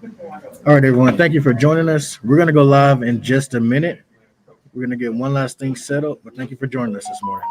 All right, everyone. Thank you for joining us. We're going to go live in just a minute. We're going to get one last thing settled, but thank you for joining us this morning.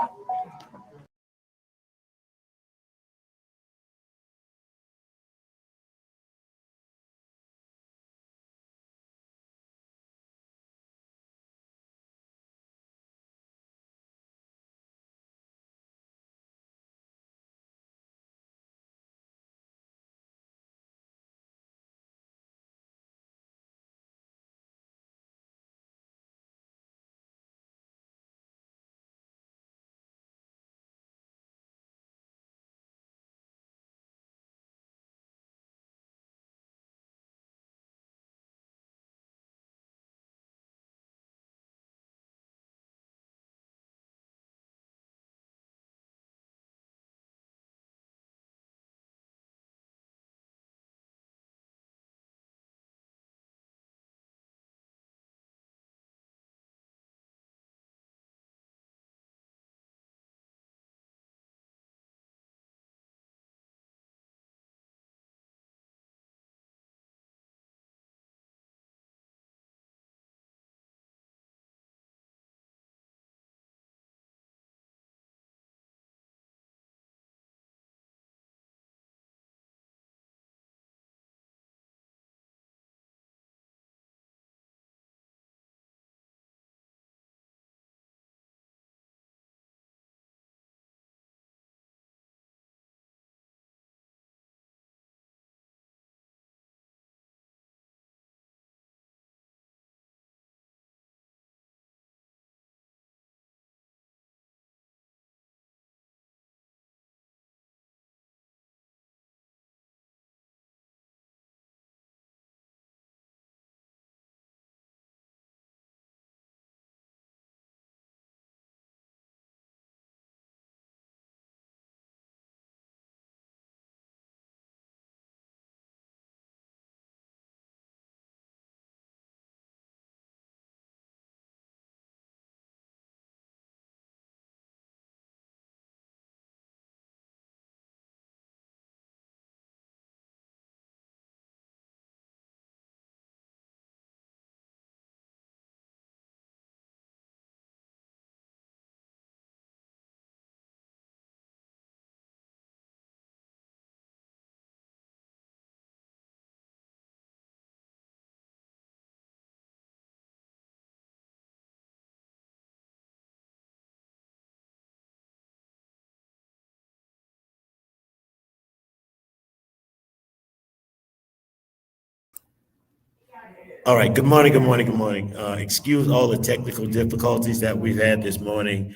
All right. Good morning. Good morning. Good morning. Excuse all the technical difficulties that we've had this morning.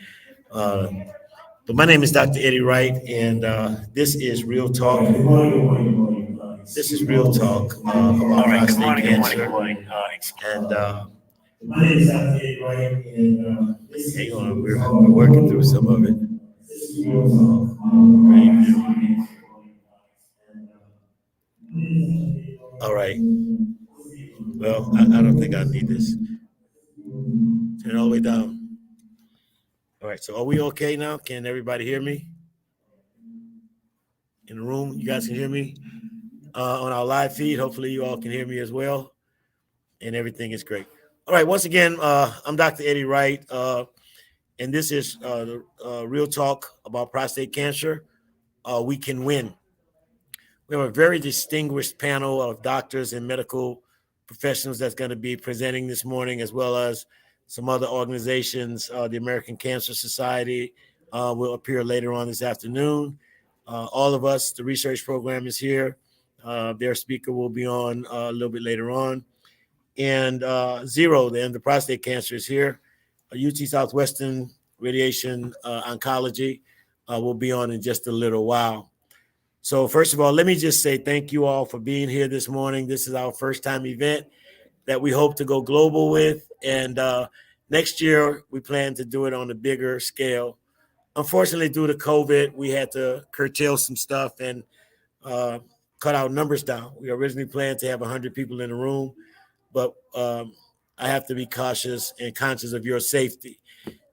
Uh, but my name is Dr. Eddie Wright, and this is Real Talk. Good morning. Good morning. Good morning. This is Real Talk about prostate cancer. And my name is Dr. Eddie Wright, and hang on, we're working through some of it. This is Real Talk right now. All right. Well, I don't think I need this. Turn it all the way down. All right. So are we okay now? Can everybody hear me in the room? You guys can hear me on our live feed. Hopefully you all can hear me as well. And everything is great. All right. Once again, I'm Dr. Eddie Wright. And this is Real Talk about prostate cancer. We can win. We have a very distinguished panel of doctors and medical professionals that's going to be presenting this morning, as well as some other organizations. The American Cancer Society will appear later on this afternoon. All of us, the research program is here. Their speaker will be on a little bit later on. And Zero, the end of prostate cancer, is here. UT Southwestern Radiation Oncology will be on in just a little while. So first of all, let me just say thank you all for being here this morning. This is our first time event that we hope to go global with. And next year, we plan to do it on a bigger scale. Unfortunately, due to COVID, we had to curtail some stuff and cut our numbers down. We originally planned to have 100 people in the room, but I have to be cautious and conscious of your safety.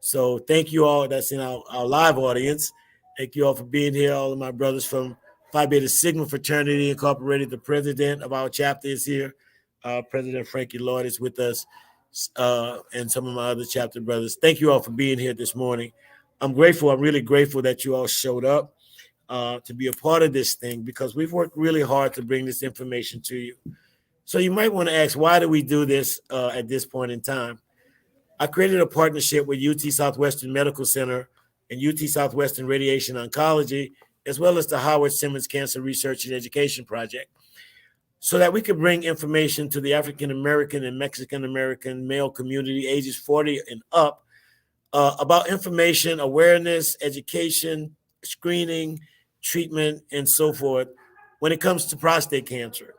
So thank you all that's in our live audience. Thank you all for being here, all of my brothers from Phi Beta Sigma Fraternity Incorporated. The president of our chapter is here. President Frankie Lloyd is with us, and some of my other chapter brothers. Thank you all for being here this morning. I'm grateful. I'm really grateful that you all showed up to be a part of this thing, because we've worked really hard to bring this information to you. So you might want to ask, why do we do this at this point in time? I created a partnership with UT Southwestern Medical Center and UT Southwestern Radiation Oncology, as well as the Howard Simmons Cancer Research and Education Project, so that we could bring information to the African American and Mexican American male community ages 40 and up about information, awareness, education, screening, treatment, and so forth when it comes to prostate cancer.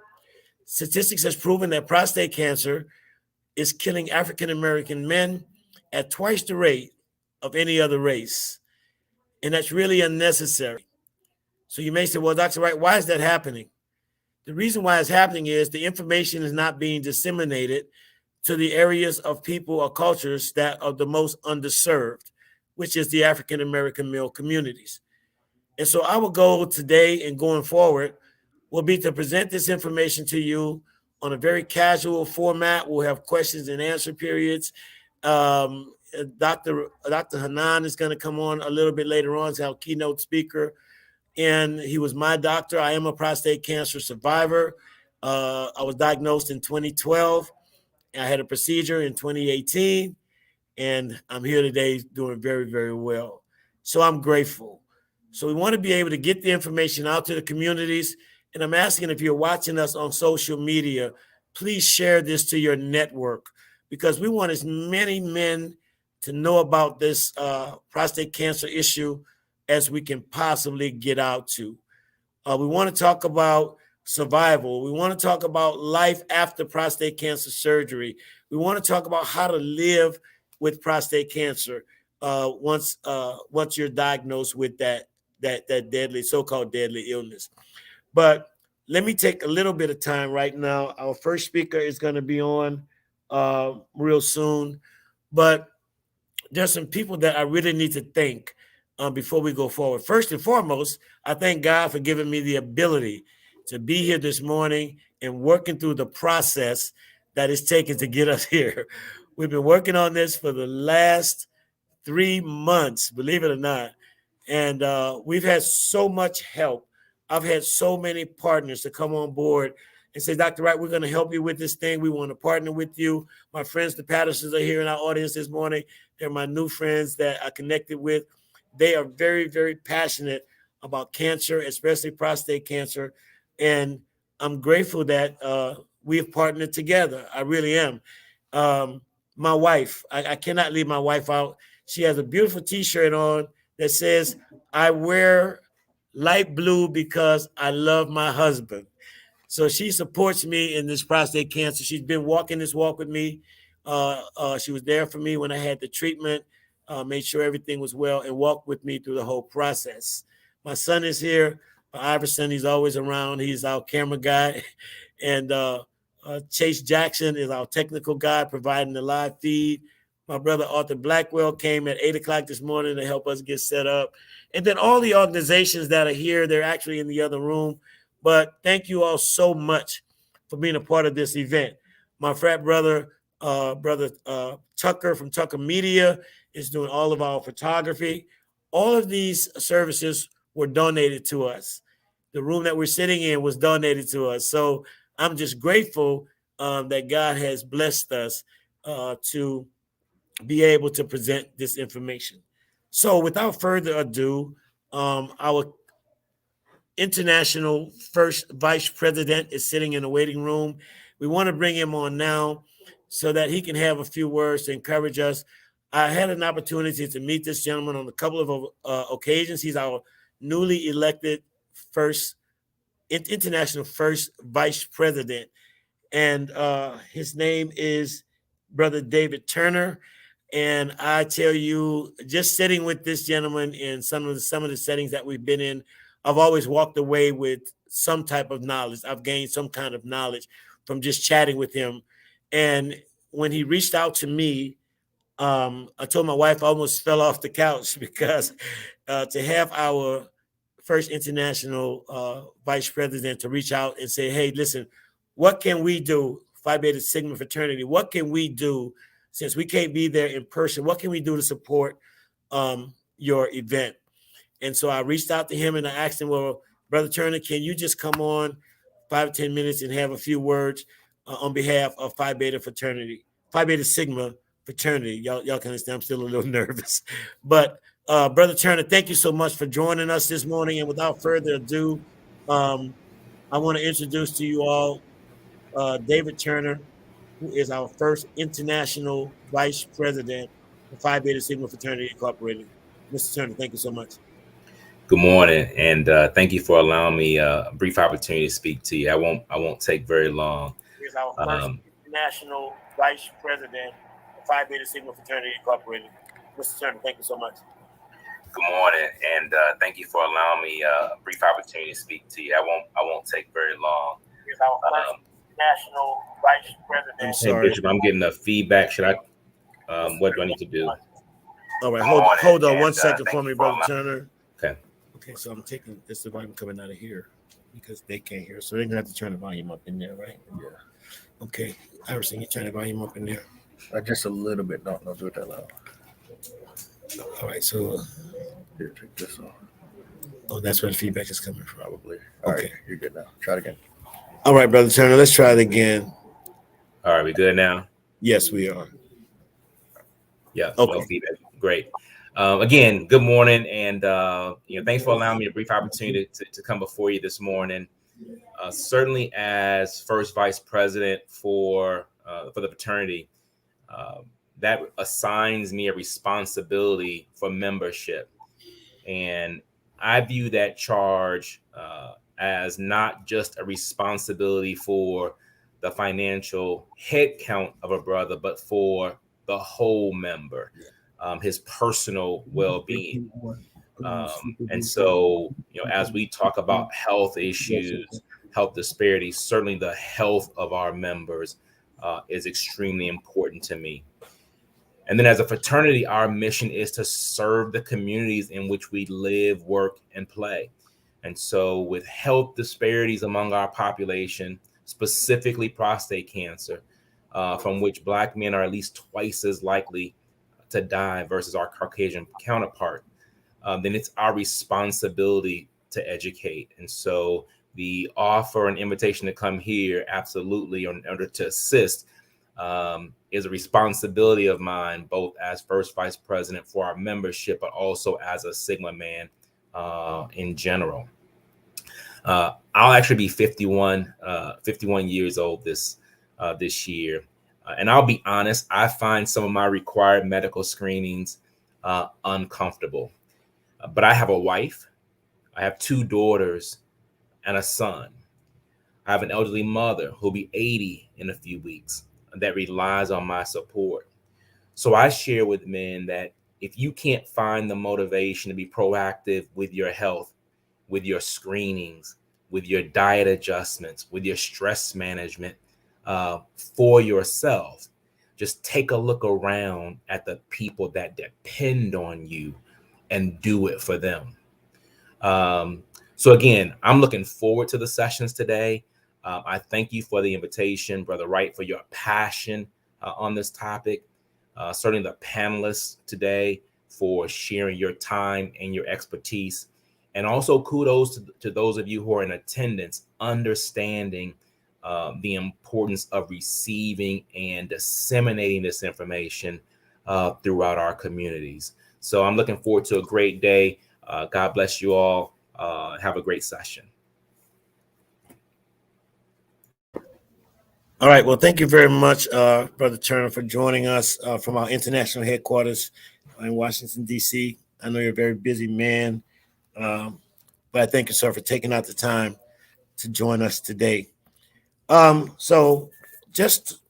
Statistics has proven that prostate cancer is killing African American men at twice the rate of any other race. And that's really unnecessary. So you may say, well, Dr. Wright, why is that happening? The reason why it's happening is the information is not being disseminated to the areas of people or cultures that are the most underserved, which is the African American male communities. And so our goal today and going forward will be to present this information to you on a very casual format. We'll have questions and answer periods. Dr. Hanan is going to come on a little bit later on as our keynote speaker. And he was my doctor. I am a prostate cancer survivor. I was diagnosed in 2012. I had a procedure in 2018. And I'm here today doing very, very well. So I'm grateful. So we want to be able to get the information out to the communities. And I'm asking, if you're watching us on social media, please share this to your network, because we want as many men to know about this prostate cancer issue as we can possibly get out to. We want to talk about survival. We want to talk about life after prostate cancer surgery. We want to talk about how to live with prostate cancer once you're diagnosed with that deadly, so-called deadly illness. But let me take a little bit of time right now. Our first speaker is going to be on real soon. But there's some people that I really need to thank before we go forward. First and foremost, I thank God for giving me the ability to be here this morning and working through the process that it's taken to get us here. We've been working on this for the last 3 months, believe it or not. And we've had so much help. I've had so many partners to come on board and say, Dr. Wright, we're going to help you with this thing. We want to partner with you. My friends, the Pattersons, are here in our audience this morning. They're my new friends that I connected with. They are very, very passionate about cancer, especially prostate cancer. And I'm grateful that we have partnered together. I really am. My wife, I cannot leave my wife out. She has a beautiful T-shirt on that says, I wear light blue because I love my husband. So she supports me in this prostate cancer. She's been walking this walk with me. She was there for me when I had the treatment, made sure everything was well, and walked with me through the whole process. My son is here, Iverson. He's always around. He's our camera guy. And Chase Jackson is our technical guy, providing the live feed. My brother Arthur Blackwell came at 8 o'clock this morning to help us get set up. And then all the organizations that are here, they're actually in the other room. But thank you all so much for being a part of this event. My frat brother, Tucker from Tucker Media, is doing all of our photography. All of these services were donated to us. The room that we're sitting in was donated to us. So I'm just grateful that God has blessed us to be able to present this information. So without further ado, our international first vice president is sitting in the waiting room. We want to bring him on now so that he can have a few words to encourage us. I had an opportunity to meet this gentleman on a couple of occasions. He's our newly elected international first vice president. And his name is Brother David Turner. And I tell you, just sitting with this gentleman in some of the settings that we've been in, I've always walked away with some type of knowledge. I've gained some kind of knowledge from just chatting with him. And when he reached out to me, I told my wife I almost fell off the couch, because to have our first international vice president to reach out and say, hey, listen, what can we do, Phi Beta Sigma fraternity? What can we do since we can't be there in person? What can we do to support your event? And so I reached out to him and I asked him, well, Brother Turner, can you just come on 5 or 10 minutes and have a few words on behalf of Phi Beta fraternity, Phi Beta Sigma fraternity? Y'all can understand I'm still a little nervous. But Brother Turner, thank you so much for joining us this morning. And without further ado, I want to introduce to you all David Turner, who is our first international vice president of Phi Beta Sigma Fraternity Incorporated. Mr. Turner, thank you so much. Good morning, and thank you for allowing me a brief opportunity to speak to you. I won't take very long. Here's our first international vice president of Phi Beta Sigma Fraternity Incorporated. Mr. Turner, thank you so much. Good morning, and thank you for allowing me a brief opportunity to speak to you. I won't take very long. Here's our first international vice president. I'm sorry, hey, Bishop, I'm getting a feedback. Should I? What do I need to do? All right, hold on 1 second for me, Brother Turner. Okay. Okay, so I'm taking this the volume coming out of here because they can't hear, so they're gonna have to turn the volume up in there, right? Yeah. Okay, Iverson, you turn the volume up in there. Just a little bit. Don't do it that loud. All right, so here, take this off. Oh, that's where the feedback is coming from. Probably. All right, you're good now. Try it again. All right, Brother Turner, let's try it again. All right, we good now? Yes, we are. Yeah. Okay. Well, feedback. Great. Again, good morning, and thanks for allowing me a brief opportunity to come before you this morning. Certainly, as first vice president for the fraternity, that assigns me a responsibility for membership, and I view that charge as not just a responsibility for the financial head count of a brother, but for the whole member. His personal well-being. And so, as we talk about health issues, health disparities, certainly the health of our members is extremely important to me. And then as a fraternity, our mission is to serve the communities in which we live, work, and play. And so with health disparities among our population, specifically prostate cancer, from which Black men are at least twice as likely to die versus our Caucasian counterpart, then it's our responsibility to educate. And so the offer and invitation to come here, absolutely, in order to assist, is a responsibility of mine, both as first vice president for our membership, but also as a Sigma man in general. I'll actually be 51 years old this year. And I'll be honest, I find some of my required medical screenings uncomfortable. But I have a wife, I have 2 daughters, and a son. I have an elderly mother who'll be 80 in a few weeks that relies on my support. So I share with men that if you can't find the motivation to be proactive with your health, with your screenings, with your diet adjustments, with your stress management, for yourself, just take a look around at the people that depend on you and do it for them. So again, I'm looking forward to the sessions today. I thank you for the invitation, Brother Wright, for your passion on this topic. Certainly the panelists today for sharing your time and your expertise. And also kudos to those of you who are in attendance, understanding the importance of receiving and disseminating this information throughout our communities. So I'm looking forward to a great day. God bless you all. Have a great session. All right. Well, thank you very much, Brother Turner, for joining us from our international headquarters in Washington, D.C. I know you're a very busy man, but I thank you, sir, for taking out the time to join us today. So just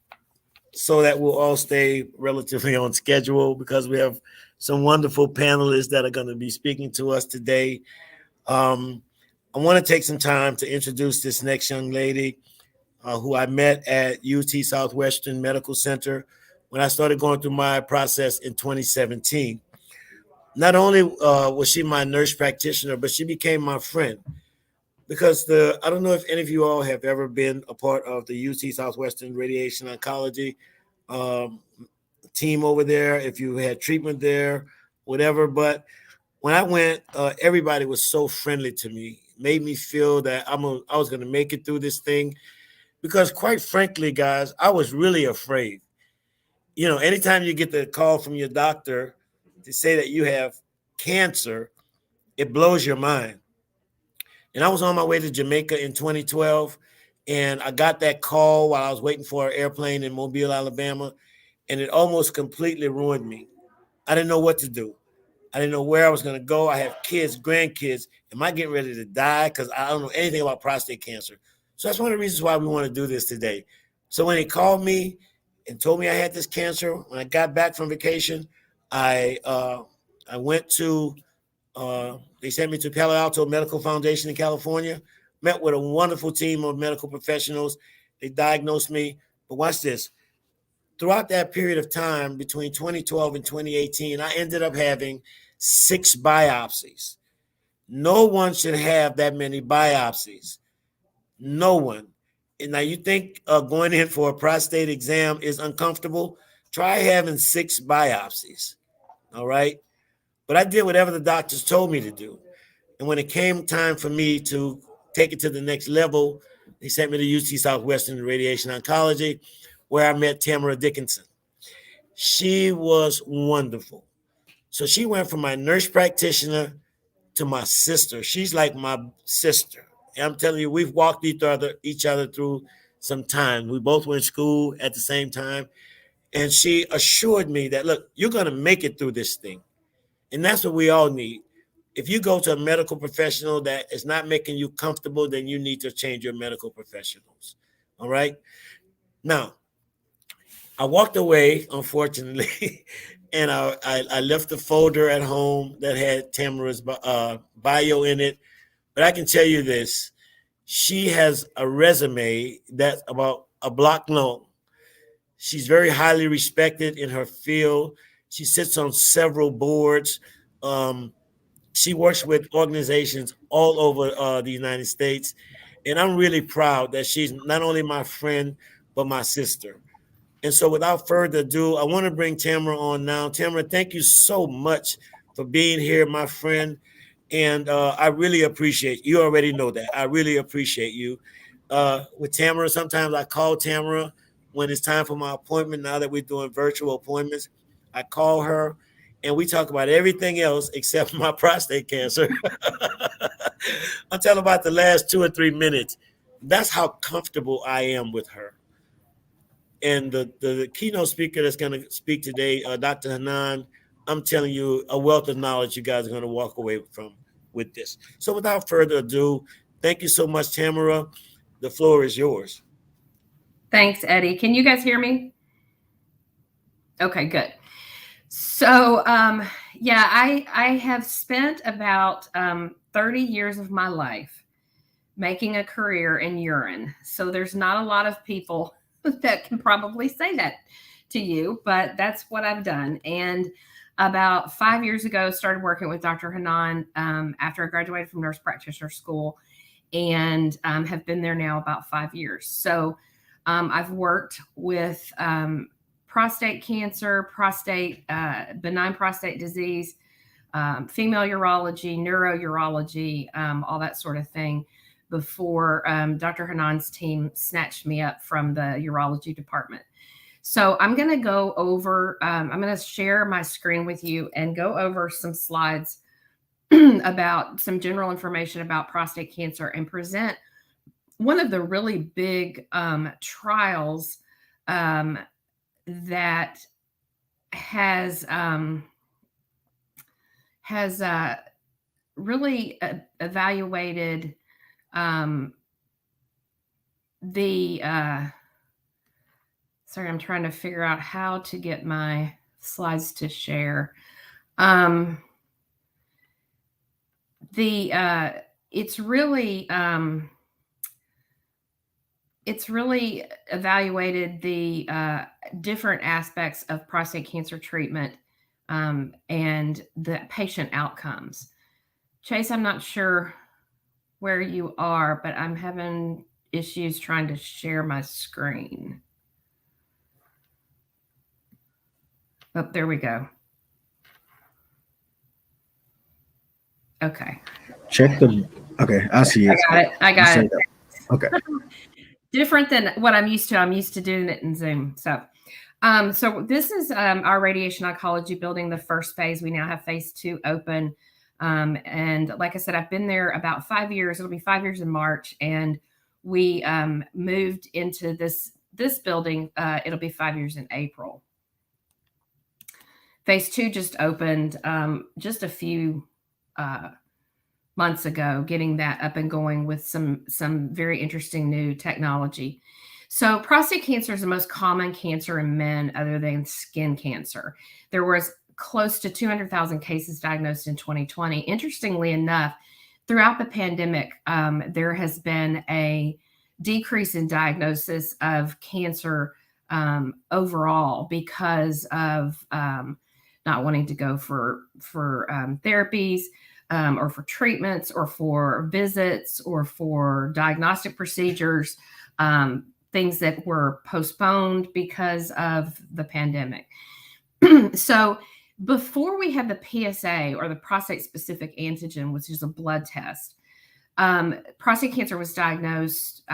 so that we'll all stay relatively on schedule, because we have some wonderful panelists that are going to be speaking to us today. I want to take some time to introduce this next young lady who I met at UT Southwestern Medical Center when I started going through my process in 2017. not only was she my nurse practitioner, but she became my friend. Because I don't know if any of you all have ever been a part of the UT Southwestern Radiation Oncology um, team over there, if you had treatment there, whatever. But when I went, everybody was so friendly to me, made me feel that I was going to make it through this thing. Because quite frankly, guys, I was really afraid. You know, anytime you get the call from your doctor to say that you have cancer, it blows your mind. And I was on my way to Jamaica in 2012, and I got that call while I was waiting for an airplane in Mobile, Alabama, and it almost completely ruined me. I didn't know what to do. I didn't know where I was going to go. I have kids, grandkids. Am I getting ready to die? Because I don't know anything about prostate cancer. So that's one of the reasons why we want to do this today. So when he called me and told me I had this cancer, when I got back from vacation, I went to they sent me to Palo Alto Medical Foundation in California, met with a wonderful team of medical professionals. They diagnosed me. But watch this. Throughout that period of time between 2012 and 2018, I ended up having 6 biopsies. No one should have that many biopsies. No one. And now you think going in for a prostate exam is uncomfortable? Try having 6 biopsies. All right. But I did whatever the doctors told me to do. And when it came time for me to take it to the next level, they sent me to UT Southwestern Radiation Oncology, where I met Tamara Dickinson. She was wonderful. So she went from my nurse practitioner to my sister. She's like my sister. And I'm telling you, we've walked each other through some time. We both went to school at the same time. And she assured me that, look, you're going to make it through this thing. And that's what we all need. If you go to a medical professional that is not making you comfortable, then you need to change your medical professionals. All right. Now, I walked away, unfortunately, and I left the folder at home that had Tamara's bio in it. But I can tell you this. She has a resume that's about a block long. She's very highly respected in her field. She sits on several boards. She works with organizations all over the United States. And I'm really proud that she's not only my friend, but my sister. And so without further ado, I want to bring Tamara on now. Tamara, thank you so much for being here, my friend. And I really appreciate you. Already know that. I really appreciate you. With Tamara, sometimes I call Tamara when it's time for my appointment. Now that we're doing virtual appointments, I call her and we talk about everything else except my prostate cancer. I'll tell about the last 2 or 3 minutes. That's how comfortable I am with her. And the keynote speaker that's going to speak today, Dr. Hanan, I'm telling you, a wealth of knowledge you guys are going to walk away from with this. So without further ado, thank you so much, Tamara. The floor is yours. Thanks, Eddie. Can you guys hear me? Okay, good. So, yeah, I have spent about 30 years of my life making a career in urine. So there's not a lot of people that can probably say that to you, but that's what I've done. And about 5 years ago, started working with Dr. Hanan after I graduated from nurse practitioner school, and have been there now about 5 years. So I've worked with prostate cancer, benign prostate disease, female urology, neurourology, all that sort of thing before Dr. Hanan's team snatched me up from the urology department. So I'm going to go over, I'm going to share my screen with you and go over some slides about some general information about prostate cancer and present one of the really big trials that has really evaluated sorry, I'm trying to figure out how to get my slides to share. It's really evaluated the different aspects of prostate cancer treatment and the patient outcomes. Chase, I'm not sure where you are, but I'm having issues trying to share my screen. Oh, there we go. Okay. Check the. Okay, I see it. I got it. Okay. Different than what I'm used to. I'm used to doing it in Zoom. So this is our radiation oncology building, the first phase. We now have phase 2 open. And like I said, I've been there about 5 years. It'll be 5 years in March. And we moved into this building. It'll be 5 years in April. Phase 2 just opened just a few months ago, getting that up and going with some very interesting new technology. So prostate cancer is the most common cancer in men other than skin cancer. There was close to 200,000 cases diagnosed in 2020. Interestingly enough, throughout the pandemic, there has been a decrease in diagnosis of cancer overall because of not wanting to go for therapies, or for treatments, or for visits, or for diagnostic procedures, things that were postponed because of the pandemic. So before we had the PSA, or the prostate-specific antigen, which is a blood test, prostate cancer was diagnosed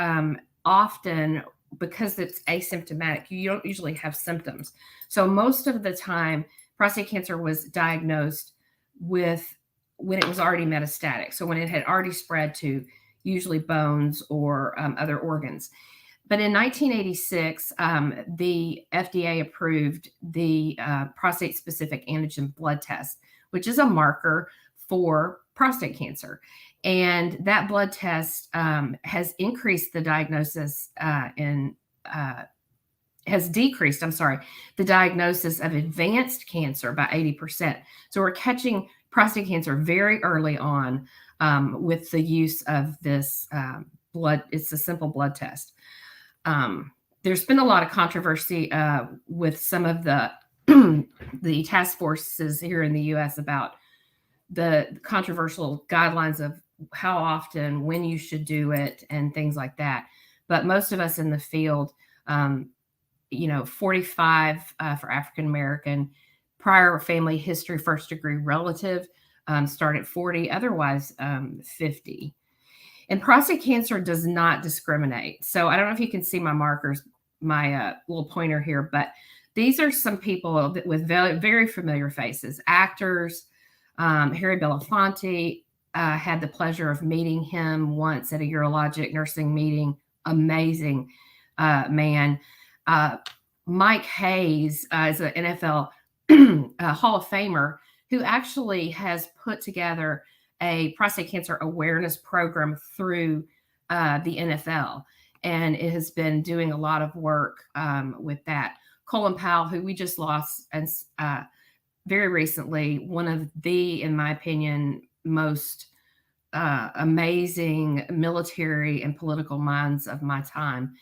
often because it's asymptomatic. You don't usually have symptoms. So most of the time, prostate cancer was diagnosed when it was already metastatic. So when it had already spread to usually bones or other organs. But in 1986, the FDA approved the prostate-specific antigen blood test, which is a marker for prostate cancer. And that blood test has increased the diagnosis has decreased, the diagnosis of advanced cancer by 80%. So we're catching prostate cancer very early on with the use of this blood. It's a simple blood test. There's been a lot of controversy with some of the the task forces here in the U.S. about the controversial guidelines of how often, when you should do it, and things like that. But most of us in the field, 45 for African American, prior family history, first degree relative, start at 40, otherwise 50. And prostate cancer does not discriminate. So I don't know if you can see my markers, my little pointer here, but these are some people with very, very familiar faces. Actors, Harry Belafonte, had the pleasure of meeting him once at a urologic nursing meeting. Amazing man. Mike Hayes is an NFL Hall of Famer who actually has put together a prostate cancer awareness program through the NFL. And it has been doing a lot of work with that. Colin Powell, who we just lost and very recently, one of the, in my opinion, most amazing military and political minds of my time.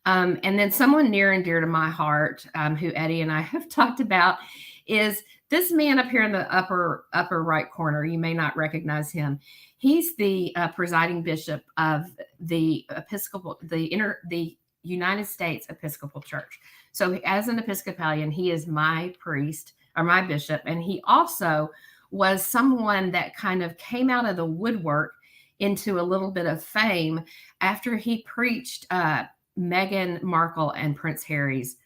And then someone near and dear to my heart, who Eddie and I have talked about, is this man up here in the upper right corner. You may not recognize him. He's the presiding bishop of the United States Episcopal Church. So as an Episcopalian, he is my priest or my bishop. And he also was someone that kind of came out of the woodwork into a little bit of fame after he preached Meghan Markle and Prince Harry's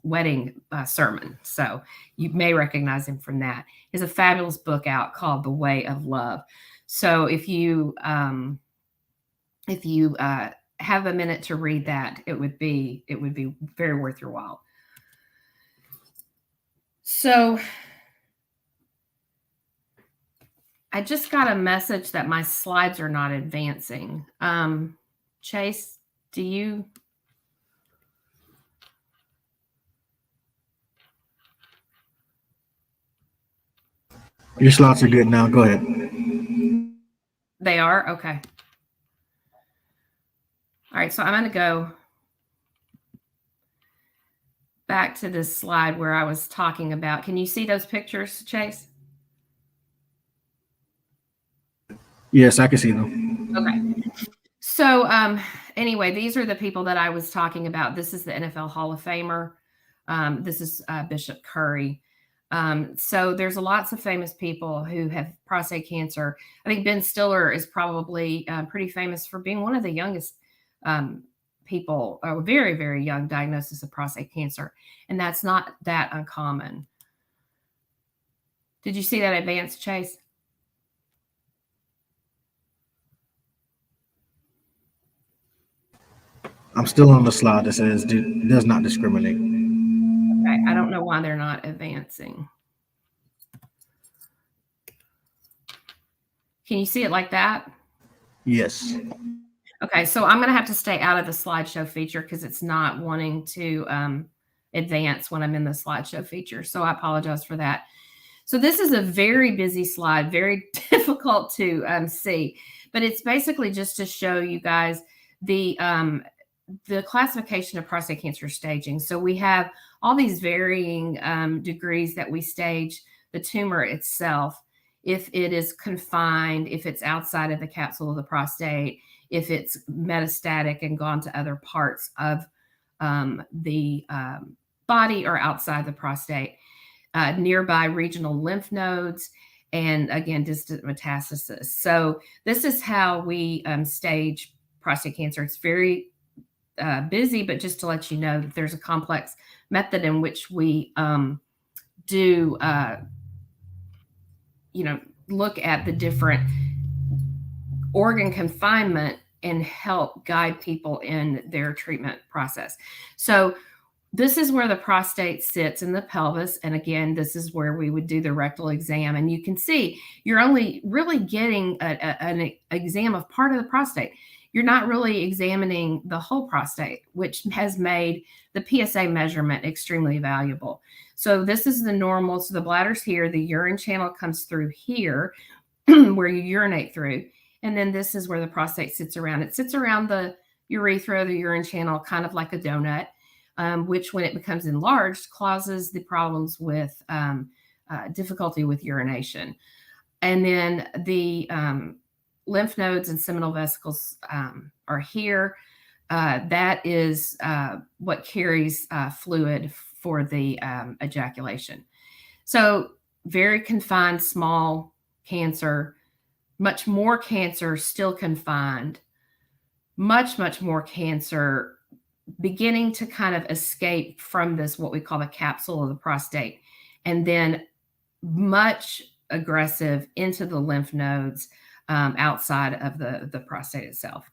wedding sermon. So you may recognize him from that. He has a fabulous book out called The Way of Love. So if you have a minute to read that, it would be very worth your while. So I just got a message that my slides are not advancing. Chase, do you? Your slides are good now. Go ahead. They are? Okay. All right, so I'm going to go. back to this slide where I was talking about. Can you see those pictures, Chase? Yes, I can see them. Okay. So anyway, these are the people that I was talking about. This is the NFL Hall of Famer. This is Bishop Curry. So there's lots of famous people who have prostate cancer. I think Ben Stiller is probably pretty famous for being one of the youngest people, a very, very young diagnosis of prostate cancer. And that's not that uncommon. Did you see that advance, Chase? I'm still on the slide that says does not discriminate. Okay, I don't know why they're not advancing. Can you see it like that? Yes. Okay, so I'm going to have to stay out of the slideshow feature because it's not wanting to advance when I'm in the slideshow feature. So I apologize for that. So this is a very busy slide, very difficult to see, but it's basically just to show you guys the classification of prostate cancer staging. So we have all these varying degrees that we stage the tumor itself. If it is confined, if it's outside of the capsule of the prostate, if it's metastatic and gone to other parts of the body or outside the prostate, nearby regional lymph nodes, and again, distant metastasis. So this is how we stage prostate cancer. It's very busy, but just to let you know that there's a complex method in which we do look at the different organ confinement and help guide people in their treatment process. So this is where the prostate sits in the pelvis. And again, this is where we would do the rectal exam. And you can see you're only really getting an exam of part of the prostate. You're not really examining the whole prostate, which has made the PSA measurement extremely valuable. So this is the normal. So the bladder's here. The urine channel comes through here where you urinate through. And then this is where the prostate sits around. It sits around the urethra, the urine channel, kind of like a donut, which when it becomes enlarged causes the problems with difficulty with urination. And then the lymph nodes and seminal vesicles are here. That is what carries fluid for the ejaculation. So very confined, small cancer, much more cancer still confined, much, much more cancer beginning to kind of escape from this, what we call the capsule of the prostate, and then much aggressive into the lymph nodes outside of the prostate itself.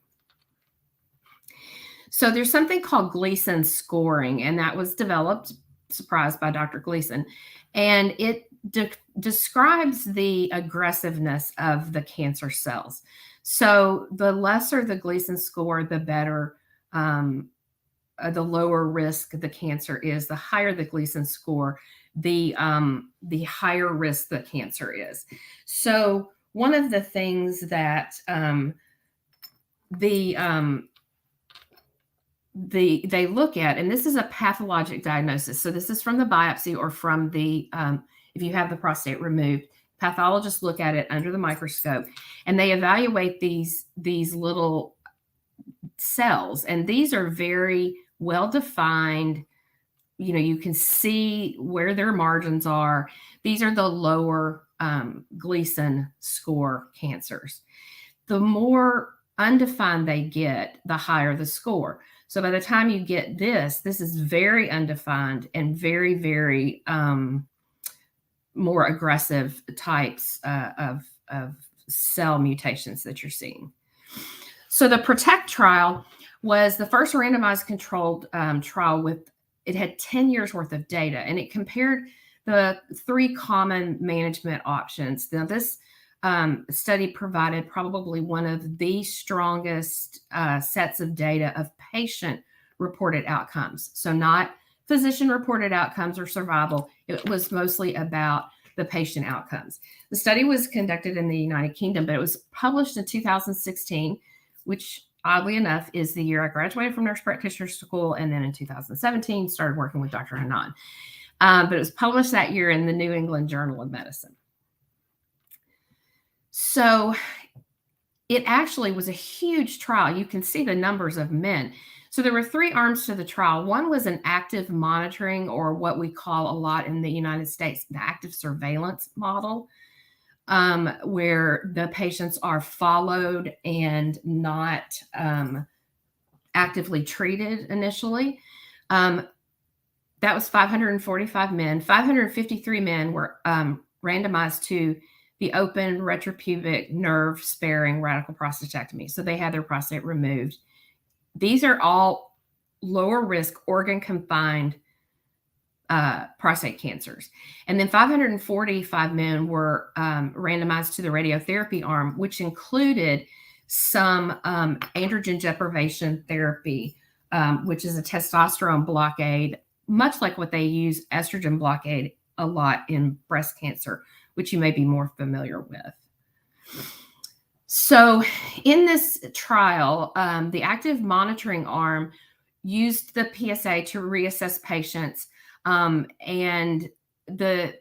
So there's something called Gleason scoring, and that was developed, surprised by Dr. Gleason, and it describes the aggressiveness of the cancer cells. So the lesser the Gleason score, the better, the lower risk the cancer is. The higher the Gleason score, the higher risk the cancer is. So one of the things that they look at, and this is a pathologic diagnosis. So this is from the biopsy or from the, if you have the prostate removed, pathologists look at it under the microscope and they evaluate these little cells. And these are very well defined. You can see where their margins are. These are the lower Gleason score cancers. The more undefined they get, the higher the score. So by the time you get this is very undefined and very, very more aggressive types of cell mutations that you're seeing. So the PROTECT trial was the first randomized controlled trial it had 10 years worth of data, and it compared the 3 common management options. Now this study provided probably one of the strongest sets of data of patient-reported outcomes. So not physician-reported outcomes or survival. It was mostly about the patient outcomes. The study was conducted in the United Kingdom, but it was published in 2016, which oddly enough, is the year I graduated from nurse practitioner school, and then in 2017 started working with Dr. Hanan. But it was published that year in the New England Journal of Medicine. So it actually was a huge trial. You can see the numbers of men. So there were 3 arms to the trial. One was an active monitoring, or what we call a lot in the United States, the active surveillance model, where the patients are followed and not actively treated initially. That was 545 men. 553 men were randomized to the open retropubic nerve sparing radical prostatectomy. So they had their prostate removed. These are all lower risk organ confined prostate cancers. And then 545 men were randomized to the radiotherapy arm, which included some androgen deprivation therapy, which is a testosterone blockade, much like what they use estrogen blockade a lot in breast cancer, which you may be more familiar with. So in this trial, the active monitoring arm used the PSA to reassess patients, and the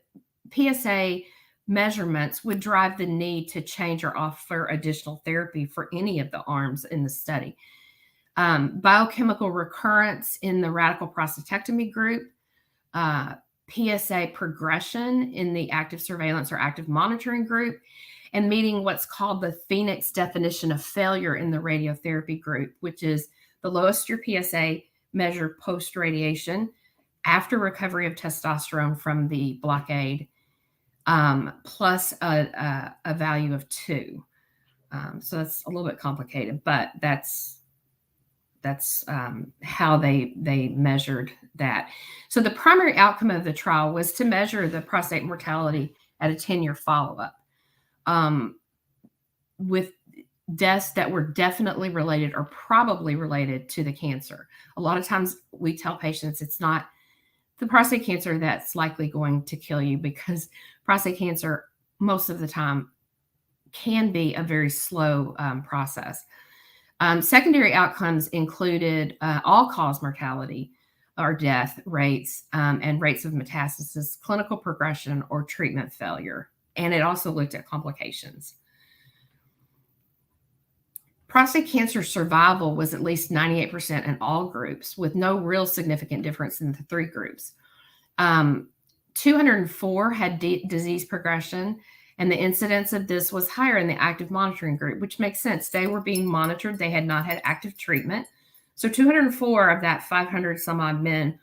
PSA measurements would drive the need to change or offer additional therapy for any of the arms in the study. Biochemical recurrence in the radical prostatectomy group, PSA progression in the active surveillance or active monitoring group, and meeting what's called the Phoenix definition of failure in the radiotherapy group, which is the lowest your PSA measured post-radiation after recovery of testosterone from the blockade, plus a value of 2. So that's a little bit complicated, but that's how they measured that. So the primary outcome of the trial was to measure the prostate mortality at a 10-year follow-up, with deaths that were definitely related or probably related to the cancer. A lot of times we tell patients it's not the prostate cancer that's likely going to kill you, because prostate cancer most of the time can be a very slow process. Secondary outcomes included all-cause mortality or death rates, and rates of metastasis, clinical progression, or treatment failure. And it also looked at complications. Prostate cancer survival was at least 98% in all groups, with no real significant difference in the 3 groups. 204 had disease progression, and the incidence of this was higher in the active monitoring group, which makes sense. They were being monitored. They had not had active treatment. So 204 of that 500 some odd men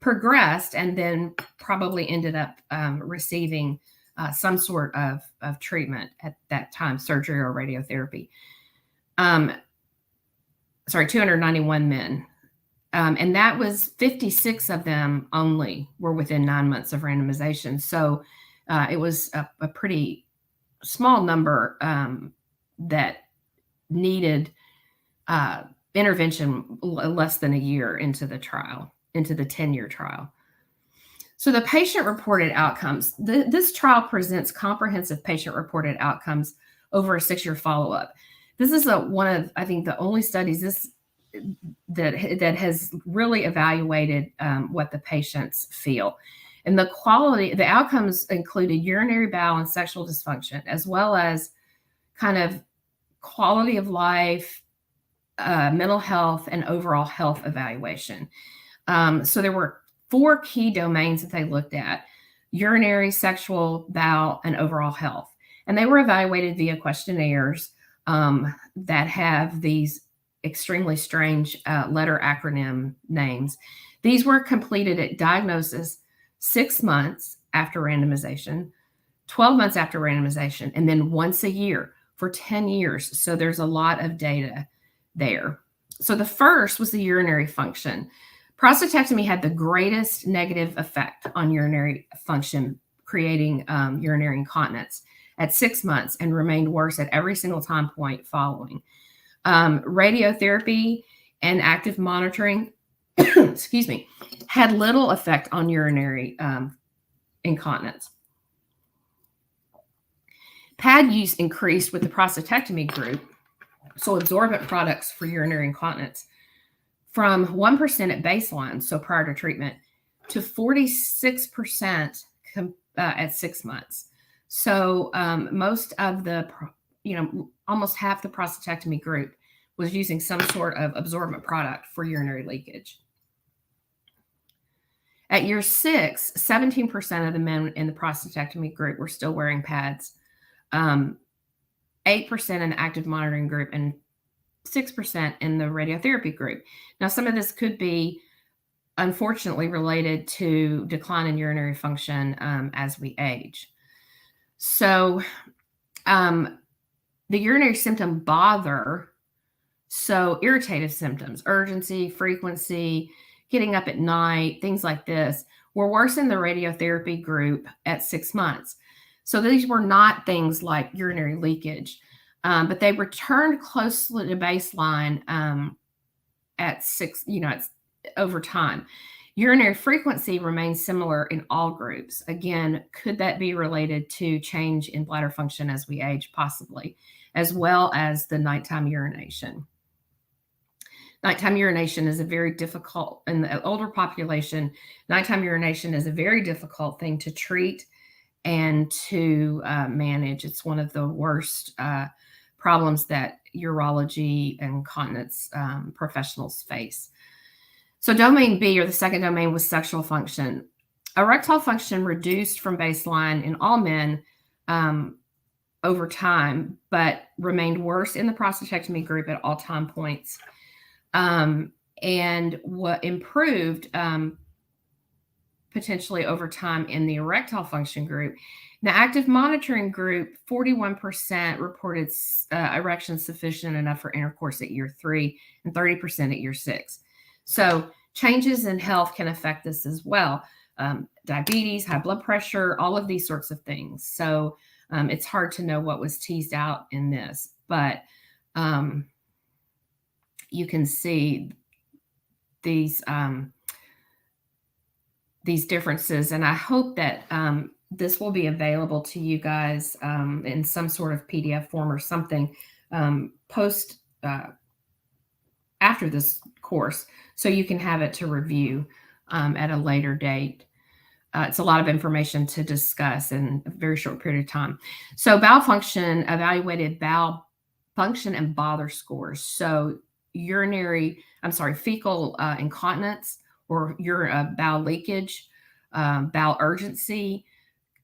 progressed and then probably ended up receiving some sort of treatment at that time, surgery or radiotherapy. 291 men. And that was 56 of them only were within 9 months of randomization. So it was a pretty small number that needed intervention less than a year into the trial, into the 10-year trial. So the patient-reported outcomes, this trial presents comprehensive patient-reported outcomes over a 6-year follow-up. This is one of, I think, the only studies that has really evaluated what the patients feel. And the outcomes included urinary bowel and sexual dysfunction, as well as kind of quality of life, mental health, and overall health evaluation. So there were 4 key domains that they looked at: urinary, sexual, bowel, and overall health. And they were evaluated via questionnaires that have these extremely strange letter acronym names. These were completed at diagnosis 6 months after randomization, 12 months after randomization, and then once a year for 10 years. So there's a lot of data there. So the first was the urinary function. Prostatectomy had the greatest negative effect on urinary function, creating urinary incontinence at 6 months, and remained worse at every single time point following. Radiotherapy and active monitoring, excuse me, had little effect on urinary incontinence. Pad use increased with the prostatectomy group, so absorbent products for urinary incontinence, from 1% at baseline, so prior to treatment, to 46% at 6 months. So most of the, almost half the prostatectomy group was using some sort of absorbent product for urinary leakage. At year 6, 17% of the men in the prostatectomy group were still wearing pads, 8% in the active monitoring group, and 6% in the radiotherapy group. Now, some of this could be, unfortunately, related to decline in urinary function as we age. So the urinary symptom bother, so irritative symptoms, urgency, frequency, getting up at night, things like this, were worse in the radiotherapy group at 6 months. So these were not things like urinary leakage, but they returned closely to baseline at 6, over time. Urinary frequency remains similar in all groups. Again, could that be related to change in bladder function as we age? Possibly, as well as the nighttime urination. Nighttime urination is a very difficult, in the older population, nighttime urination is a very difficult thing to treat and to manage. It's one of the worst problems that urology and continence professionals face. So domain B, or the second domain, was sexual function. Erectile function reduced from baseline in all men over time, but remained worse in the prostatectomy group at all time points. And what improved potentially over time in the erectile function group. In the active monitoring group, 41% reported erection sufficient enough for intercourse at year 3 and 30% at year 6. So changes in health can affect this as well. Diabetes, high blood pressure, all of these sorts of things. So it's hard to know what was teased out in this, but you can see these differences. And I hope that this will be available to you guys in some sort of PDF form or something post after this course, so you can have it to review at a later date. It's a lot of information to discuss in a very short period of time. So bowel function evaluated bowel function and bother scores. So fecal incontinence or bowel leakage, bowel urgency,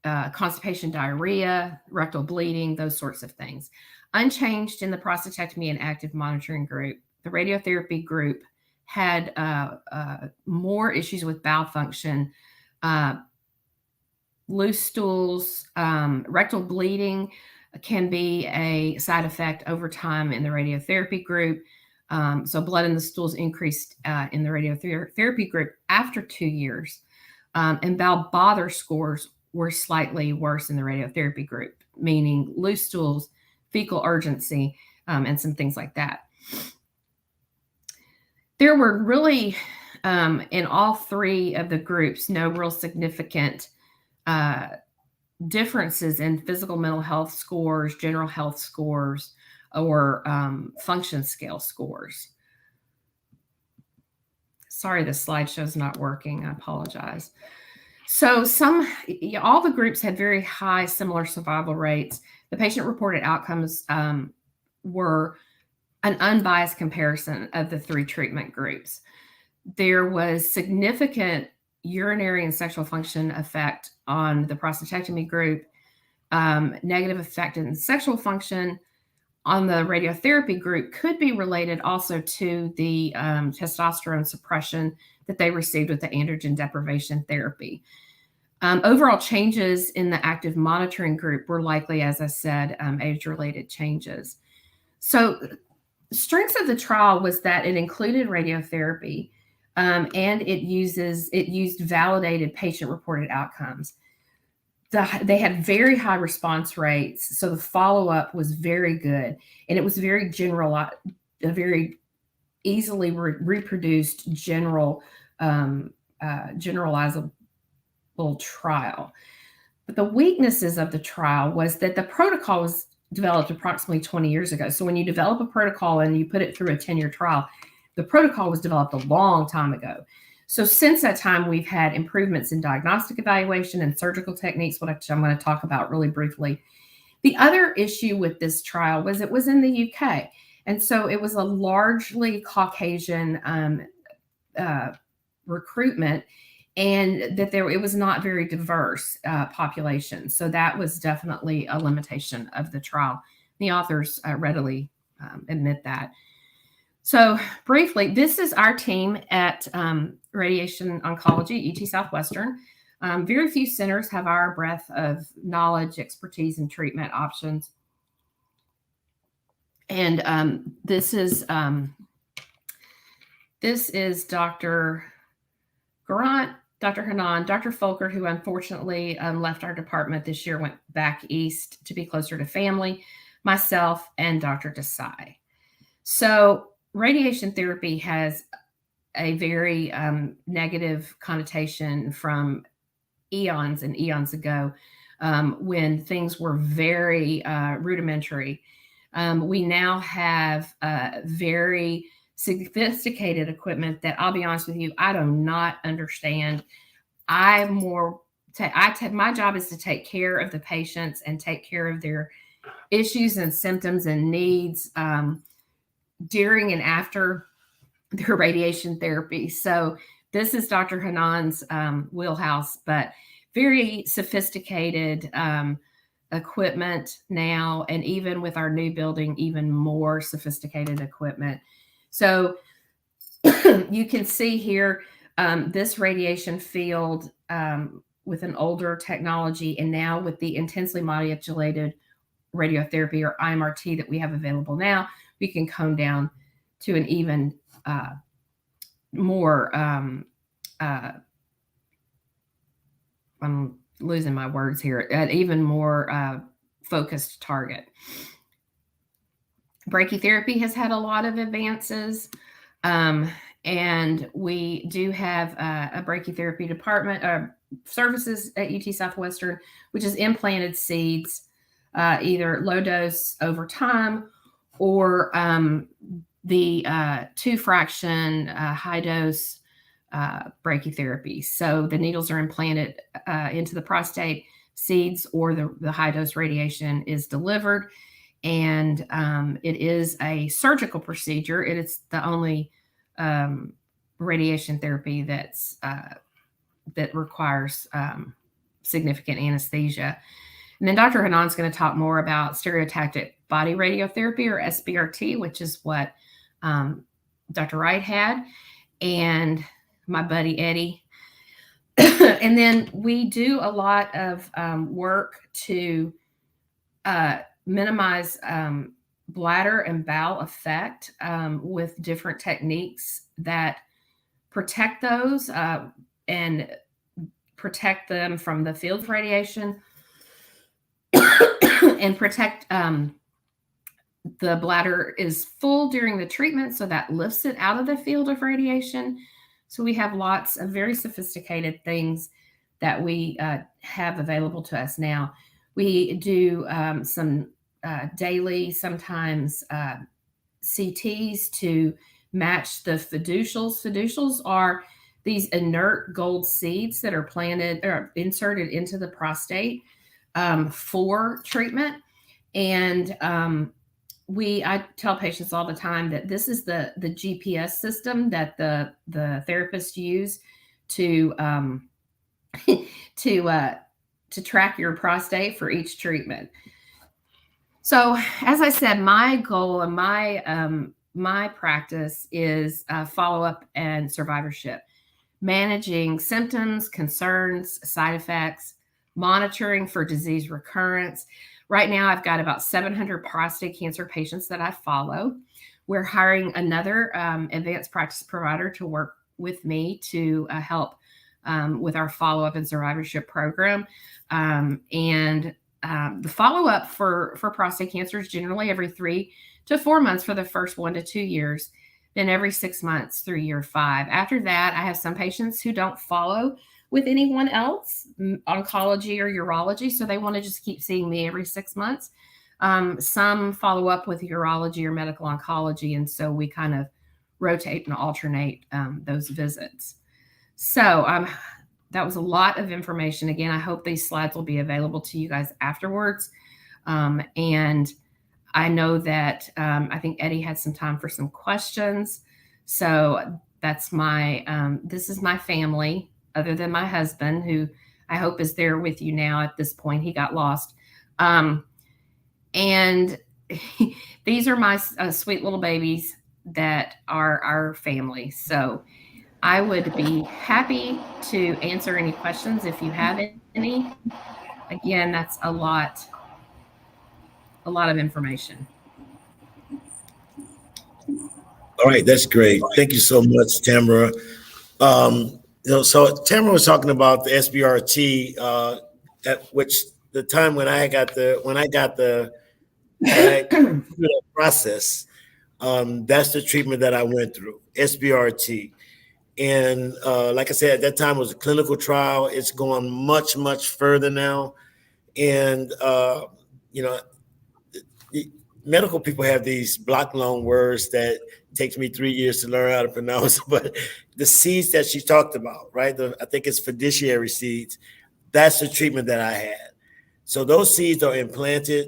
constipation, diarrhea, rectal bleeding, those sorts of things. Unchanged in the prostatectomy and active monitoring group. The radiotherapy group had more issues with bowel function, loose stools, rectal bleeding can be a side effect over time in the radiotherapy group. So blood in the stools increased in the radiotherapy group after 2 years. And bowel bother scores were slightly worse in the radiotherapy group, meaning loose stools, fecal urgency, and some things like that. There were really, in all 3 of the groups, no real significant differences in physical mental health scores, general health scores, or function scale scores. Sorry, the slideshow is not working. I apologize. So all the groups had very high similar survival rates. The patient-reported outcomes were an unbiased comparison of the 3 treatment groups. There was significant urinary and sexual function effect on the prostatectomy group, negative effect in sexual function on the radiotherapy group could be related also to the testosterone suppression that they received with the androgen deprivation therapy. Overall changes in the active monitoring group were likely, as I said, age-related changes. So strengths of the trial was that it included radiotherapy and it used validated patient-reported outcomes. They had very high response rates, so the follow-up was very good, and it was very very easily reproduced generalizable trial. But the weaknesses of the trial was that the protocol was developed approximately 20 years ago. So when you develop a protocol and you put it through a 10-year trial, the protocol was developed a long time ago. So since that time, we've had improvements in diagnostic evaluation and surgical techniques, which I'm going to talk about really briefly. The other issue with this trial was it was in the UK. And so it was a largely Caucasian recruitment, and that it was not very diverse population. So that was definitely a limitation of the trial. The authors readily admit that. So briefly, this is our team at Radiation Oncology, UT Southwestern. Very few centers have our breadth of knowledge, expertise, and treatment options. And this is Dr. Garant, Dr. Hanan, Dr. Folker, who unfortunately left our department this year, went back east to be closer to family, myself, and Dr. Desai. So radiation therapy has a very negative connotation from eons and eons ago, when things were very rudimentary. We now have very sophisticated equipment that, I'll be honest with you, I do not understand. My job is to take care of the patients and take care of their issues and symptoms and needs during and after their radiation therapy. So this is Dr. Hanan's wheelhouse, but very sophisticated equipment now, and even with our new building, even more sophisticated equipment. So you can see here this radiation field with an older technology, and now with the intensely modulated radiotherapy, or IMRT, that we have available now, we can cone down to an even more I'm losing my words here, an even more focused target. Brachytherapy has had a lot of advances, and we do have a brachytherapy department services at UT Southwestern, which is implanted seeds, either low dose over time, or the 2-fraction high dose brachytherapy. So the needles are implanted into the prostate, seeds or the high dose radiation is delivered. And it is a surgical procedure. It is the only radiation therapy that requires significant anesthesia. And then Dr. Hanan's going to talk more about stereotactic body radiotherapy, or SBRT, which is what Dr. Wright had, and my buddy Eddie. And then we do a lot of work to minimize bladder and bowel effect with different techniques that protect those and protect them from the field of radiation and protect the bladder is full during the treatment, so that lifts it out of the field of radiation. So we have lots of very sophisticated things that we have available to us now. We do some daily, sometimes CTs to match the fiducials. Fiducials are these inert gold seeds that are planted or inserted into the prostate for treatment. And I tell patients all the time that this is the GPS system that the therapists use to track your prostate for each treatment. So, as I said, my goal and my practice is follow-up and survivorship, managing symptoms, concerns, side effects, monitoring for disease recurrence. Right now, I've got about 700 prostate cancer patients that I follow. We're hiring another advanced practice provider to work with me to help with our follow-up and survivorship program. And the follow-up for prostate cancer is generally every 3 to 4 months for the first 1 to 2 years, then every 6 months through year 5. After that, I have some patients who don't follow with anyone else, oncology or urology, so they want to just keep seeing me every 6 months. Some follow up with urology or medical oncology, and so we kind of rotate and alternate those visits. So that was a lot of information. Again, I hope these slides will be available to you guys afterwards. And I know that I think Eddie had some time for some questions. So that's this is my family, other than my husband, who I hope is there with you now at this point. He got lost. And these are my sweet little babies that are our family. So I would be happy to answer any questions if you have any. Again, that's a lot of information. All right, that's great. Thank you so much, Tamara. So Tamara was talking about the SBRT, at which the time when I got the process, that's the treatment that I went through, SBRT. And like I said, at that time it was a clinical trial. It's going much, much further now. And, medical people have these block loan words that takes me 3 years to learn how to pronounce, but the seeds that she talked about, right? I think it's fiduciary seeds. That's the treatment that I had. So those seeds are implanted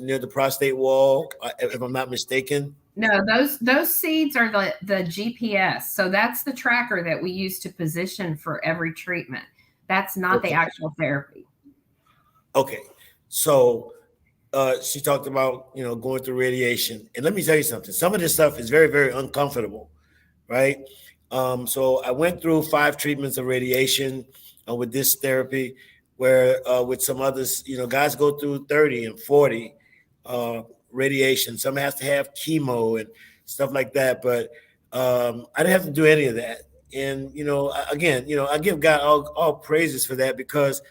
near the prostate wall, if I'm not mistaken. No, those seeds are the GPS. So that's the tracker that we use to position for every treatment. That's not the actual therapy. Okay. So she talked about, going through radiation. And let me tell you something. Some of this stuff is very, very uncomfortable, right? So I went through 5 treatments of radiation with this therapy, where with some others, guys go through 30 and 40 radiation. Some has to have chemo and stuff like that. But I didn't have to do any of that. And, again, I give God all praises for that, because,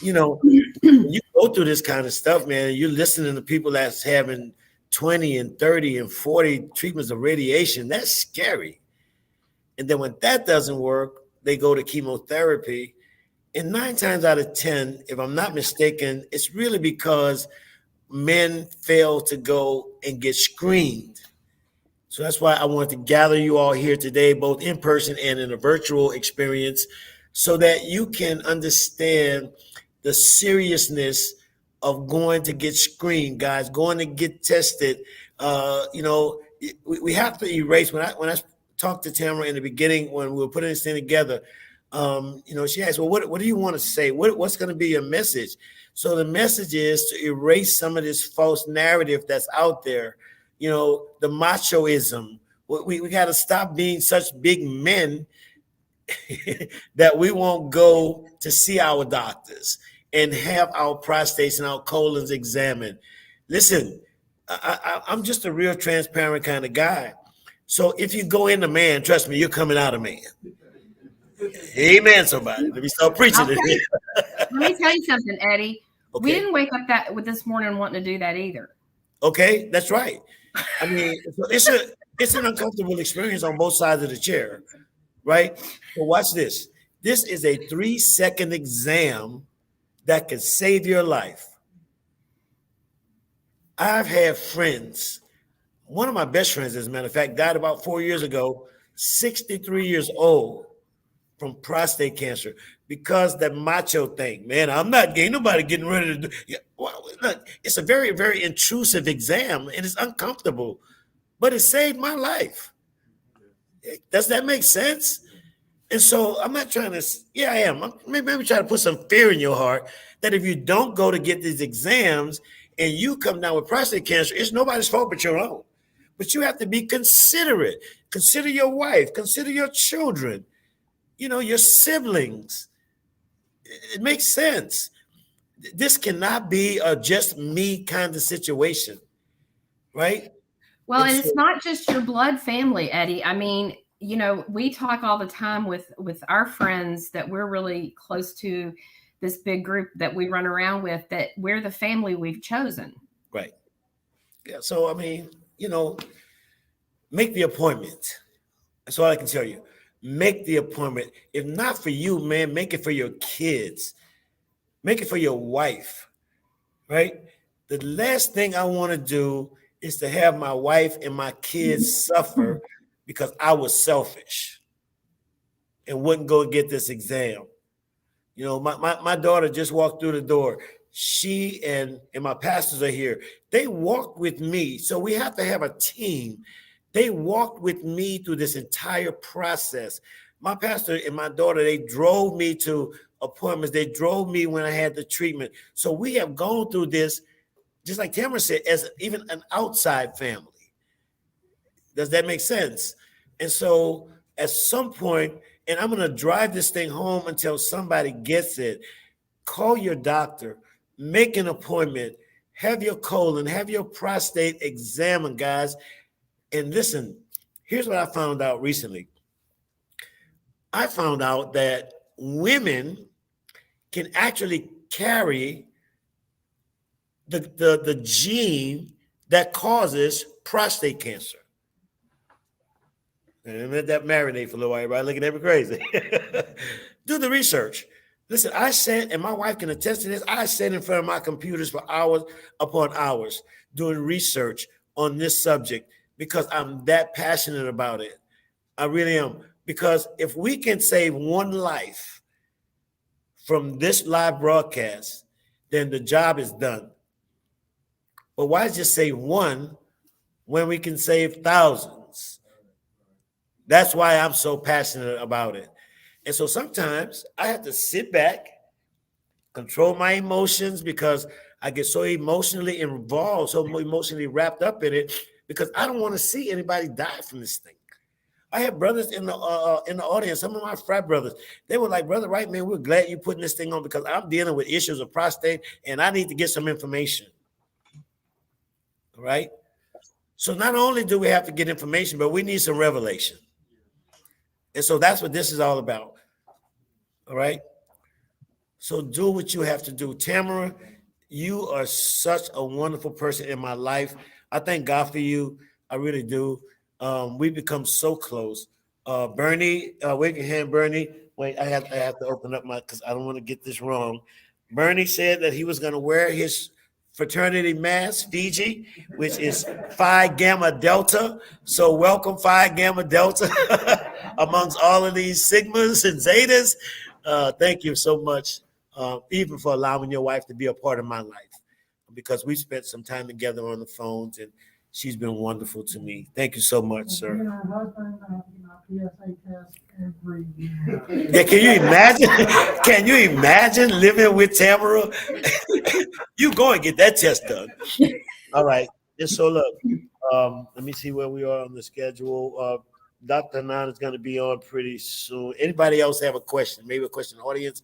when you go through this kind of stuff, man, you're listening to people that's having 20 and 30 and 40 treatments of radiation. That's scary. And then when that doesn't work, they go to chemotherapy. And 9 times out of 10, if I'm not mistaken, it's really because men fail to go and get screened. So that's why I wanted to gather you all here today, both in person and in a virtual experience, so that you can understand the seriousness of going to get screened, guys, going to get tested. We have to erase. When I talked to Tamara in the beginning, when we were putting this thing together, she asked, well, what do you want to say? What's going to be your message? So the message is to erase some of this false narrative that's out there. The machoism. We got to stop being such big men that we won't go to see our doctors and have our prostates and our colons examined. Listen, I'm just a real transparent kind of guy. So if you go in a man, trust me, you're coming out a man. Amen, somebody. Let me start preaching it. Let me tell you something, Eddie. Okay. We didn't wake up with this morning wanting to do that either. Okay, that's right. I mean, it's an uncomfortable experience on both sides of the chair, right? So watch this. This is a 3-second exam that can save your life. I've had friends. One of my best friends, as a matter of fact, died about 4 years ago, 63 years old, from prostate cancer, because that macho thing, man, ain't nobody getting ready to do. Yeah, well, look, it's a very, very intrusive exam, and it's uncomfortable, but it saved my life. Does that make sense? And so I'm not trying to, yeah, I am. Maybe try to put some fear in your heart that if you don't go to get these exams and you come down with prostate cancer, it's nobody's fault but your own. But you have to be considerate. Consider your wife. Consider your children. Your siblings. It makes sense. This cannot be a just me kind of situation, right? Well, and it's not just your blood family, Eddie. I mean, we talk all the time with our friends that we're really close to, this big group that we run around with, that we're the family we've chosen. Right. Yeah. So, I mean, make the appointment. That's all I can tell you. Make the appointment. If not for you, man, make it for your kids. Make it for your wife, right? The last thing I want to do is to have my wife and my kids suffer because I was selfish and wouldn't go get this exam. You know, my daughter just walked through the door. She and my pastors are here. They walked with me. So we have to have a team. They walked with me through this entire process. My pastor and my daughter, they drove me to appointments. They drove me when I had the treatment. So we have gone through this, just like Tamara said, as even an outside family. Does that make sense? And so at some point, and I'm going to drive this thing home until somebody gets it, call your doctor, make an appointment, have your colon, have your prostate examined, guys. And listen, here's what I found out recently. I found out that women can actually carry the gene that causes prostate cancer. And let that marinate for a little while. Everybody looking at me crazy. Do the research. Listen, I sat, and my wife can attest to this, I sat in front of my computers for hours upon hours doing research on this subject because I'm that passionate about it. I really am. Because if we can save one life from this live broadcast, then the job is done. But why just say one when we can save thousands? That's why I'm so passionate about it. And so sometimes I have to sit back, control my emotions because I get so emotionally involved, so emotionally wrapped up in it because I don't want to see anybody die from this thing. I have brothers in the audience, some of my frat brothers. They were like, Brother Wright, man, we're glad you're putting this thing on because I'm dealing with issues of prostate and I need to get some information. All right? So not only do we have to get information, but we need some revelation. And so that's what this is all about. All right? So do what you have to do. Tamara, you are such a wonderful person in my life. I thank God for you. I really do. We've become so close. Bernie, wave your hand, Bernie. Wait, I have to open up because I don't want to get this wrong. Bernie said that he was going to wear his fraternity mask, Fiji, which is Phi Gamma Delta. So welcome, Phi Gamma Delta, amongst all of these Sigmas and Zetas. Thank you so much, even for allowing your wife to be a part of my life, because we spent some time together on the phones, and she's been wonderful to me. Thank you so much, sir. Yeah, can you imagine? Can you imagine living with Tamara? You go and get that test done. All right. Just so look, let me see where we are on the schedule. Dr. Nan is going to be on pretty soon. Anybody else have a question? Maybe a question in the audience?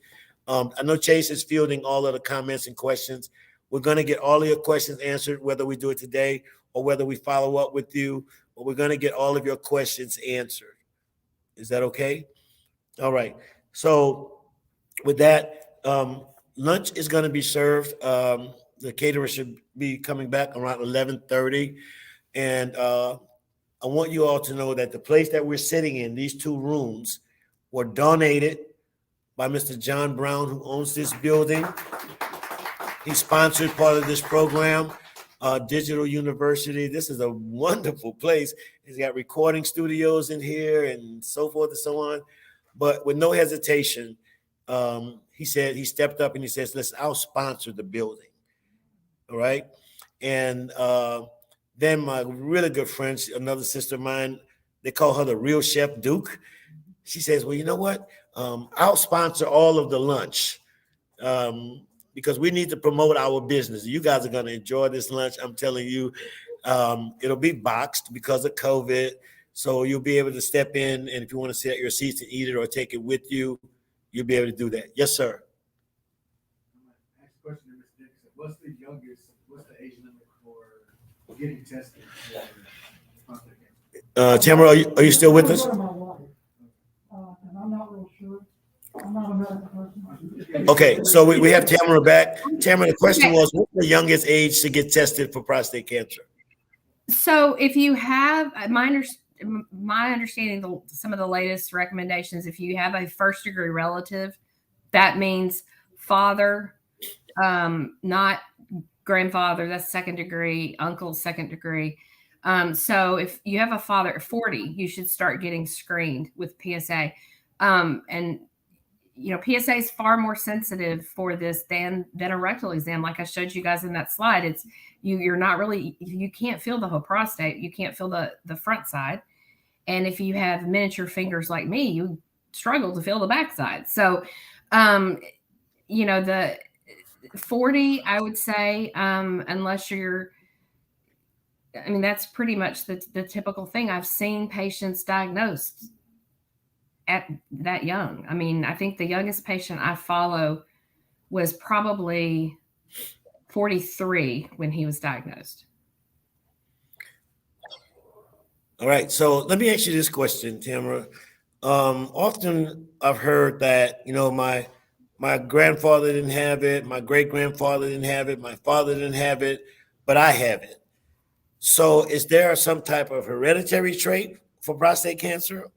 I know Chase is fielding all of the comments and questions. We're going to get all of your questions answered, whether we do it today or whether we follow up with you, but we're going to get all of your questions answered. Is that okay? All right. So with that, lunch is going to be served. The caterer should be coming back around 11:30. And I want you all to know that the place that we're sitting in, these two rooms, were donated by Mr. John Brown, who owns this building. He sponsored part of this program, Digital University. This is a wonderful place. He's got recording studios in here and so forth and so on. But with no hesitation, he said, he stepped up and he says, listen, I'll sponsor the building. All right. And then my really good friend, another sister of mine, they call her the real Chef Duke. She says, well, you know what? I'll sponsor all of the lunch because we need to promote our business. You guys are going to enjoy this lunch. I'm telling you, it'll be boxed because of COVID. So you'll be able to step in, and if you want to sit at your seats and eat it or take it with you, you'll be able to do that. Yes, sir. Next question to Ms. Dixon. What's the age limit for getting tested for prostate cancer? Tamara, are you still with us? And I'm not real sure. I'm not a medical person. Okay, so we have Tamara back. Tamara, the question was, what's the youngest age to get tested for prostate cancer? So if you have, my understanding, some of the latest recommendations, if you have a first degree relative, that means father, not grandfather, that's second degree, uncle, second degree. So if you have a father at 40, you should start getting screened with PSA. And PSA is far more sensitive for this than a rectal exam. Like I showed you guys in that slide, it's you're not really, you can't feel the whole prostate. You can't feel the front side. And if you have miniature fingers like me, you struggle to feel the back side. So, the 40, I would say, unless that's pretty much the typical thing. I've seen patients diagnosed at that young. I think the youngest patient I follow was probably 43 when he was diagnosed. All right. So let me ask you this question, Tamara. Often I've heard that, my grandfather didn't have it, my great-grandfather didn't have it, my father didn't have it, but I have it. So is there some type of hereditary trait for prostate cancer?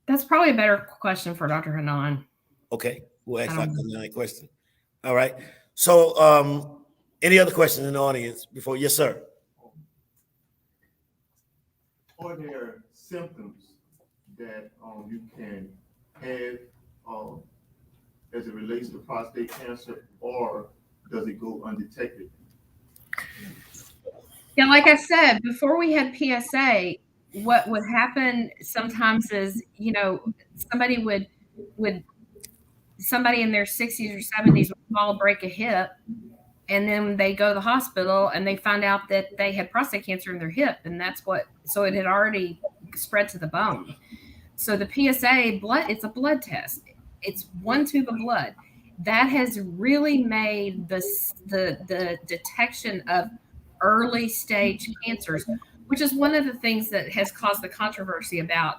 That's probably a better question for Dr. Hanan. Okay. We'll ask Dr. Hanan a question. All right. So any other questions in the audience before? Yes, sir. Are there symptoms that you can have as it relates to prostate cancer, or does it go undetected? Yeah, like I said, before we had PSA, what would happen sometimes is, somebody in their 60s or 70s would fall, break a hip, and then they go to the hospital and they find out that they had prostate cancer in their hip, and so it had already spread to the bone. So the PSA blood, it's a blood test. It's one tube of blood. That has really made the detection of early stage cancers, which is one of the things that has caused the controversy about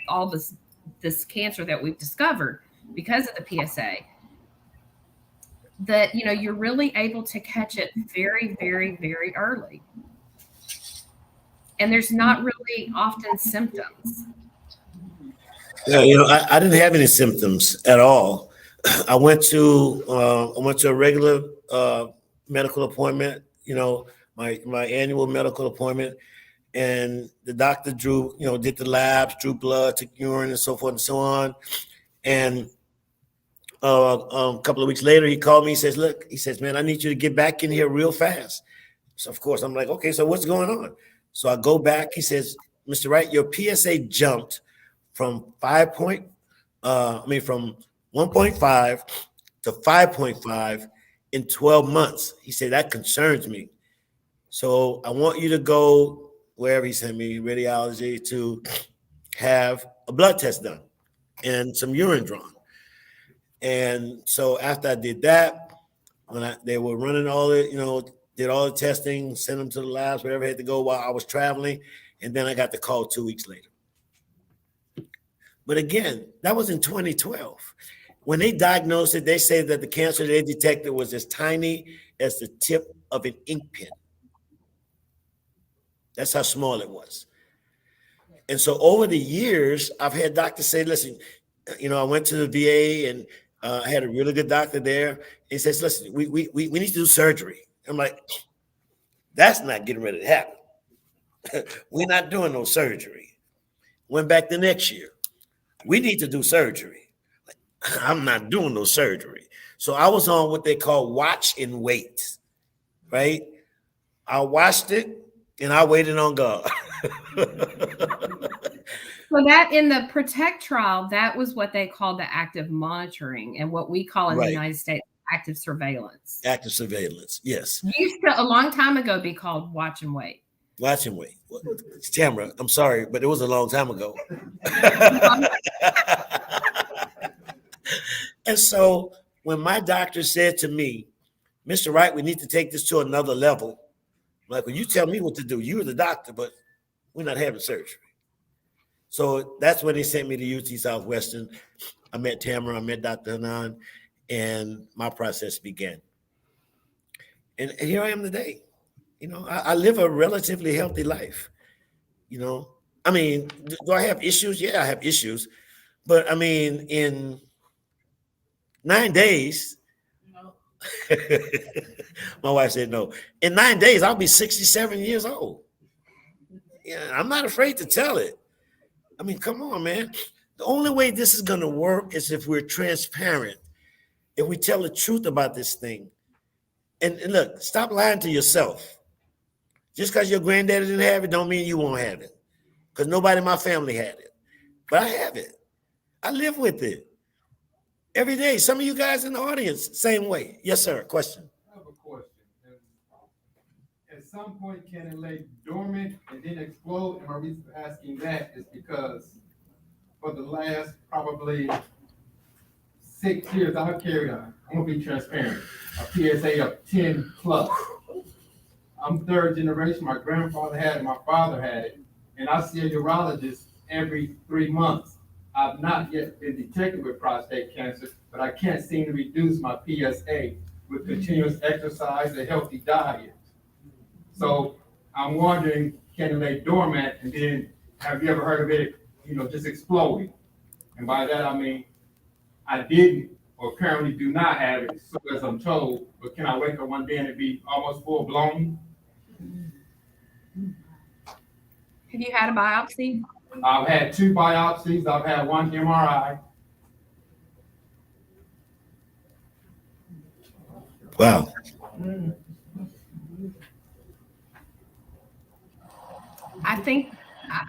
all this cancer that we've discovered because of the PSA. That you're really able to catch it very, very, very early, and there's not really often symptoms. Yeah, I didn't have any symptoms at all. I went to a regular medical appointment, my annual medical appointment, and the doctor did the labs, drew blood, took urine, and so forth and so on. And a couple of weeks later, he called me. He says, "Look," he says, "man, I need you to get back in here real fast." So of course I'm like, "Okay, so what's going on?" So I go back. He says, "Mr. Wright, your PSA jumped from from 1.5 to 5.5 in 12 months." He said, "That concerns me. So I want you to go wherever he sent me, radiology, to have a blood test done and some urine drawn." And so after I did that, they were running all the, did all the testing, sent them to the labs, wherever I had to go while I was traveling. And then I got the call 2 weeks later. But again, that was in 2012. When they diagnosed it, they said that the cancer they detected was as tiny as the tip of an ink pen. That's how small it was. And so over the years, I've had doctors say, "Listen, I went to the VA and I had a really good doctor there. He says, 'Listen, we need to do surgery.'" I'm like, "That's not getting ready to happen. We're not doing no surgery." Went back the next year. "We need to do surgery." I'm not doing no surgery. So I was on what they call watch and wait, right? I watched it and I waited on God. So that in the PROTECT trial, that was what they called the active monitoring, and what we call in the United States active surveillance. Active surveillance, yes. It used to, a long time ago, be called watch and wait. Watch and wait. Tamara, I'm sorry, but it was a long time ago. And so when my doctor said to me, "Mr. Wright, we need to take this to another level," I'm like, "Well, you tell me what to do. You're the doctor, but we're not having surgery." So that's when they sent me to UT Southwestern. I met Tamara, I met Dr. Hanan, and my process began. And here I am today. I live a relatively healthy life. Do I have issues? Yeah, I have issues. But in 9 days, My wife said no. In 9 days, I'll be 67 years old. Yeah, I'm not afraid to tell it. I mean, come on, man. The only way this is going to work is if we're transparent, if we tell the truth about this thing. And look, stop lying to yourself. Just because your granddaddy didn't have it don't mean you won't have it. Because nobody in my family had it. But I have it. I live with it every day. Some of you guys in the audience, same way. Yes, sir. Question. I have a question. At some point, can it lay dormant and then explode? And my reason for asking that is because for the last probably 6 years, I've carried I'm gonna be transparent, a PSA of 10 plus. I'm third generation. My grandfather had it, my father had it, and I see a urologist every 3 months. I've not yet been detected with prostate cancer, but I can't seem to reduce my PSA with continuous exercise and healthy diet. So I'm wondering, can it lay dormant and then have you ever heard of it, just exploding? And by that, I mean, I didn't or currently do not have it, so as I'm told, but can I wake up one day and it be almost full blown? Have you had a biopsy? I've had 2 biopsies, I've had 1 MRI. Wow. I think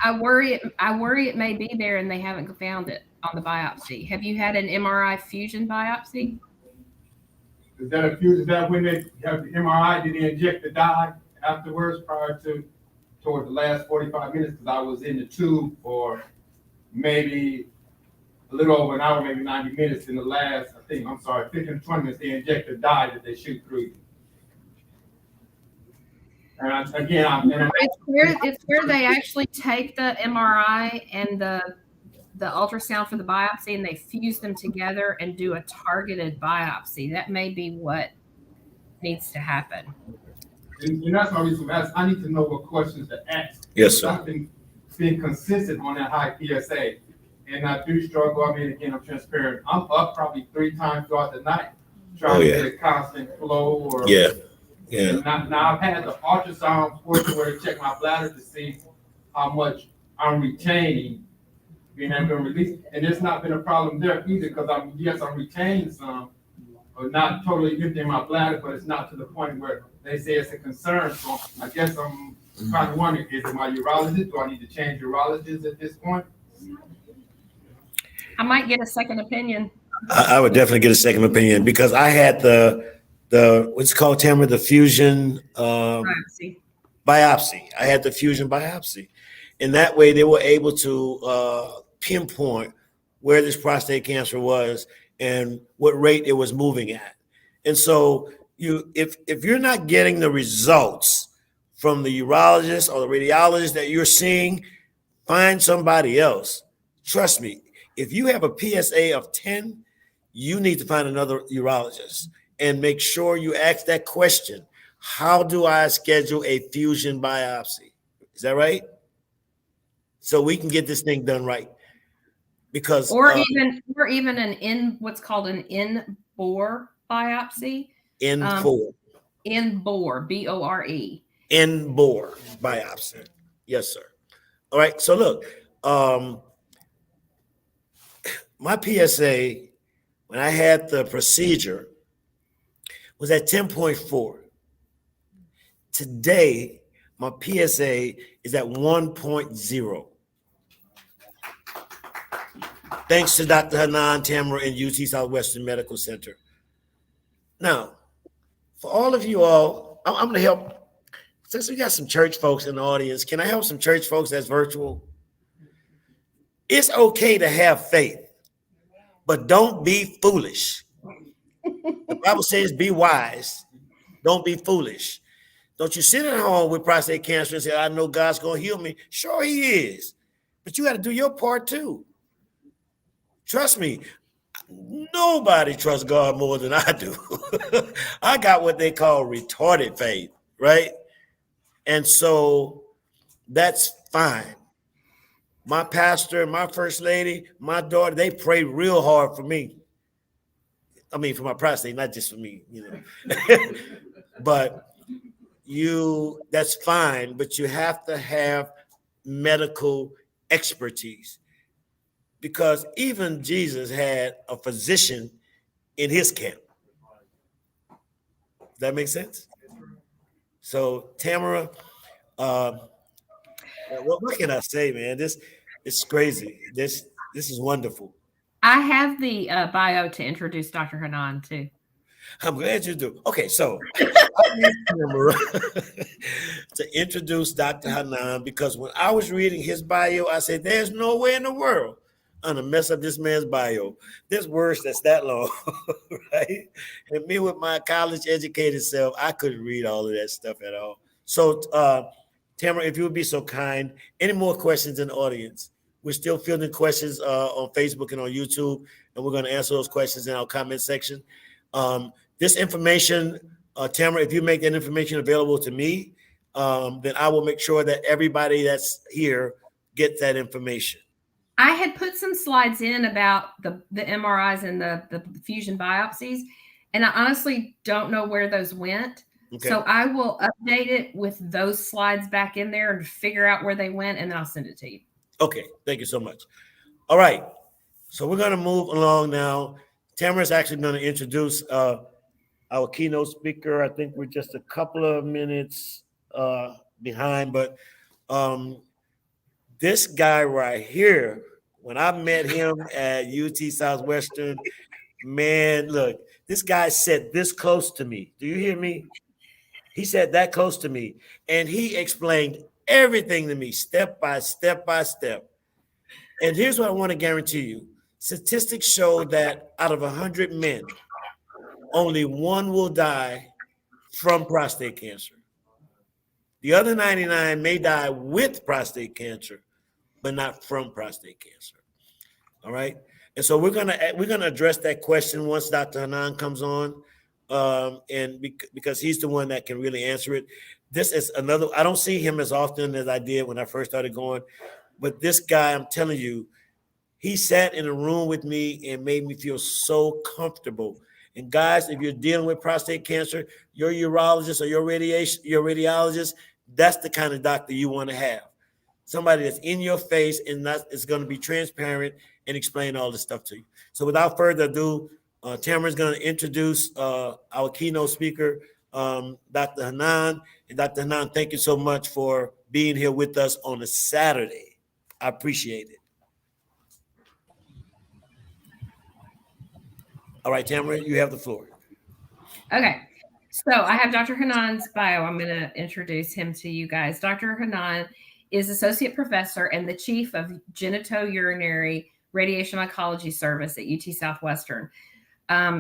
I worry it may be there and they haven't found it on the biopsy. Have you had an MRI fusion biopsy? Is that a fuse? Is that when they have the MRI, did they inject the dye afterwards toward the last 45 minutes? Because I was in the tube for maybe a little over an hour, maybe 90 minutes. In the last, 15 to 20 minutes, they inject the dye that they shoot through you. And It's where they actually take the MRI and the ultrasound for the biopsy and they fuse them together and do a targeted biopsy. That may be what needs to happen. And that's my reason for asking. I need to know what questions to ask. Yes, sir. I've been being consistent on that high PSA, and I do struggle. I mean, again, I'm transparent. I'm up probably 3 times throughout the night trying to get a constant flow. Yeah. Now I've had the ultrasound portion where they check my bladder to see how much I'm retaining, being able to release, and there's not been a problem there either because I'm retaining some, but not totally emptying my bladder, but it's not to the point where they say it's a concern. So I guess I'm kind of wondering, is it my urologist? Do I need to change urologists at this point? I might get a second opinion. I would definitely get a second opinion because I had the what's it called, Tamara, the fusion biopsy. I had the fusion biopsy. And that way they were able to pinpoint where this prostate cancer was and what rate it was moving at. And so if you're not getting the results from the urologist or the radiologist that you're seeing, find somebody else. Trust me, if you have a PSA of 10, you need to find another urologist and make sure you ask that question. How do I schedule a fusion biopsy? Is that right? So we can get this thing done right. Because even what's called an in-bore biopsy. In-bore, B-O-R-E. In-bore biopsy. Yes, sir. All right. So look, my PSA when I had the procedure was at 10.4. Today, my PSA is at 1.0. Thanks to Dr. Hanan, Tamara, and UT Southwestern Medical Center. Now, for all of you all, I'm going to help. Since we got some church folks in the audience, can I help some church folks that's virtual? It's okay to have faith, but don't be foolish. The Bible says be wise. Don't be foolish. Don't you sit at home with prostate cancer and say, I know God's going to heal me. Sure he is. But you got to do your part too. Trust me, nobody trusts God more than I do. I got what they call retarded faith, right? And so that's fine. My pastor, my first lady, my daughter, they prayed real hard for me. I mean, for my prostate, not just for me, but that's fine, but you have to have medical expertise, because even Jesus had a physician in his camp. Does that make sense? So, Tamara, what can I say, man? This is crazy. This is wonderful. I have the bio to introduce Dr. Hanan too. I'm glad you do. Okay, so I need Tamara to introduce Dr. Hanan, because when I was reading his bio, I said, there's no way in the world I'm gonna mess up this man's bio. There's words that's that long, right? And me with my college educated self, I couldn't read all of that stuff at all. So, Tamara, if you would be so kind, any more questions in the audience? We're still fielding questions on Facebook and on YouTube, and we're going to answer those questions in our comment section. This information, Tamara, if you make that information available to me, then I will make sure that everybody that's here gets that information. I had put some slides in about the MRIs and the fusion biopsies, and I honestly don't know where those went. Okay. So I will update it with those slides back in there and figure out where they went, and then I'll send it to you. Okay, thank you so much. All right, so we're going to move along now. Tamara's actually going to introduce our keynote speaker. I think we're just a couple of minutes behind, but this guy right here, when I met him at UT Southwestern, man, look, this guy sat this close to me. Do you hear me? He sat that close to me, and he explained everything to me, step by step by step. And here's what I want to guarantee you. Statistics show that out of 100 men, only one will die from prostate cancer. The other 99 may die with prostate cancer, but not from prostate cancer. All right. And so we're gonna address that question once Dr. Hanan comes on, and because he's the one that can really answer it. This is another. I don't see him as often as I did when I first started going, but this guy, I'm telling you, he sat in a room with me and made me feel so comfortable. And guys, if you're dealing with prostate cancer, your urologist or your radiologist, that's the kind of doctor you want to have. Somebody that's in your face and that is going to be transparent and explain all this stuff to you. So without further ado, Tamara's going to introduce our keynote speaker, Dr. Hanan. And Dr. Hanan, thank you so much for being here with us on a Saturday. I appreciate it. All right, Tamara, you have the floor. Okay. So I have Dr. Hanan's bio. I'm going to introduce him to you guys. Dr. Hanan is associate professor and the chief of genitourinary radiation oncology service at UT Southwestern.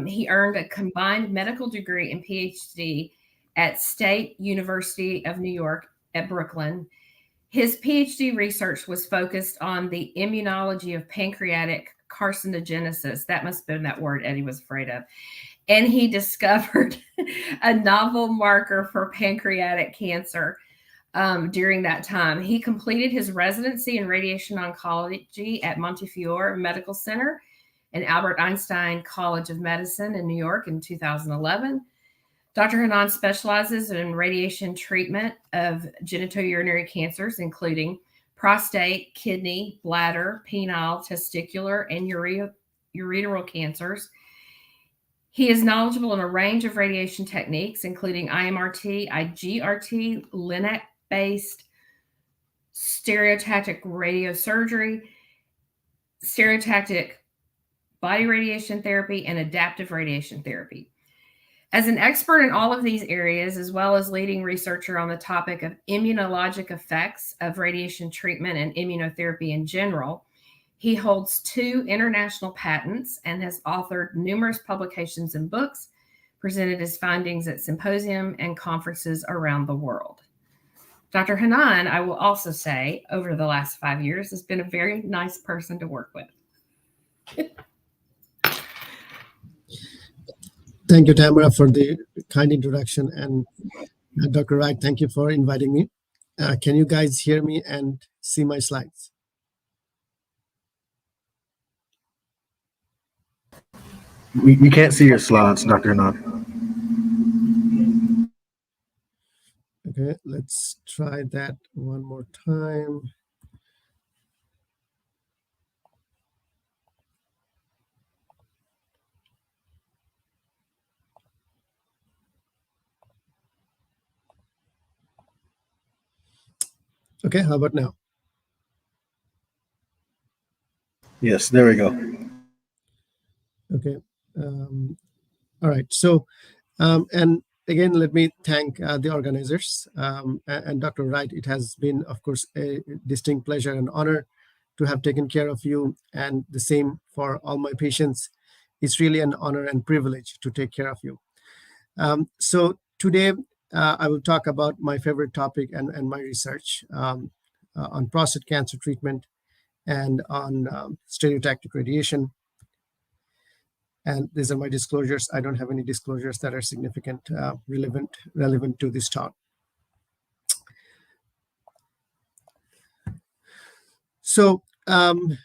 He earned a combined medical degree and PhD at State University of New York at Brooklyn. His PhD research was focused on the immunology of pancreatic carcinogenesis. That must have been that word Eddie was afraid of. And he discovered a novel marker for pancreatic cancer during that time. He completed his residency in radiation oncology at Montefiore Medical Center and Albert Einstein College of Medicine in New York in 2011. Dr. Hanan specializes in radiation treatment of genitourinary cancers, including prostate, kidney, bladder, penile, testicular, and ureteral cancers. He is knowledgeable in a range of radiation techniques, including IMRT, IGRT, LINAC-based stereotactic radiosurgery, stereotactic body radiation therapy, and adaptive radiation therapy. As an expert in all of these areas, as well as leading researcher on the topic of immunologic effects of radiation treatment and immunotherapy in general, he holds 2 international patents and has authored numerous publications and books, presented his findings at symposium and conferences around the world. Dr. Hanan, I will also say, over the last 5 years, has been a very nice person to work with. Thank you, Tamara, for the kind introduction. And Dr. Wright, thank you for inviting me. Can you guys hear me and see my slides? We can't see your slides, Dr. Anand. Okay, let's try that one more time. Okay, how about now? Yes, there we go. Okay. All right. So, and again, let me thank the organizers and Dr. Wright. It has been, of course, a distinct pleasure and honor to have taken care of you, and the same for all my patients. It's really an honor and privilege to take care of you. So today, I will talk about my favorite topic and my research on prostate cancer treatment and on stereotactic radiation. And these are my disclosures. I don't have any disclosures that are significant, relevant to this talk. So, to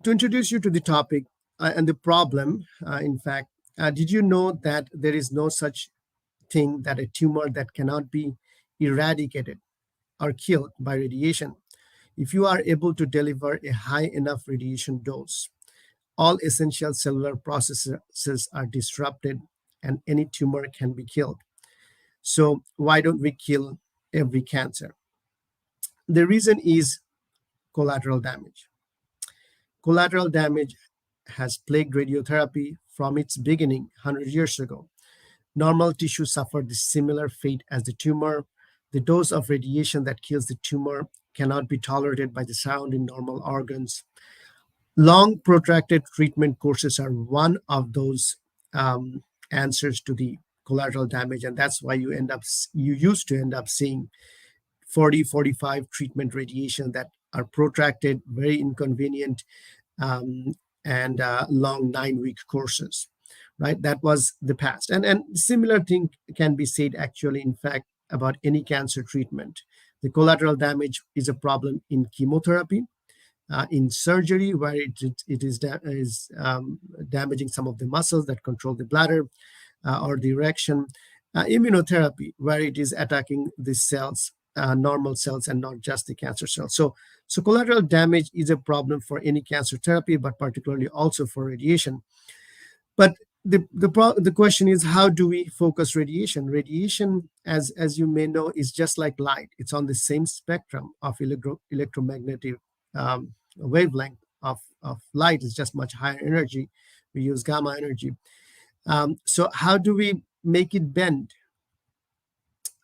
introduce you to the topic and the problem, in fact, did you know that there is no such thing that a tumor that cannot be eradicated or killed by radiation? If you are able to deliver a high enough radiation dose, all essential cellular processes are disrupted and any tumor can be killed. So why don't we kill every cancer? The reason is collateral damage. Collateral damage has plagued radiotherapy from its beginning 100 years ago. Normal tissue suffered the similar fate as the tumor. The dose of radiation that kills the tumor cannot be tolerated by the surrounding normal organs. Long protracted treatment courses are one of those answers to the collateral damage, and that's why you used to end up seeing 40-45 treatment radiation that are protracted, very inconvenient, and long 9-week courses, right? That was the past. And similar thing can be said actually, in fact, about any cancer treatment. The collateral damage is a problem in chemotherapy, in surgery, where it is damaging some of the muscles that control the bladder or the erection. Immunotherapy, where it is attacking the cells, normal cells, and not just the cancer cells. So collateral damage is a problem for any cancer therapy, but particularly also for radiation. But the question is, how do we focus radiation? Radiation, as you may know, is just like light. It's on the same spectrum of electromagnetic wavelength of light. Is just much higher energy. We use gamma energy. So how do we make it bend?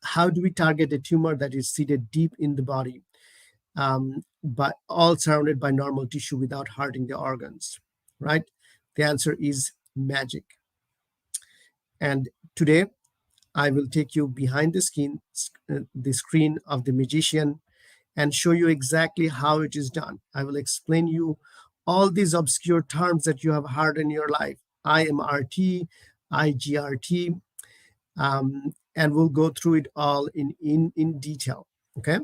How do we target a tumor that is seated deep in the body, but all surrounded by normal tissue without hurting the organs, right? The answer is magic. And today, I will take you behind the screen of the magician and show you exactly how it is done. I will explain you all these obscure terms that you have heard in your life: IMRT, IGRT, and we'll go through it all in detail. Okay.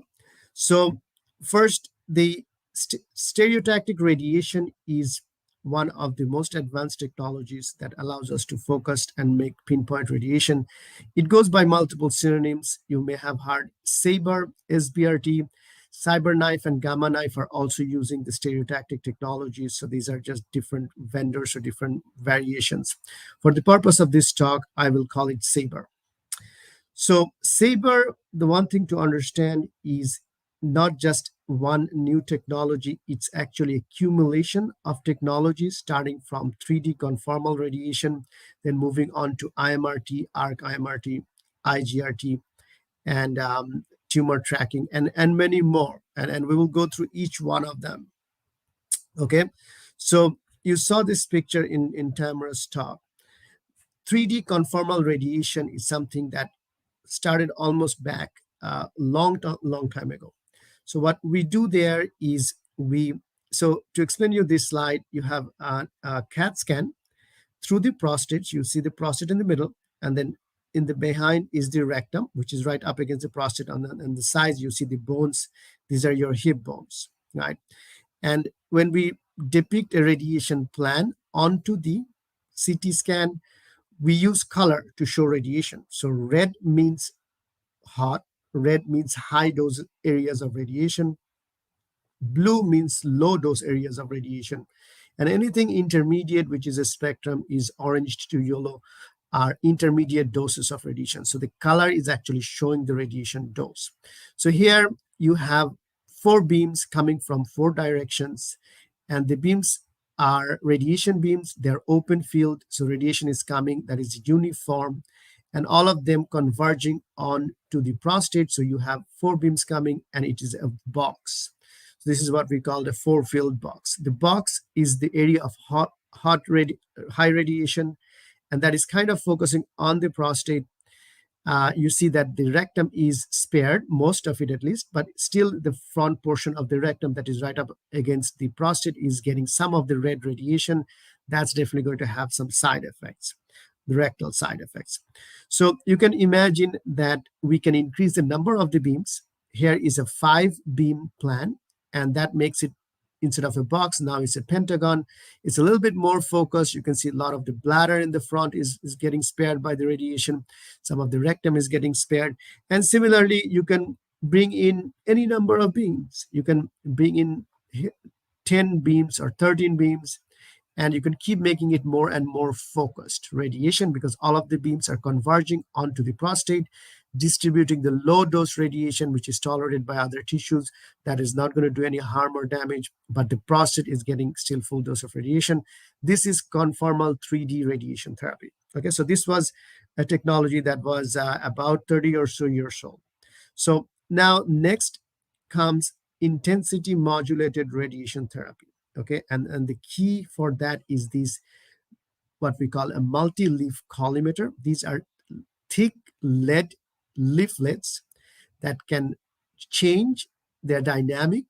So first, the stereotactic radiation is one of the most advanced technologies that allows us to focus and make pinpoint radiation. It goes by multiple synonyms. You may have heard SABR, SBRT, CyberKnife, and Gamma Knife are also using the stereotactic technologies. So these are just different vendors or different variations. For the purpose of this talk, I will call it SABR. So SABR, the one thing to understand is not just one new technology, it's actually accumulation of technologies starting from 3D conformal radiation, then moving on to IMRT, ARC IMRT, IGRT, and tumor tracking, and many more. And we will go through each one of them. Okay, so you saw this picture in Tamara's talk. 3D conformal radiation is something that started almost back long time ago. So what we do there is so to explain you this slide, you have a CAT scan through the prostate. You see the prostate in the middle, and then in the behind is the rectum, which is right up against the prostate. On the sides, you see the bones. These are your hip bones, right? And when we depict a radiation plan onto the CT scan, we use color to show radiation. So red means hot, red means high dose areas of radiation, blue means low dose areas of radiation, and anything intermediate, which is a spectrum, is orange to yellow, are intermediate doses of radiation. So the color is actually showing the radiation dose. So here you have 4 beams coming from 4 directions, and the beams are radiation beams. They're open field, so radiation is coming that is uniform, and all of them converging on to the prostate. So you have 4 beams coming, and it is a box. So this is what we call the 4-field box. The box is the area of high radiation, and that is kind of focusing on the prostate. You see that the rectum is spared, most of it at least, but still the front portion of the rectum that is right up against the prostate is getting some of the red radiation. That's definitely going to have some side effects, the rectal side effects. So you can imagine that we can increase the number of the beams. Here is a 5-beam plan, and that makes it, instead of a box, now it's a pentagon. It's a little bit more focused. You can see a lot of the bladder in the front is getting spared by the radiation. Some of the rectum is getting spared. And similarly, you can bring in any number of beams. You can bring in 10 beams or 13 beams, and you can keep making it more and more focused radiation, because all of the beams are converging onto the prostate, distributing the low dose radiation, which is tolerated by other tissues, that is not going to do any harm or damage, but the prostate is getting still full dose of radiation. This is conformal 3D radiation therapy. Okay, so this was a technology that was about 30 or so years old. So now next comes intensity modulated radiation therapy. Okay, and the key for that is this, what we call a multi-leaf collimator. These are thick lead leaflets that can change their dynamic,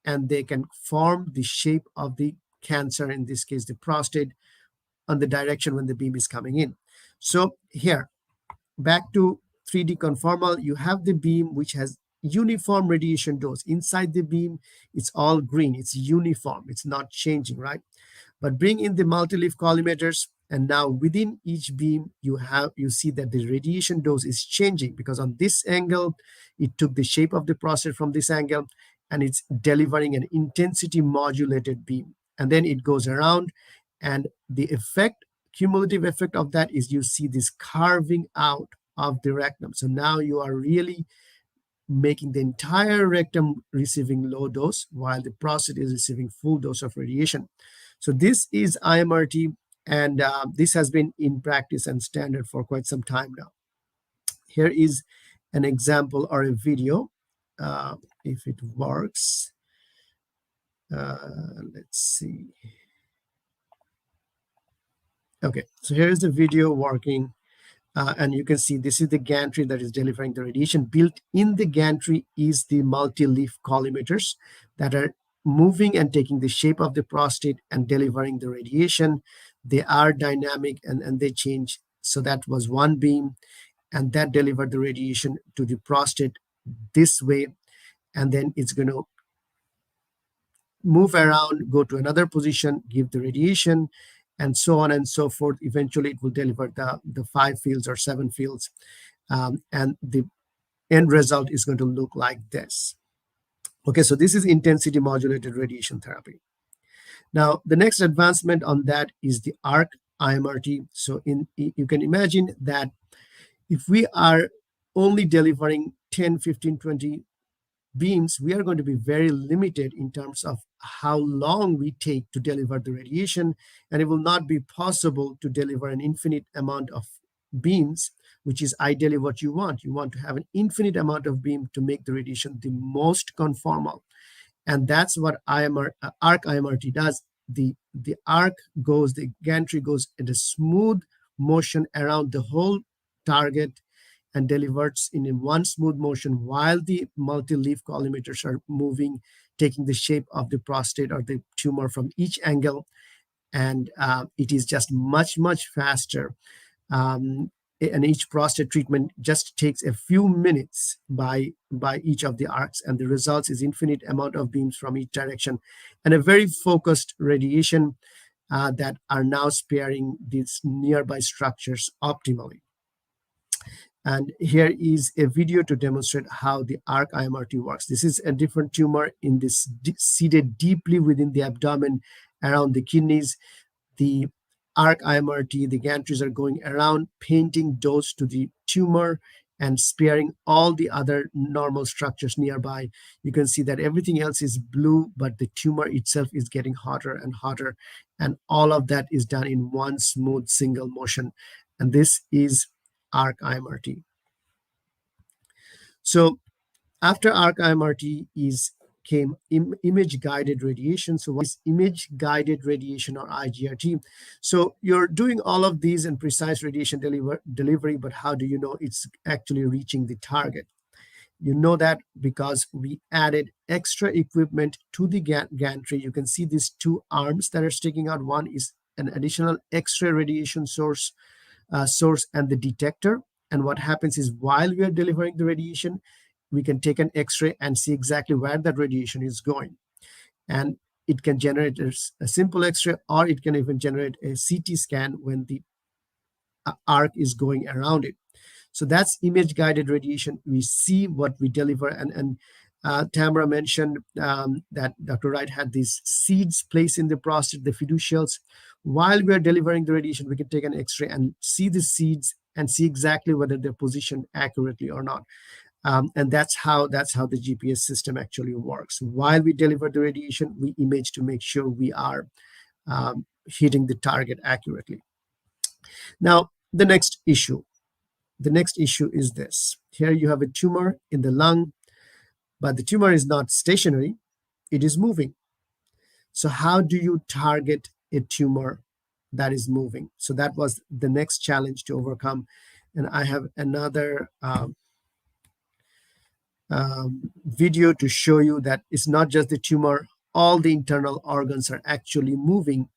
and they can form the shape of the cancer, in this case the prostate, on the direction when the beam is coming in. So here, back to 3D conformal, you have the beam which has uniform radiation dose. Inside the beam, it's all green, it's uniform, it's not changing, right? But bring in the multi-leaf collimators, and now within each beam, you see that the radiation dose is changing, because on this angle, it took the shape of the prostate from this angle, and it's delivering an intensity modulated beam. And then it goes around, and the effect, cumulative effect of that is you see this carving out of the rectum. So now you are really making the entire rectum receiving low dose, while the prostate is receiving full dose of radiation. So this is IMRT, and this has been in practice and standard for quite some time now. Here is an example or a video, if it works. Let's see. Okay, so here is the video working. And you can see this is the gantry that is delivering the radiation. Built in the gantry is the multi-leaf collimators that are moving and taking the shape of the prostate and delivering the radiation. They are dynamic, and they change. So that was one beam, and that delivered the radiation to the prostate this way. And then it's going to move around, go to another position, give the radiation, and so on and so forth. Eventually, it will deliver the 5 fields or 7 fields. And the end result is going to look like this. Okay, so this is intensity modulated radiation therapy. Now, the next advancement on that is the arc IMRT. So you can imagine that if we are only delivering 10, 15, 20 beams, we are going to be very limited in terms of how long we take to deliver the radiation, and it will not be possible to deliver an infinite amount of beams, which is ideally what you want. You want to have an infinite amount of beam to make the radiation the most conformal, and that's what arc IMRT does. The gantry goes in a smooth motion around the whole target and delivers in one smooth motion, while the multi-leaf collimators are moving, taking the shape of the prostate or the tumor from each angle. And it is just much, much faster. And each prostate treatment just takes a few minutes by each of the arcs, and the results is infinite amount of beams from each direction and a very focused radiation. that are now sparing these nearby structures optimally. And here is a video to demonstrate how the ARC IMRT works. This is a different tumor in this seated deeply within the abdomen around the kidneys. The ARC IMRT, the gantries are going around, painting dose to the tumor and sparing all the other normal structures nearby. You can see that everything else is blue, but the tumor itself is getting hotter and hotter. And all of that is done in one smooth single motion. And this is ARC IMRT. So after ARC IMRT came image guided radiation. So what is image guided radiation, or IGRT? So you're doing all of these in precise radiation delivery, but how do you know it's actually reaching the target? You know that because we added extra equipment to the gantry. You can see these two arms that are sticking out. One is an additional X-ray radiation source and the detector. And what happens is, while we are delivering the radiation, we can take an X-ray and see exactly where that radiation is going. And it can generate a simple X-ray, or it can even generate a CT scan when the arc is going around it. So that's image guided radiation. We see what we deliver. And Tamara mentioned that Dr. Wright had these seeds placed in the prostate, the fiducials. While we are delivering the radiation, we can take an X-ray and see the seeds and see exactly whether they're positioned accurately or not. And that's how the GPS system actually works. While we deliver the radiation, we image to make sure we are hitting the target accurately. Now, the next issue is this. Here you have a tumor in the lung, but the tumor is not stationary, it is moving. So how do you target a tumor that is moving? So that was the next challenge to overcome. And I have another video to show you that it's not just the tumor, all the internal organs are actually moving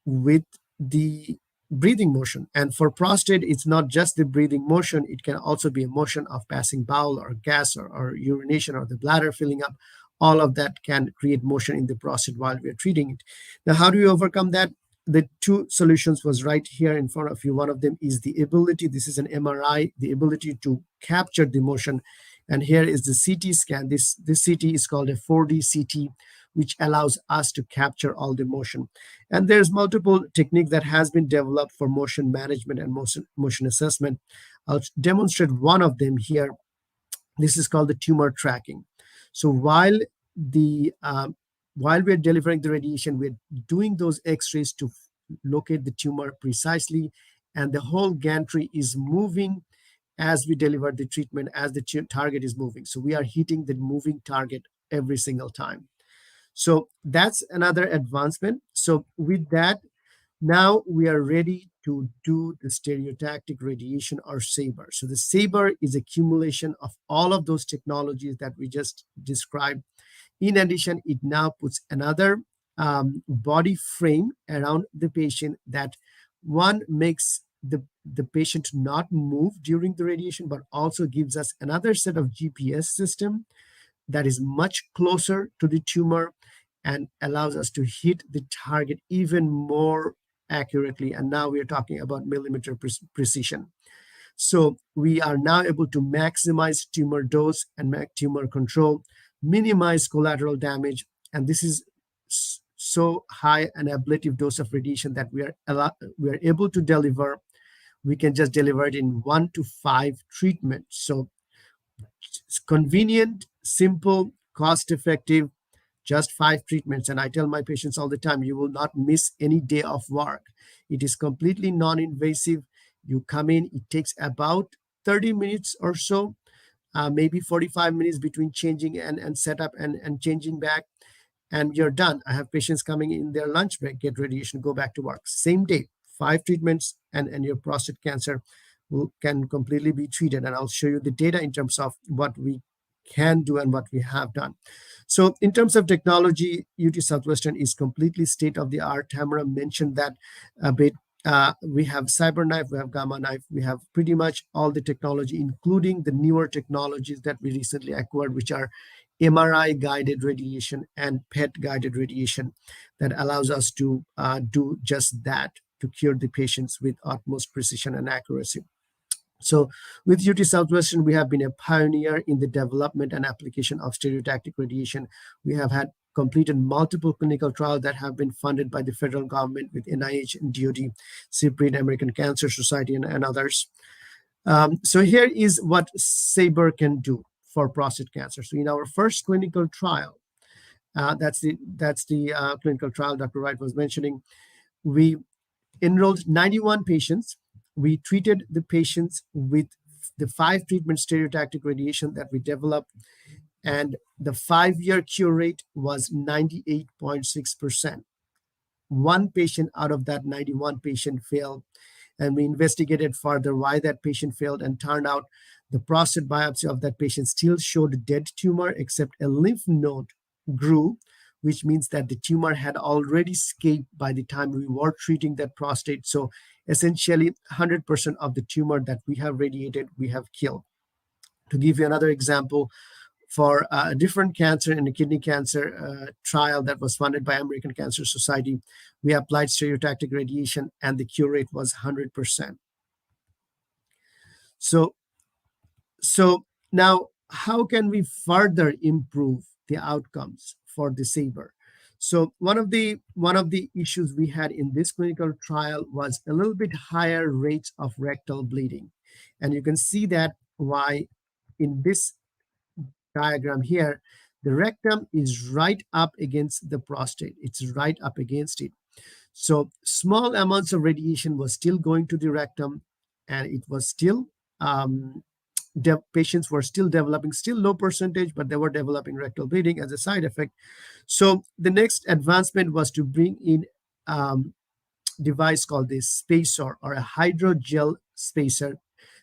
with the breathing motion. And for prostate, it's not just the breathing motion, it can also be a motion of passing bowel or gas or urination or the bladder filling up. All of that can create motion in the prostate while we're treating it. Now, how do we overcome that? The two solutions was right here in front of you. One of them is the ability, this is an MRI, the ability to capture the motion. And here is the CT scan. This CT is called a 4D CT, which allows us to capture all the motion. And there's multiple techniques that has been developed for motion management and motion assessment. I'll demonstrate one of them here. This is called the tumor tracking. So while we're delivering the radiation, we're doing those X-rays to locate the tumor precisely, and the whole gantry is moving as we deliver the treatment, as the target is moving. So we are hitting the moving target every single time. So that's another advancement. So with that, now we are ready to do the stereotactic radiation, or SABR. So the SABR is accumulation of all of those technologies that we just described. In addition, it now puts another body frame around the patient that, one, makes the patient not move during the radiation, but also gives us another set of GPS system that is much closer to the tumor and allows us to hit the target even more accurately. And now we are talking about millimeter precision. So we are now able to maximize tumor dose and tumor control, minimize collateral damage. And this is so high an ablative dose of radiation that we are able to deliver. We can just deliver it in 1 to 5 treatments. So it's convenient, simple, cost-effective, just 5 treatments. And I tell my patients all the time, you will not miss any day of work. It is completely non-invasive. You come in, it takes about 30 minutes or so, maybe 45 minutes between changing and setup and changing back, and you're done. I have patients coming in their lunch break, get radiation, go back to work. Same day, 5 treatments, and your prostate cancer can completely be treated. And I'll show you the data in terms of what we can do and what we have done. So in terms of technology, UT Southwestern is completely state-of-the-art. Tamara mentioned that a bit. We have CyberKnife, we have Gamma Knife, we have pretty much all the technology, including the newer technologies that we recently acquired, which are MRI guided radiation and PET guided radiation that allows us to do just that, to cure the patients with utmost precision and accuracy. So with UT Southwestern, we have been a pioneer in the development and application of stereotactic radiation. We have had completed multiple clinical trials that have been funded by the federal government with NIH and DoD, CPRIT, American Cancer Society, and others. So here is what SABR can do for prostate cancer. So in our first clinical trial, that's the clinical trial Dr. Wright was mentioning, we enrolled 91 patients. We treated the patients with the 5 treatment stereotactic radiation that we developed, and the 5-year cure rate was 98.6%. One patient out of that 91 patient failed, and we investigated further why that patient failed, and turned out the prostate biopsy of that patient still showed a dead tumor, except a lymph node grew, which means that the tumor had already escaped by the time we were treating that prostate. So essentially 100% of the tumor that we have radiated, we have killed. To give you another example, for a different cancer, in a kidney cancer trial that was funded by American Cancer Society, we applied stereotactic radiation and the cure rate was 100%. So now how can we further improve the outcomes for the SABR? So one of the issues we had in this clinical trial was a little bit higher rates of rectal bleeding. And you can see that why in this diagram here, the rectum is right up against the prostate. It's right up against it. So small amounts of radiation was still going to the rectum, and it was still, patients were still developing, still low percentage, but they were developing rectal bleeding as a side effect. So the next advancement was to bring in device called the spacer, or a hydrogel spacer.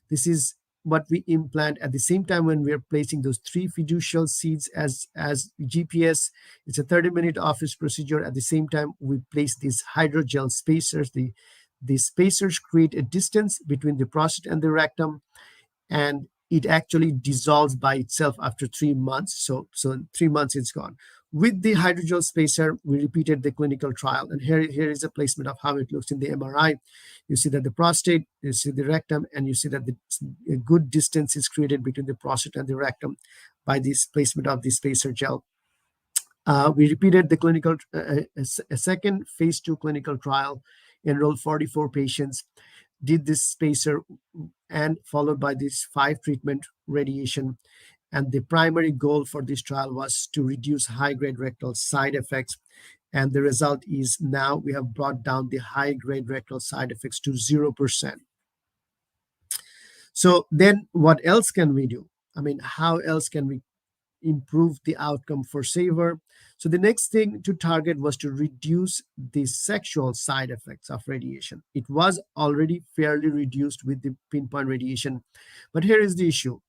This is what we implant at the same time when we're placing those 3 fiducial seeds as GPS. It's a 30-minute office procedure. At the same time, we place these hydrogel spacers. The spacers create a distance between the prostate and the rectum, and it actually dissolves by itself after 3 months. So 3 months it's gone. With the hydrogel spacer, we repeated the clinical trial. And here is a placement of how it looks in the MRI. You see that the prostate, you see the rectum, and you see that a good distance is created between the prostate and the rectum by this placement of the spacer gel. We repeated the clinical, a second phase 2 clinical trial, enrolled 44 patients, did this spacer and followed by this 5 treatment radiation. And the primary goal for this trial was to reduce high-grade rectal side effects. And the result is now we have brought down the high-grade rectal side effects to 0%. So then what else can we do? I mean, how else can we improve the outcome for SAVR? So the next thing to target was to reduce the sexual side effects of radiation. It was already fairly reduced with the pinpoint radiation. But here is the issue.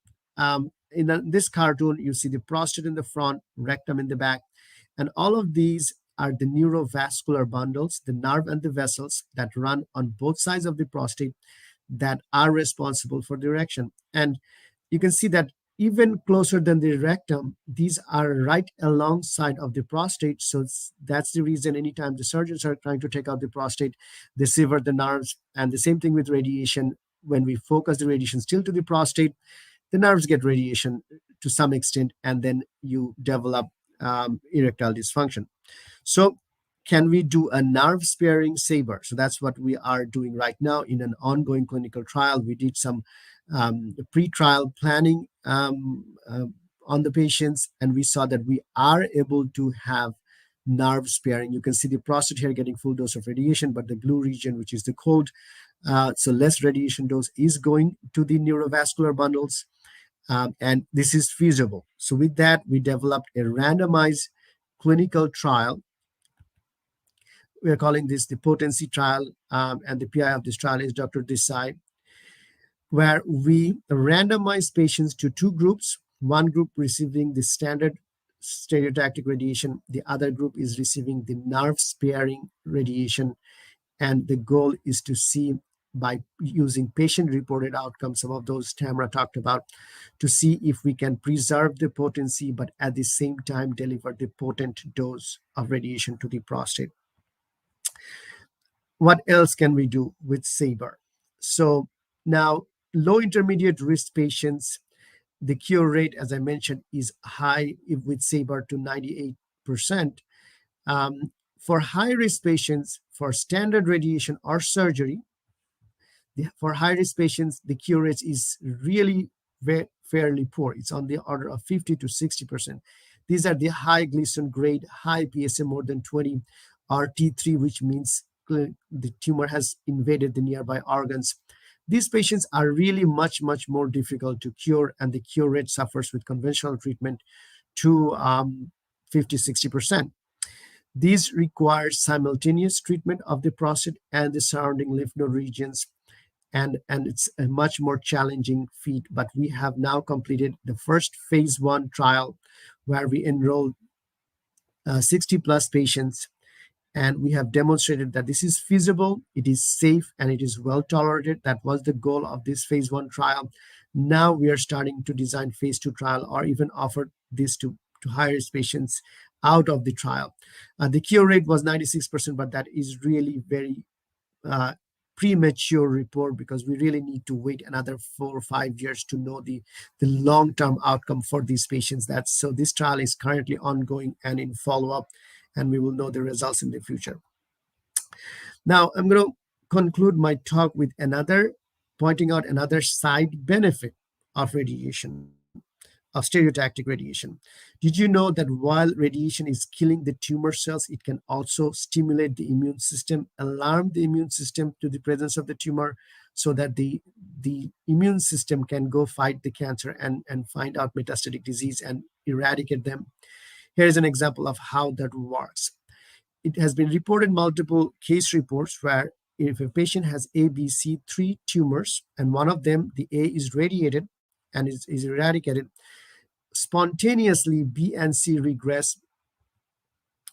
In this cartoon, you see the prostate in the front, rectum in the back, and all of these are the neurovascular bundles, the nerve and the vessels that run on both sides of the prostate that are responsible for the erection. And you can see that even closer than the rectum, these are right alongside of the prostate. So that's the reason anytime the surgeons are trying to take out the prostate, they sever the nerves. And the same thing with radiation. When we focus the radiation still to the prostate, the nerves get radiation to some extent, and then you develop erectile dysfunction. So can we do a nerve sparing SAVR? So that's what we are doing right now in an ongoing clinical trial. We did some pre-trial planning on the patients, and we saw that we are able to have nerve sparing. You can see the prostate here getting full dose of radiation, but the blue region, which is the cold, so less radiation dose, is going to the neurovascular bundles. And this is feasible. So with that, we developed a randomized clinical trial. We are calling this the potency trial, and the PI of this trial is Dr. Desai, where we randomize patients to 2 groups. One group receiving the standard stereotactic radiation, the other group is receiving the nerve sparing radiation, and the goal is to see by using patient-reported outcomes, some of those Tamara talked about, to see if we can preserve the potency, but at the same time deliver the potent dose of radiation to the prostate. What else can we do with SABR? So now, low intermediate risk patients, the cure rate, as I mentioned, is high with SABR to 98%. For high-risk patients, for standard radiation or surgery, for high-risk patients, the cure rate is really fairly poor. It's on the order of 50 to 60%. These are the high Gleason grade, high PSA more than 20, or T3, which means the tumor has invaded the nearby organs. These patients are really much, much more difficult to cure, and the cure rate suffers with conventional treatment to 50, 60%. These require simultaneous treatment of the prostate and the surrounding lymph node regions, and it's a much more challenging feat. But we have now completed the first phase 1 trial where we enrolled 60 plus patients, and we have demonstrated that this is feasible, it is safe, and it is well tolerated. That was the goal of this phase 1 trial. Now we are starting to design phase 2 trial, or even offer this to high-risk patients out of the trial. The cure rate was 96%, but that is really very premature report, because we really need to wait another 4 or 5 years to know the long-term outcome for these patients. So this trial is currently ongoing and in follow-up, and we will know the results in the future. Now, I'm going to conclude my talk with pointing out another side benefit of radiation, of stereotactic radiation. Did you know that while radiation is killing the tumor cells, it can also stimulate the immune system, alarm the immune system to the presence of the tumor, so that the immune system can go fight the cancer and find out metastatic disease and eradicate them? Here is an example of how that works. It has been reported multiple case reports where if a patient has A, B, C, 3 tumors, and one of them, the A, is radiated and is eradicated, spontaneously B and C regress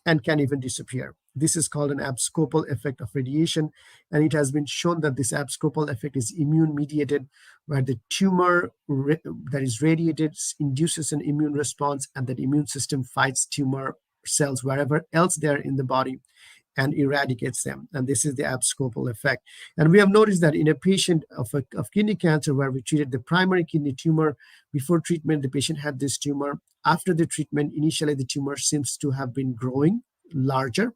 and can even disappear. This is called an abscopal effect of radiation, and it has been shown that this abscopal effect is immune mediated, where the tumor that is radiated induces an immune response, and that immune system fights tumor cells wherever else they are in the body and eradicates them. And this is the abscopal effect. And we have noticed that in a patient of kidney cancer, where we treated the primary kidney tumor, before treatment, the patient had this tumor. After the treatment, initially the tumor seems to have been growing larger.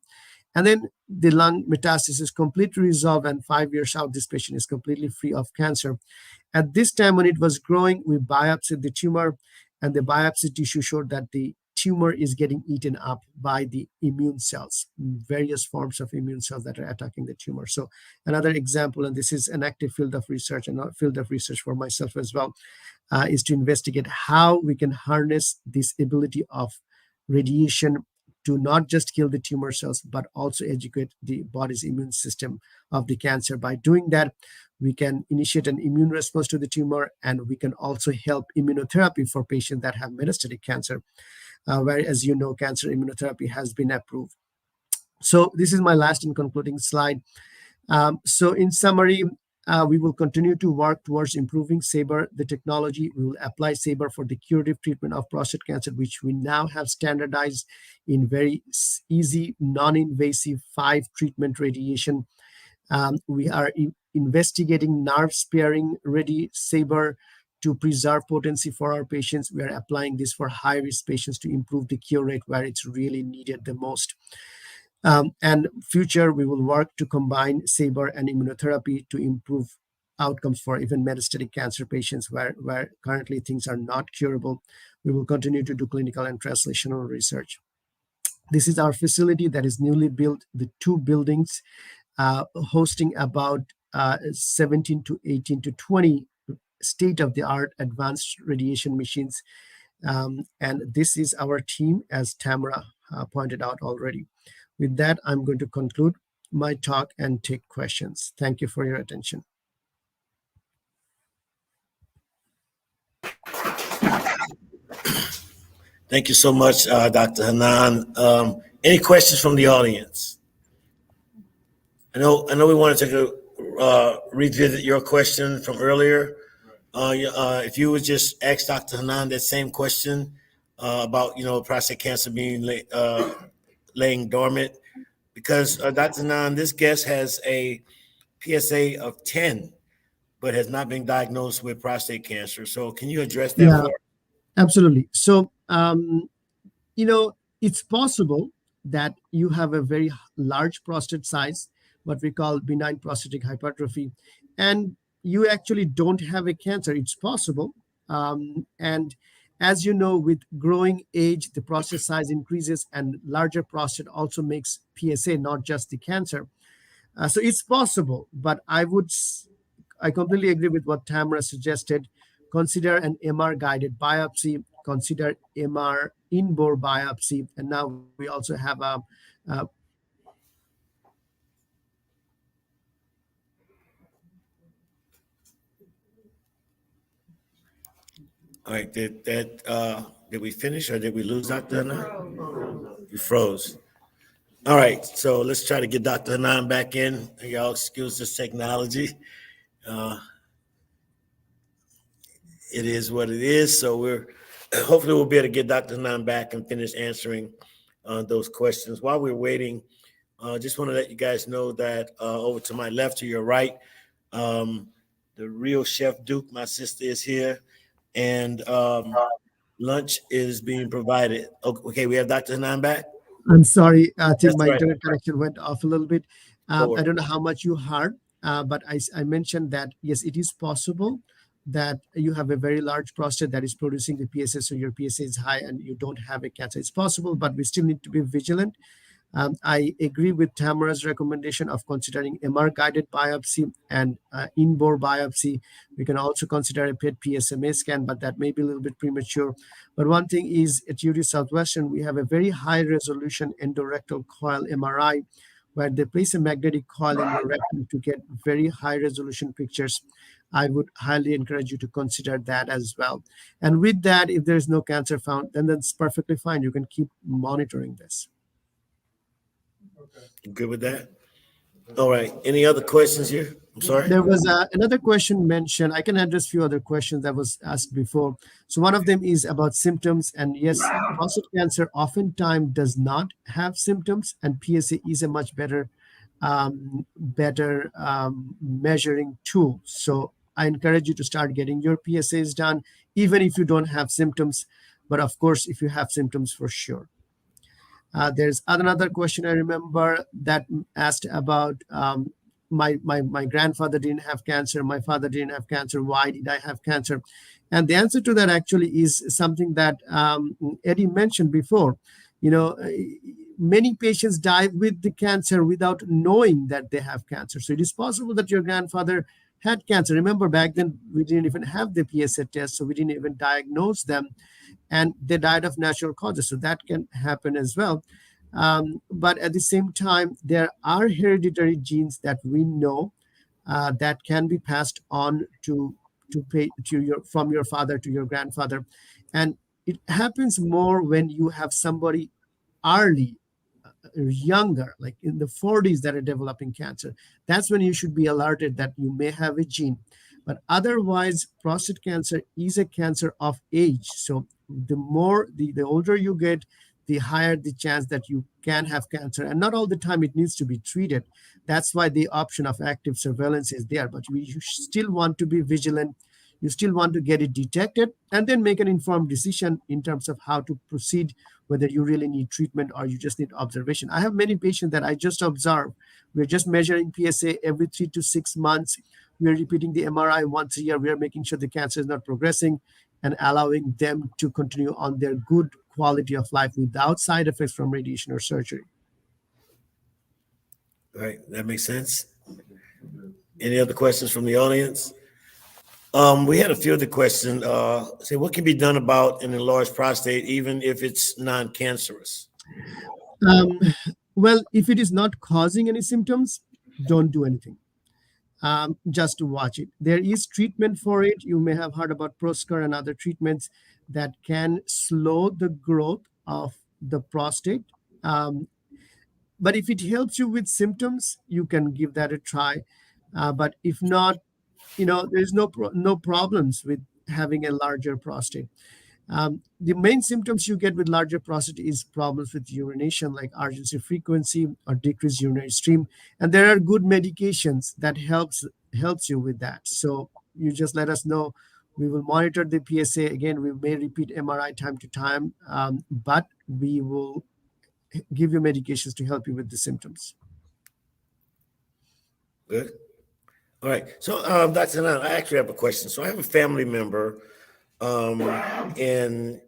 And then the lung metastasis completely resolved, and 5 years out, this patient is completely free of cancer. At this time, when it was growing, we biopsied the tumor, and the biopsy tissue showed that the tumor is getting eaten up by the immune cells, various forms of immune cells that are attacking the tumor. So another example, and this is an active field of research and a field of research for myself as well, is to investigate how we can harness this ability of radiation to not just kill the tumor cells, but also educate the body's immune system of the cancer. By doing that, we can initiate an immune response to the tumor, and we can also help immunotherapy for patients that have metastatic cancer, where, as you know, cancer immunotherapy has been approved. So this is my last and concluding slide. So in summary, we will continue to work towards improving SABR, the technology. We will apply SABR for the curative treatment of prostate cancer, which we now have standardized in very easy, non-invasive 5 treatment radiation. We are investigating nerve-sparing SABR to preserve potency for our patients. We are applying this for high-risk patients to improve the cure rate where it's really needed the most. And future, we will work to combine SABR and immunotherapy to improve outcomes for even metastatic cancer patients where currently things are not curable. We will continue to do clinical and translational research. This is our facility that is newly built, the 2 buildings, hosting about 17 to 18 to 20 state-of-the-art advanced radiation machines. And this is our team, as Tamara pointed out already. With that, I'm going to conclude my talk and take questions. Thank you for your attention. Thank you so much, Dr. Hanan. Any questions from the audience? I know we want to take a revisit your question from earlier. If you would just ask Dr. Hanan that same question about prostate cancer being laying dormant, because Dr. Hanan, this guest has a PSA of 10, but has not been diagnosed with prostate cancer. So can you address that Yeah, for us? absolutely. So, it's possible that you have a very large prostate size, what we call benign prostatic hypertrophy, and you actually don't have a cancer. It's possible. And as you know, with growing age, the prostate size increases, and larger prostate also makes PSA, not just the cancer. So it's possible, but I completely agree with what Tamara suggested. Consider an MR guided biopsy, consider MR in-bore biopsy, and now we also have a All right, did we finish or did we lose Dr. Hanan? You froze. All right, so let's try to get Dr. Hanan back in. Y'all excuse this technology. It is what it is. So hopefully we'll be able to get Dr. Hanan back and finish answering those questions. While we're waiting, just want to let you guys know that over to my left, to your right, the real Chef Duke, my sister, is here, and lunch is being provided. Okay, we have Dr. Hanan back. I'm sorry, I think That's my right. internet connection went off a little bit. Don't worry. I don't know how much you heard, but I mentioned that, yes, it is possible that you have a very large prostate that is producing the PSA, so your PSA is high and you don't have a cancer. It's possible, but we still need to be vigilant. I agree with Tamara's recommendation of considering MR-guided biopsy and in-bore biopsy. We can also consider a PET PSMA scan, but that may be a little bit premature. But one thing is, at UT Southwestern, we have a very high-resolution endorectal coil MRI, where they place a magnetic coil in your rectum to get very high-resolution pictures. I would highly encourage you to consider that as well. And with that, if there is no cancer found, then that's perfectly fine. You can keep monitoring this. You good with that? All right. Any other questions here? I'm sorry. There was another question mentioned. I can address a few other questions that was asked before. So one of them is about symptoms. And yes, prostate cancer oftentimes does not have symptoms, and PSA is a much better measuring tool. So I encourage you to start getting your PSAs done, even if you don't have symptoms. But of course, if you have symptoms, for sure. There's another question I remember that asked about my grandfather didn't have cancer, my father didn't have cancer, why did I have cancer? And the answer to that actually is something that Eddie mentioned before. Many patients die with the cancer without knowing that they have cancer. So it is possible that your grandfather had cancer. Remember, back then, we didn't even have the PSA test, so we didn't even diagnose them, and they died of natural causes. So that can happen as well. But at the same time, there are hereditary genes that we know that can be passed on from your father to your grandfather. And it happens more when you have somebody early, younger, like in the 40s, that are developing cancer. That's when you should be alerted that you may have a gene. But otherwise, prostate cancer is a cancer of age. So the older you get, the higher the chance that you can have cancer. And not all the time it needs to be treated. That's why the option of active surveillance is there. But you still want to be vigilant. You still want to get it detected and then make an informed decision in terms of how to proceed, whether you really need treatment or you just need observation. I have many patients that I just observe. We're just measuring PSA every 3 to 6 months. We're repeating the MRI once a year. We are making sure the cancer is not progressing and allowing them to continue on their good quality of life without side effects from radiation or surgery. All right, that makes sense. Any other questions from the audience? We had a few other questions. Say, what can be done about an enlarged prostate, even if it's non-cancerous? Well, if it is not causing any symptoms, don't do anything. Just watch it. There is treatment for it. You may have heard about Proscar and other treatments that can slow the growth of the prostate. But if it helps you with symptoms, you can give that a try. But if not, there's no problems with having a larger prostate. The main symptoms you get with larger prostate is problems with urination, like urgency frequency or decreased urinary stream. And there are good medications that helps you with that. So you just let us know. We will monitor the PSA. Again, we may repeat MRI time to time, but we will give you medications to help you with the symptoms. Good. All right. So, Dr. Nan, I actually have a question. So I have a family member, and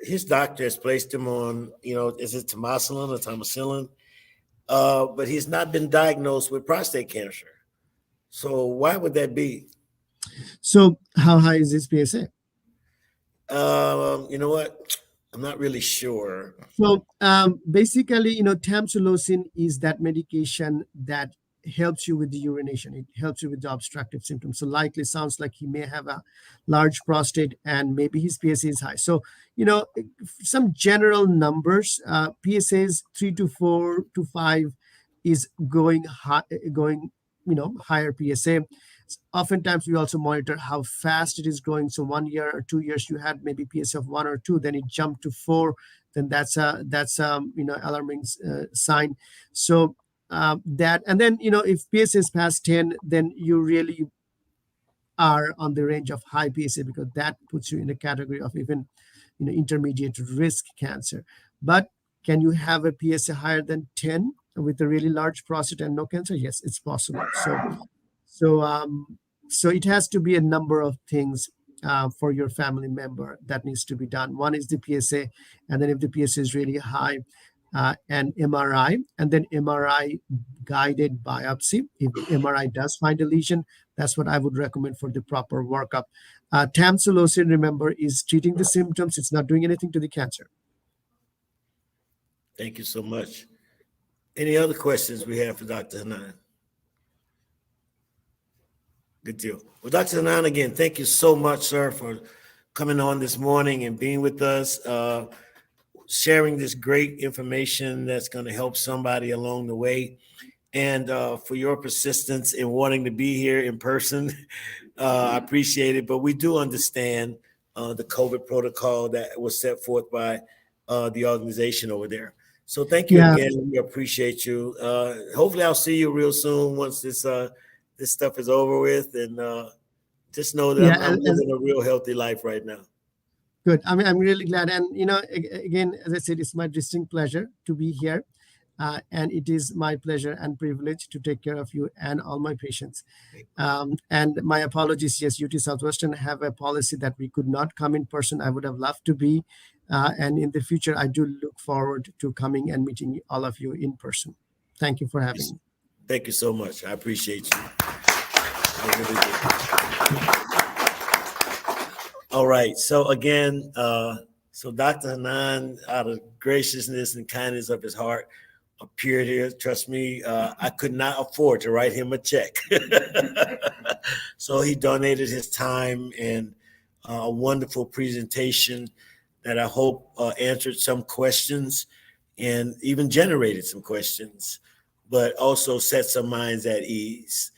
his doctor has placed him on, is it tamoxifen or tamoxifen? But he's not been diagnosed with prostate cancer. So why would that be? So how high is his PSA? You know what? I'm not really sure. So basically, tamsulosin is that medication that helps you with the urination. It helps you with the obstructive symptoms. So likely sounds like he may have a large prostate and maybe his PSA is high. So, some general numbers, PSAs 3 to 4 to 5 is going high, higher PSA. Oftentimes we also monitor how fast it is growing. So 1 year or 2 years you had maybe PSA of 1 or 2, then it jumped to 4, then that's alarming sign. So that, and then if PSA is past 10, then you really are on the range of high PSA, because that puts you in a category of even intermediate risk cancer. But can you have a PSA higher than 10 with a really large prostate and no cancer? Yes, it's possible. So it has to be a number of things for your family member that needs to be done. One is the PSA, and then if the PSA is really high, and MRI, and then MRI guided biopsy. If MRI does find a lesion, that's what I would recommend for the proper workup. Tamsulosin, remember, is treating the symptoms. It's not doing anything to the cancer. Thank you so much. Any other questions we have for Dr. Hanan? Good deal. Well, Dr. Hanan, again, thank you so much, sir, for coming on this morning and being with us, sharing this great information that's going to help somebody along the way, and for your persistence in wanting to be here in person. I appreciate it, but we do understand the COVID protocol that was set forth by the organization over there. So thank you again. We appreciate you. Hopefully I'll see you real soon once this stuff is over with, and just know that I'm living a real healthy life right now. Good. I'm really glad. And, again, as I said, it's my distinct pleasure to be here. And it is my pleasure and privilege to take care of you and all my patients. And my apologies. Yes, UT Southwestern have a policy that we could not come in person. I would have loved to be. And in the future, I do look forward to coming and meeting all of you in person. Thank you for having me. Thank you so much. I appreciate you. I really do. All right. So again, so Dr. Hanan, out of graciousness and kindness of his heart, appeared here. Trust me, I could not afford to write him a check. So he donated his time and a wonderful presentation that I hope answered some questions and even generated some questions, but also set some minds at ease.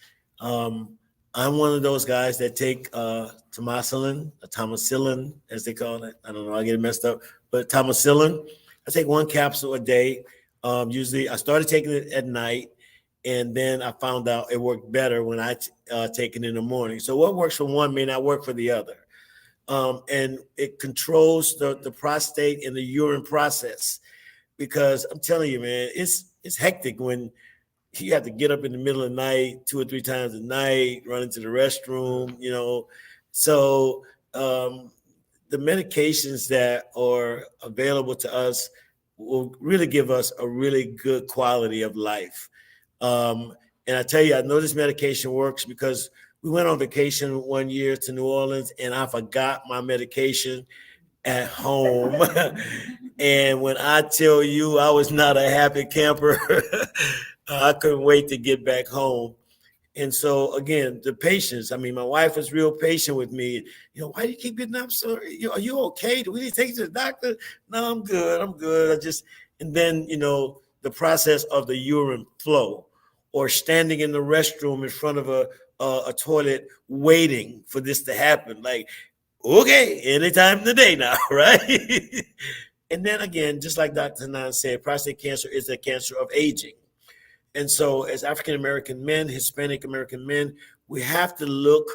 I'm one of those guys that take tamoxifen, as they call it. I don't know, I get it messed up, but tamoxifen. I take 1 capsule a day. Usually I started taking it at night, and then I found out it worked better when I take it in the morning. So what works for one may not work for the other. And it controls the prostate and the urine process, because I'm telling you, man, it's hectic when you have to get up in the middle of the night 2 or 3 times a night, run into the restroom, So the medications that are available to us will really give us a really good quality of life. And I tell you, I know this medication works because we went on vacation 1 year to New Orleans, and I forgot my medication at home. And when I tell you I was not a happy camper, I couldn't wait to get back home. And so, again, the patience. I mean, my wife was real patient with me. Why do you keep getting up? So, are you okay? Do we need to take you to the doctor? No, I'm good. And then, the process of the urine flow, or standing in the restroom in front of a toilet waiting for this to happen. Like, okay, anytime in the day now, right? And then again, just like Dr. Hanan said, prostate cancer is a cancer of aging. And so as African-American men, Hispanic American men, we have to look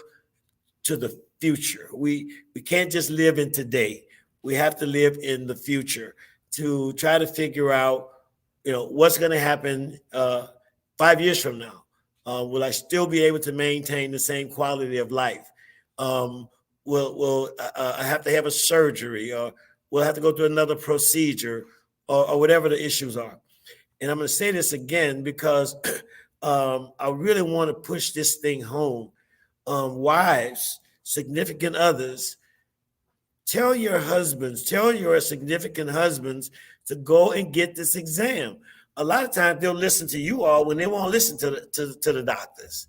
to the future. We can't just live in today. We have to live in the future to try to figure out, what's going to happen 5 years from now. Will I still be able to maintain the same quality of life? Will I have to have a surgery, or we'll have to go through another procedure, or whatever the issues are. And I'm going to say this again because I really want to push this thing home. Wives, significant others, tell your husbands, tell your significant husbands to go and get this exam. A lot of times they'll listen to you all when they won't listen to the doctors.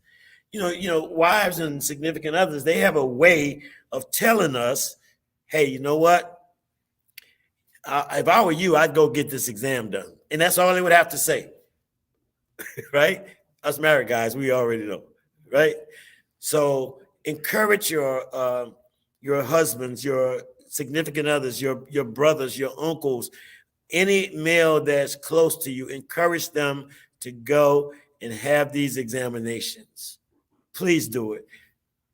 Wives and significant others, they have a way of telling us, hey, you know what? If I were you, I'd go get this exam done. And that's all they would have to say, right? Us married guys, we already know, right? So encourage your husbands, your significant others, your brothers, your uncles, any male that's close to you, encourage them to go and have these examinations. Please do it.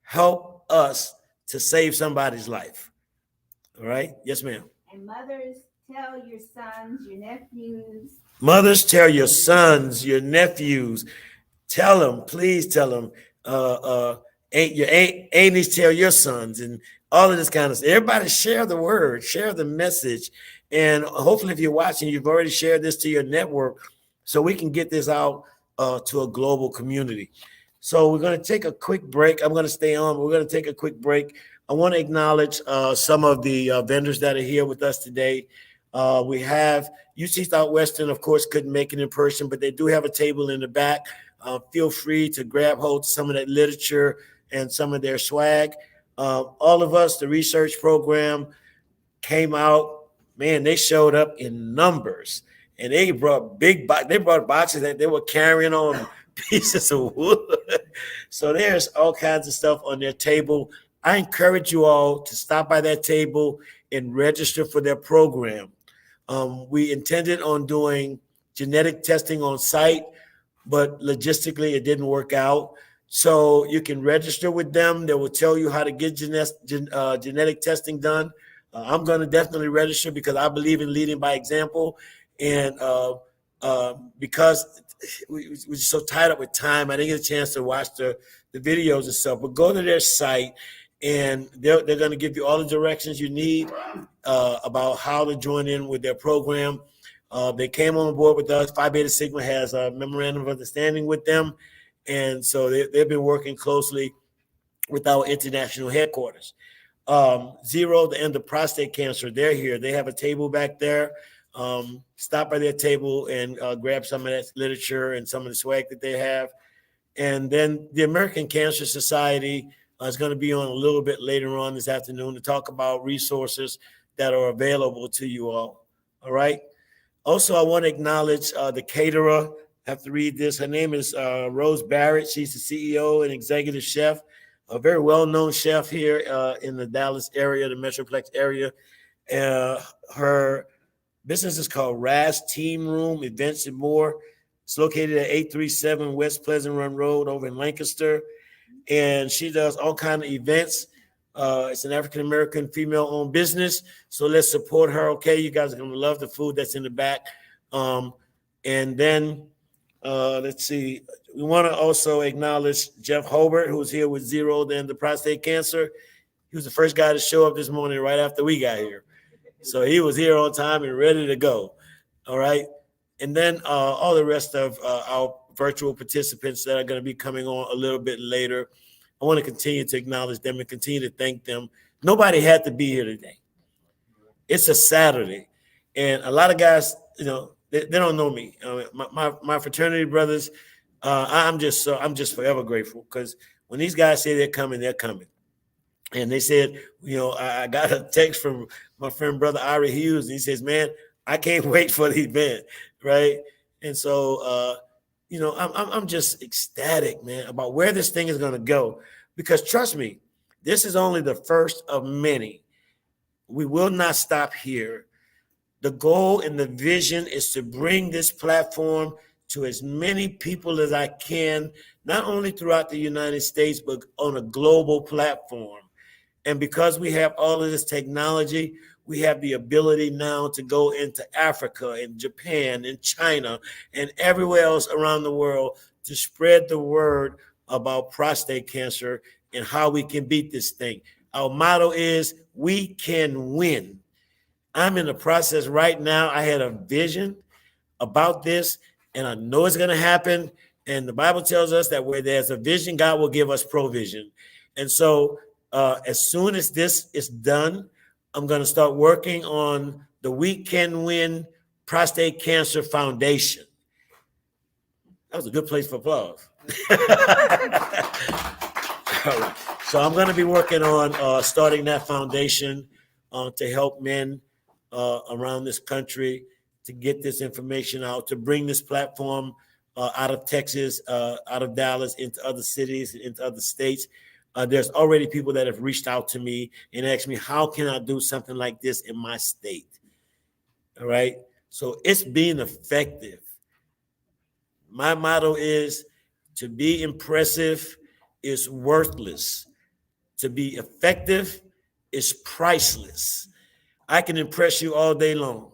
Help us to save somebody's life. All right? Yes, ma'am. And mothers, tell your sons, your nephews. Mothers, tell your sons, your nephews. Tell them, please tell them. Your aunties, tell your sons, and all of this kind of stuff. Everybody share the word, share the message. And hopefully if you're watching, you've already shared this to your network so we can get this out to a global community. So we're going to take a quick break. I'm going to stay on. We're going to take a quick break. I want to acknowledge some of the vendors that are here with us today. We have UC Southwestern, of course, couldn't make it in person, but they do have a table in the back. Feel free to grab hold of some of that literature and some of their swag. All of us, the research program came out. Man, they showed up in numbers, and they brought they brought boxes that they were carrying on pieces of wood. So there's all kinds of stuff on their table. I encourage you all to stop by that table and register for their program. We intended on doing genetic testing on site, but logistically it didn't work out. So you can register with them. They will tell you how to get genetic testing done. I'm going to definitely register because I believe in leading by example. And because we're so tied up with time, I didn't get a chance to watch the videos and stuff. But go to their site, and they're going to give you all the directions you need about how to join in with their program. They came on board with us. Phi Beta Sigma has a memorandum of understanding with them. And so they've been working closely with our international headquarters. Zero, the end of prostate cancer, they're here. They have a table back there. Stop by their table and grab some of that literature and some of the swag that they have. And then the American Cancer Society is going to be on a little bit later on this afternoon to talk about resources that are available to you all. All right. Also, I want to acknowledge the caterer. I have to read this. Her name is Rose Barrett. She's the CEO and executive chef, a very well-known chef here in the Dallas area, the Metroplex area. Her business is called Raz Team Room Events and More. It's located at 837 West Pleasant Run Road over in Lancaster. And she does all kinds of events. It's an African-American female-owned business. So let's support her, okay? You guys are going to love the food that's in the back. And then let's see. We want to also acknowledge Jeff Hobart, who's here with Zero, then the prostate cancer. He was the first guy to show up this morning right after we got here. So he was here on time and ready to go. All right. And then all the rest of our virtual participants that are going to be coming on a little bit later. I want to continue to acknowledge them and continue to thank them. Nobody had to be here today. It's a Saturday. And a lot of guys, they don't know me. My fraternity brothers, I'm just forever grateful because when these guys say they're coming, they're coming. And they said, I got a text from my friend, brother Ari Hughes, and he says, man, I can't wait for the event, right? And so you know, I'm just ecstatic, man, about where this thing is going to go. Because trust me, this is only the first of many. We will not stop here. The goal and the vision is to bring this platform to as many people as I can, not only throughout the United States, but on a global platform. And because we have all of this technology, we have the ability now to go into Africa and Japan and China and everywhere else around the world to spread the word about prostate cancer and how we can beat this thing. Our motto is, we can win. I'm in the process right now. I had a vision about this, and I know it's going to happen. And the Bible tells us that where there's a vision, God will give us provision. And so as soon as this is done, I'm going to start working on the We Can Win Prostate Cancer Foundation. That was a good place for applause. All right. So I'm going to be working on starting that foundation to help men around this country to get this information out, to bring this platform out of Texas, out of Dallas, into other cities, into other states. There's already people that have reached out to me and asked me, how can I do something like this in my state? All right. So it's being effective. My motto is, to be impressive is worthless. To be effective is priceless. I can impress you all day long,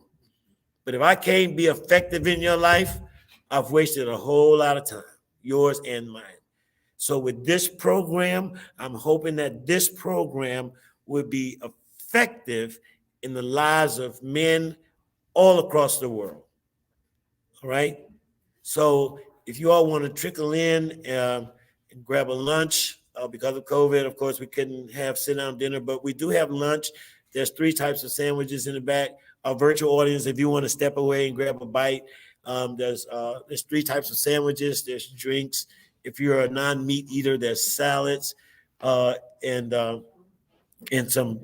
but if I can't be effective in your life, I've wasted a whole lot of time, yours and mine. So with this program, I'm hoping that this program will be effective in the lives of men all across the world. All right. So if you all want to trickle in and grab a lunch, because of COVID, of course, we couldn't have sit-down dinner, but we do have lunch. There's 3 types of sandwiches in the back. Our virtual audience, if you want to step away and grab a bite, there's 3 types of sandwiches. There's drinks. If you're a non-meat eater, there's salads and some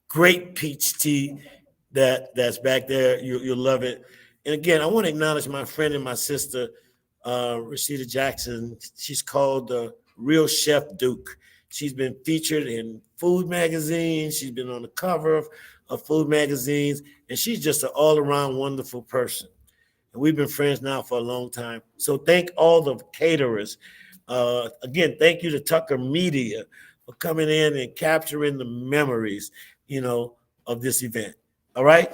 great peach tea that's back there. You'll love it. And again, I want to acknowledge my friend and my sister, Rashida Jackson. She's called the Real Chef Duke. She's been featured in food magazines. She's been on the cover of food magazines, and she's just an all-around wonderful person. And we've been friends now for a long time. So thank all the caterers. Again, thank you to Tucker Media for coming in and capturing the memories, of this event. All right.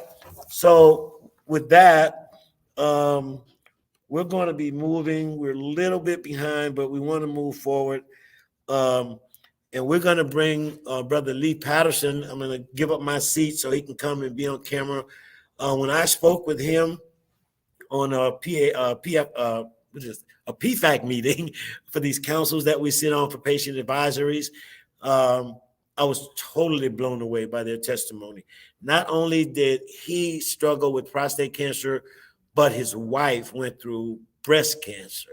So with that, we're going to be moving. We're a little bit behind, but we want to move forward. And we're going to bring Brother Lee Patterson. I'm going to give up my seat so he can come and be on camera. When I spoke with him on a PFAC meeting for these councils that we sit on for patient advisories, I was totally blown away by their testimony. Not only did he struggle with prostate cancer, but his wife went through breast cancer.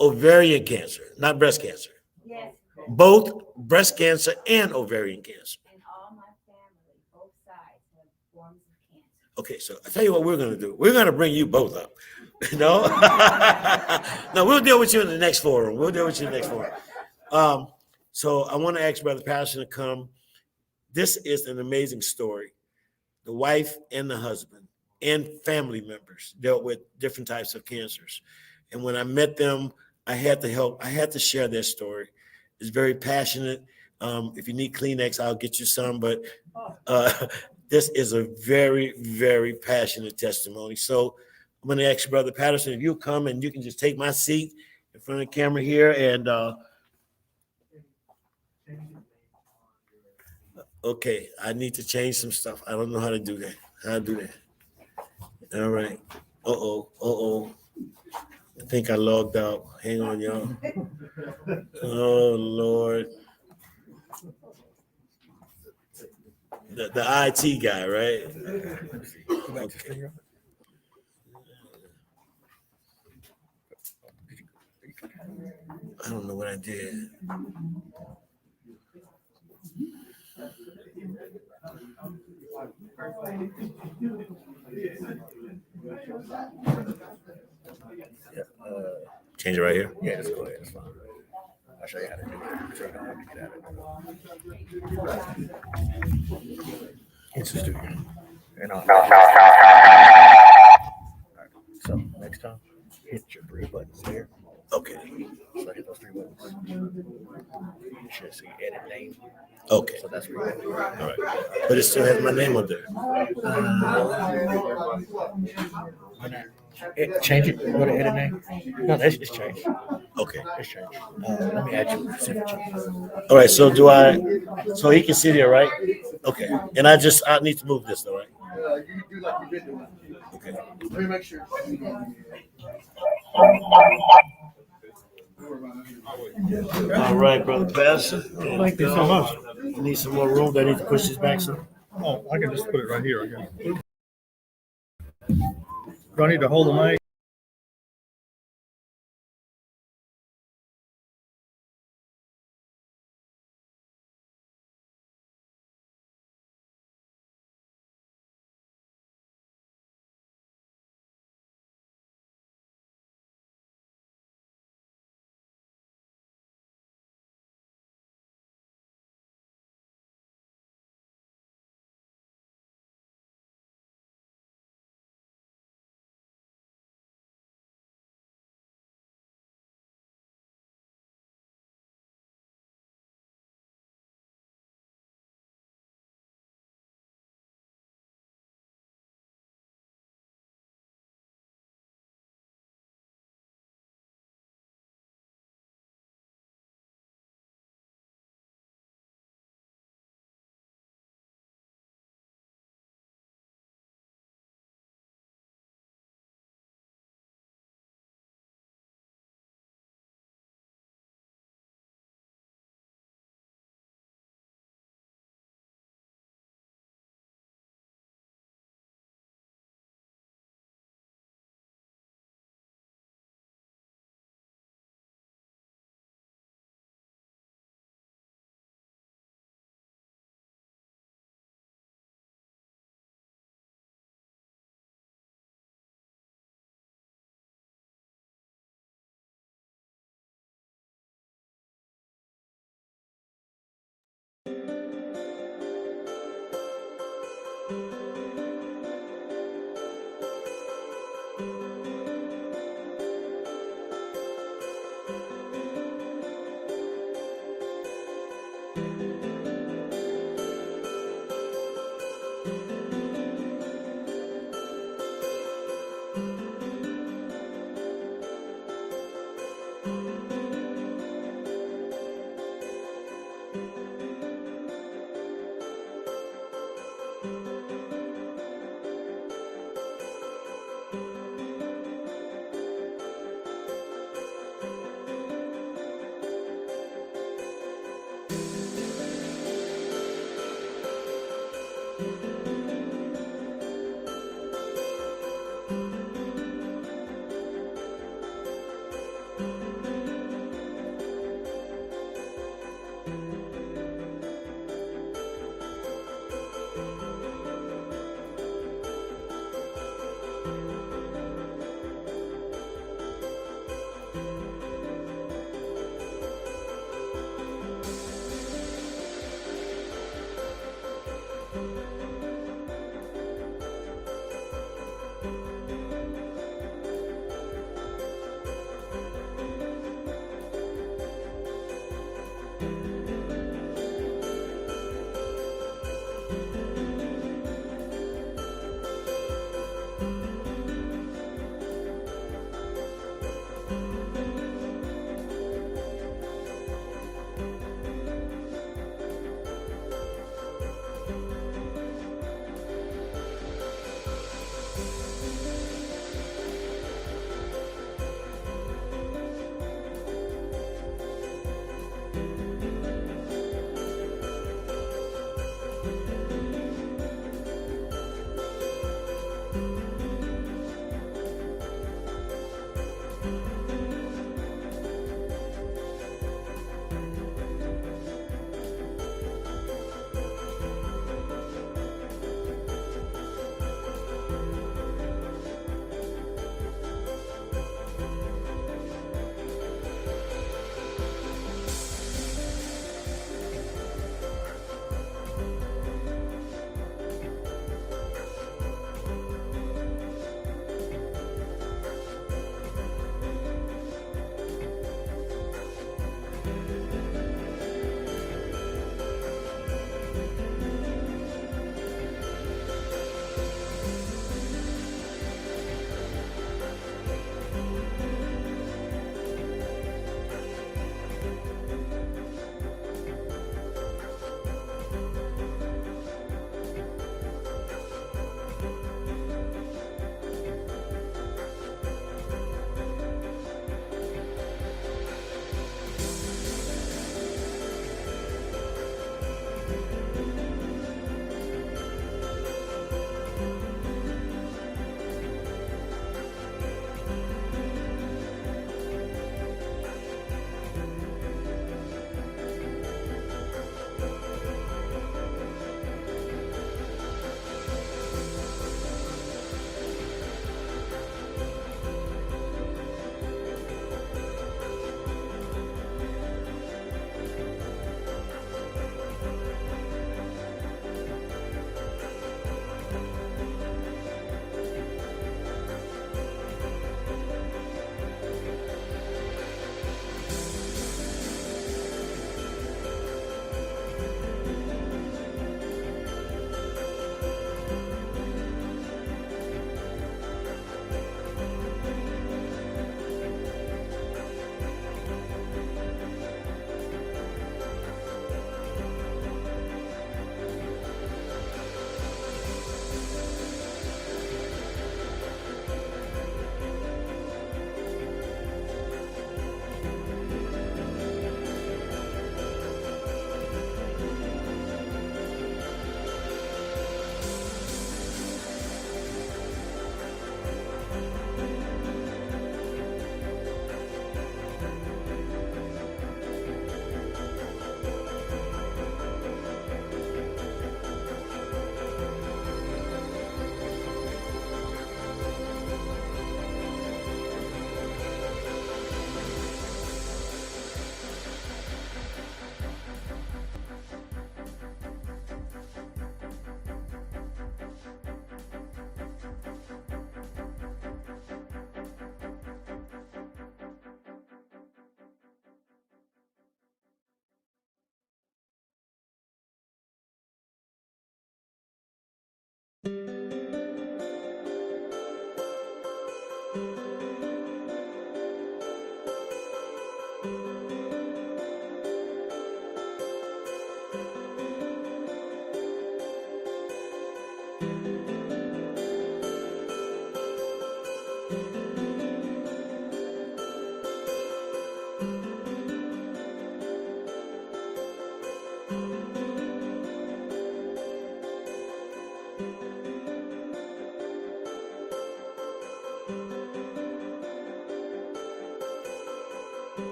Ovarian cancer, not breast cancer. Yes. Both breast cancer and ovarian cancer. And all my family, both sides, have forms of cancer. Okay, so I tell you what we're going to do. We're going to bring you both up. No, we'll deal with you in the next forum. So I want to ask Brother Patterson to come. This is an amazing story. The wife and the husband and family members dealt with different types of cancers. And when I met them, I had to share their story. It's very passionate. If you need Kleenex, I'll get you some, but this is a very, very passionate testimony. So I'm going to ask Brother Patterson if you'll come and you can just take my seat in front of the camera here. And okay, I need to change some stuff. I don't know how to do that. All right. Uh-oh. I think I logged out. Hang on, y'all. Oh, Lord. The IT guy, right? Okay. I don't know what I did. Change it right here. Yeah, just go ahead. It's fine. I'll show you how to do it. So I don't have to get out of it. It's just and I'll. So next time, hit your 3 buttons there. Okay. So hit those 3 buttons. You should see edit name. Okay. So that's where you go. All right. But it still has my name up there. Change it. Go to edit name. No, it's changed. Okay. It's changed. Let me add you. See if it changes. All right. So do I? So he can sit here, right? Okay. And I need to move this, though, right? You do like you've been doing. Okay. Let me make sure. All right, brother Pastor. Thank you so much. You need some more room. Do I need to push this back some? Oh, I can just put it right here, I guess. Do I need to hold the mic?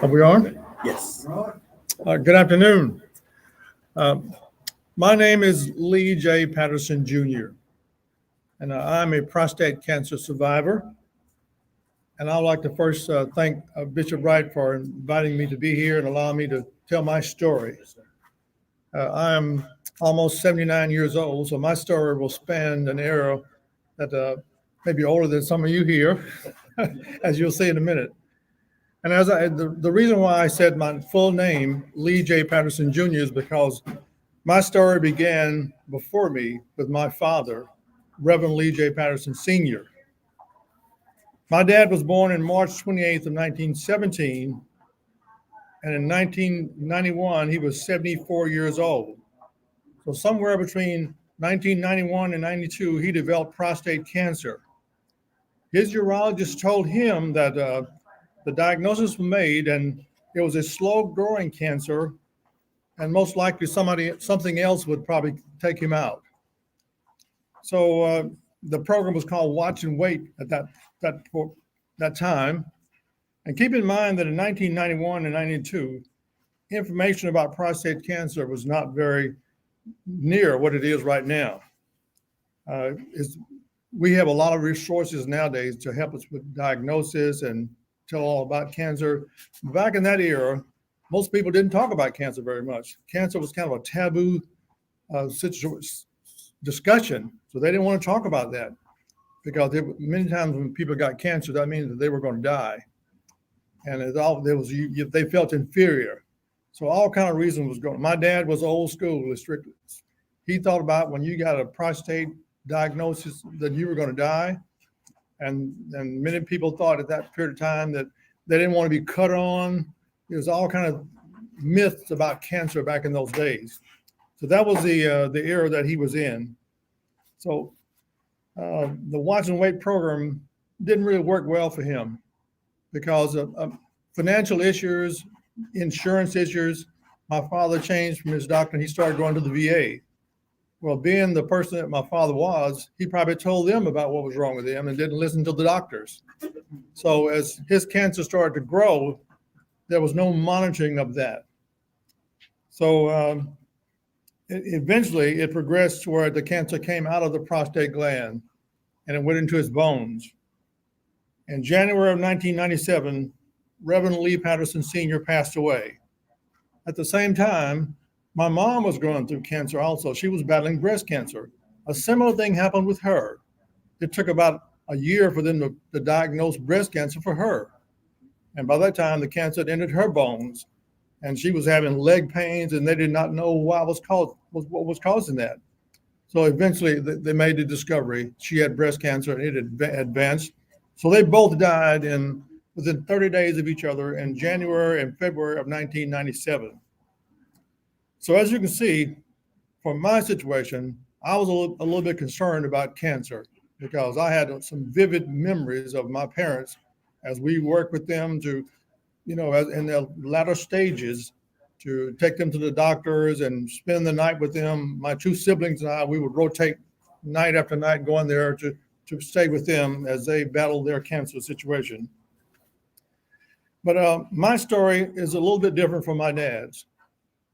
Are we on? Yes. Good afternoon. My name is Lee J. Patterson Jr., and I'm a prostate cancer survivor. And I'd like to first thank Bishop Wright for inviting me to be here and allowing me to tell my story. I'm almost 79 years old, so my story will span an era that may be older than some of you here, as you'll see in a minute. And the reason why I said my full name, Lee J. Patterson Jr., is because my story began before me with my father, Reverend Lee J. Patterson Sr. My dad was born on March 28th of 1917, and in 1991, he was 74 years old. So somewhere between 1991 and 92, he developed prostate cancer. His urologist told him that the diagnosis was made and it was a slow-growing cancer, and most likely something else would probably take him out. So the program was called Watch and Wait at that time. And keep in mind that in 1991 and 92, information about prostate cancer was not very near what it is right now. We have a lot of resources nowadays to help us with diagnosis and tell all about cancer. Back in that era, most people didn't talk about cancer very much. Cancer was kind of a taboo discussion, so they didn't want to talk about that because many times when people got cancer, that means that they were going to die, and they felt inferior. So all kind of reasons was going. My dad was old school, strictly. He thought about when you got a prostate diagnosis that you were going to die. And many people thought at that period of time that they didn't want to be cut on. There was all kind of myths about cancer back in those days. So that was the era that he was in. So the Watch and Wait program didn't really work well for him because of financial issues, insurance issues. my father changed from his doctor and he started going to the VA. Well, being the person that my father was, he probably told them about what was wrong with him and didn't listen to the doctors. So as his cancer started to grow, there was no monitoring of that. So eventually it progressed to where the cancer came out of the prostate gland and it went into his bones. In January of 1997, Reverend Lee Patterson Sr. passed away. At the same time, my mom was going through cancer also. She was battling breast cancer. A similar thing happened with her. It took about a year for them to diagnose breast cancer for her. And by that time, the cancer had entered her bones, and she was having leg pains, and they did not know what was causing that. So eventually, they made the discovery she had breast cancer, and it had advanced. So they both died within 30 days of each other in January and February of 1997. So as you can see, for my situation, I was a little bit concerned about cancer because I had some vivid memories of my parents as we worked with them to, as in their latter stages, to take them to the doctors and spend the night with them. My two siblings and I, we would rotate night after night going there to stay with them as they battled their cancer situation. But my story is a little bit different from my dad's,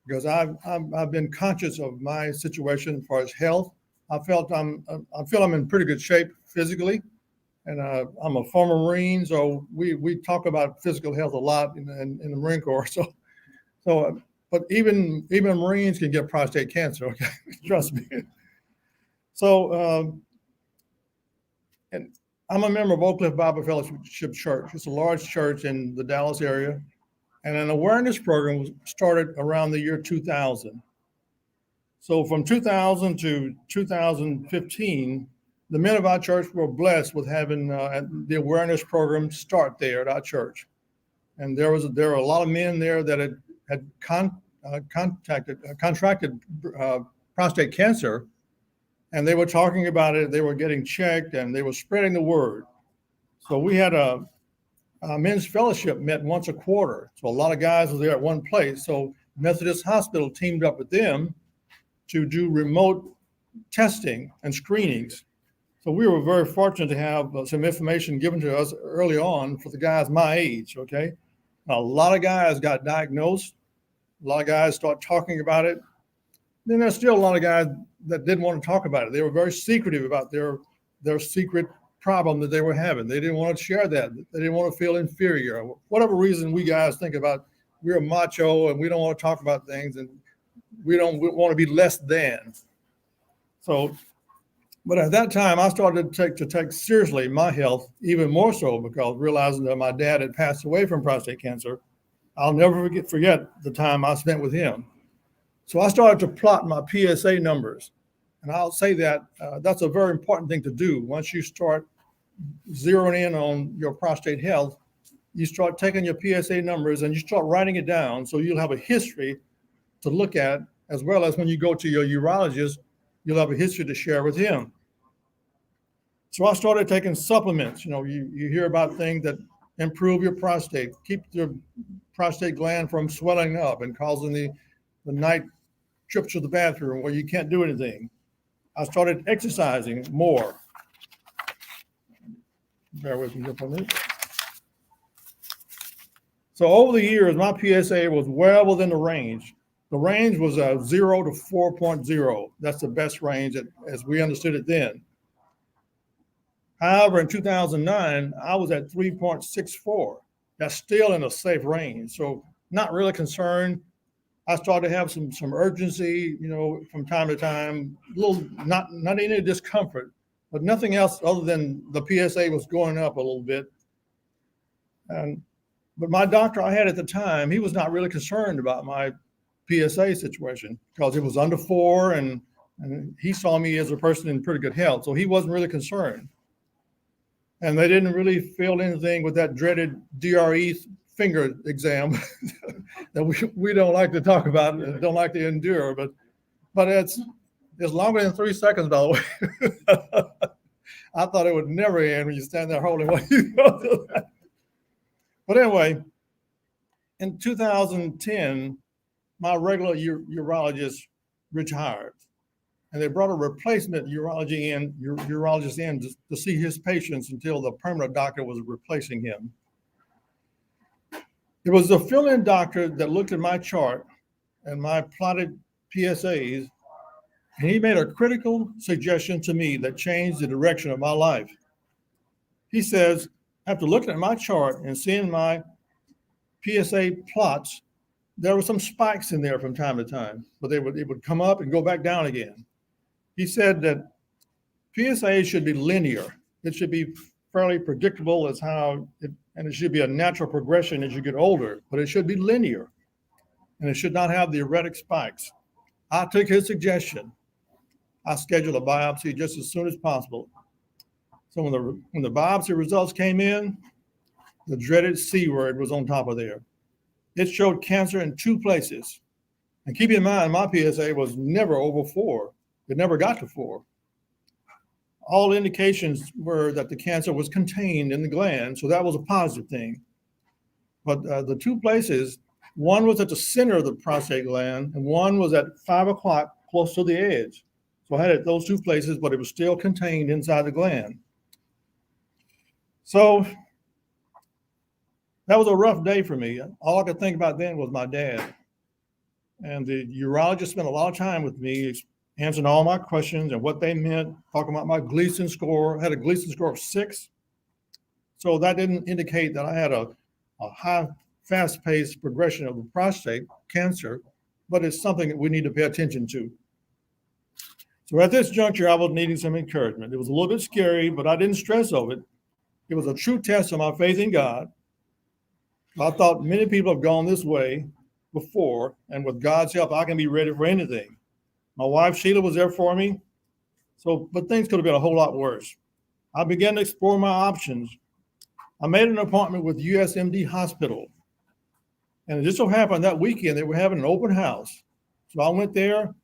because I've been conscious of my situation as far as health. I feel I'm in pretty good shape physically, and I'm a former Marine, so we talk about physical health a lot in the Marine Corps. But even Marines can get prostate cancer. Okay, trust me. So, and I'm a member of Oak Cliff Bible Fellowship Church. It's a large church in the Dallas area. And an awareness program was started around the year 2000. So from 2000 to 2015, the men of our church were blessed with having the awareness program start there at our church. And there were a lot of men there that had contracted prostate cancer, and they were talking about it. They were getting checked, and they were spreading the word. So we had a men's fellowship met once a quarter. So a lot of guys were there at one place. So Methodist Hospital teamed up with them to do remote testing and screenings. So we were very fortunate to have some information given to us early on for the guys my age, okay? Now, a lot of guys got diagnosed. A lot of guys start talking about it. Then there's still a lot of guys that didn't want to talk about it. They were very secretive about their secret problem that they were having. They didn't want to share that. They didn't want to feel inferior. Whatever reason we guys think about, we're macho and we don't want to talk about things and we don't want to be less than. So, but at that time, I started to take seriously my health even more so because realizing that my dad had passed away from prostate cancer. I'll never forget the time I spent with him. So I started to plot my PSA numbers. And I'll say that that's a very important thing to do. Once you start zeroing in on your prostate health, you start taking your PSA numbers and you start writing it down so you'll have a history to look at, as well as when you go to your urologist, you'll have a history to share with him. So I started taking supplements. You hear about things that improve your prostate, keep your prostate gland from swelling up and causing the night trips to the bathroom where you can't do anything. I started exercising more. Bear with me here for a minute. So over the years, my PSA was well within the range. The range was 0 to 4.0. That's the best range as we understood it then. However, in 2009, I was at 3.64. That's still in a safe range. So not really concerned. I started to have some urgency, from time to time, not any discomfort, but nothing else other than the PSA was going up a little bit. But my doctor I had at the time, he was not really concerned about my PSA situation because it was under 4 and he saw me as a person in pretty good health. So he wasn't really concerned. And they didn't really feel anything with that dreaded DRE finger exam that we don't like to talk about and don't like to endure. But it's longer than 3 seconds, by the way. I thought it would never end when you stand there holding what you go through that. But anyway, in 2010, my regular urologist retired, and they brought a replacement urologist in to see his patients until the permanent doctor was replacing him. It was the fill-in doctor that looked at my chart and my plotted PSAs, and he made a critical suggestion to me that changed the direction of my life. He says, after looking at my chart and seeing my PSA plots, there were some spikes in there from time to time, but it would come up and go back down again. He said that PSA should be linear. It should be fairly predictable and it should be a natural progression as you get older, but it should be linear, and it should not have the erratic spikes. I took his suggestion. I scheduled a biopsy just as soon as possible. So when the biopsy results came in, the dreaded C word was on top of there. It showed cancer in 2 places. And keep in mind, my PSA was never over 4. It never got to 4. All indications were that the cancer was contained in the gland, so that was a positive thing. But the 2 places, one was at the center of the prostate gland, and one was at 5 o'clock close to the edge. So I had it at those 2 places, but it was still contained inside the gland. So that was a rough day for me. All I could think about then was my dad. And the urologist spent a lot of time with me answering all my questions and what they meant, talking about my Gleason score. I had a Gleason score of 6. So that didn't indicate that I had a high, fast-paced progression of the prostate cancer, but it's something that we need to pay attention to. So at this juncture, I was needing some encouragement. It was a little bit scary, but I didn't stress over it. It was a true test of my faith in God. I thought many people have gone this way before, and with God's help, I can be ready for anything. My wife, Sheila, was there for me. But things could have been a whole lot worse. I began to explore my options. I made an appointment with USMD Hospital. And it just so happened that weekend they were having an open house. So I went there,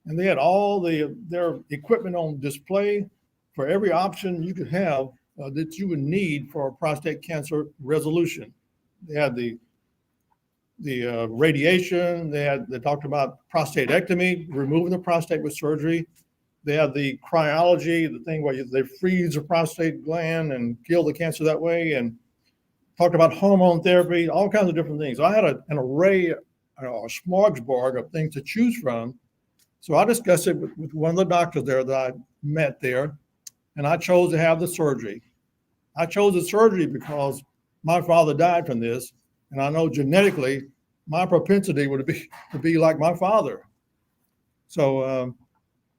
and they had all their equipment on display for every option you could have that you would need for a prostate cancer resolution. They had the radiation. They talked about prostatectomy, removing the prostate with surgery. They had the cryology, the thing where they freeze the prostate gland and kill the cancer that way, and talked about hormone therapy, all kinds of different things. I had an array, a smorgasbord of things to choose from. So I discussed it with one of the doctors there that I met there, and I chose to have the surgery. I chose the surgery because my father died from this, and I know genetically my propensity would be to be like my father. So,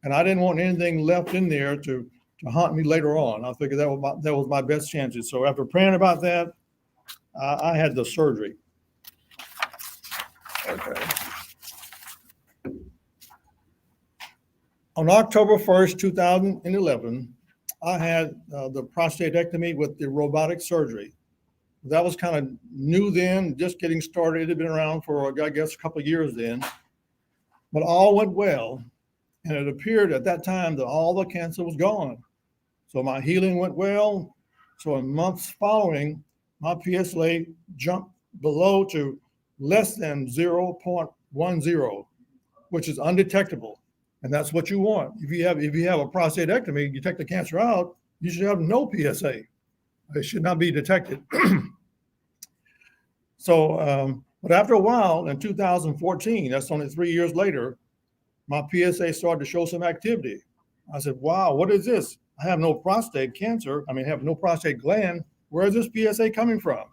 and I didn't want anything left in there to haunt me later on. I figured that was my best chances. So after praying about that, I had the surgery. Okay. On October 1st, 2011, I had the prostatectomy with the robotic surgery. That was kind of new then, just getting started. It had been around for, I guess, a couple of years then. But all went well. And it appeared at that time that all the cancer was gone. So my healing went well. So in months following, my PSA jumped below to less than 0.10, which is undetectable. And that's what you want. If you have a prostatectomy, you take the cancer out, you should have no PSA. It should not be detected. So, but after a while, in 2014, that's only 3 years later, my PSA started to show some activity. I said, wow, what is this? I have no prostate cancer. I have no prostate gland. Where is this PSA coming from?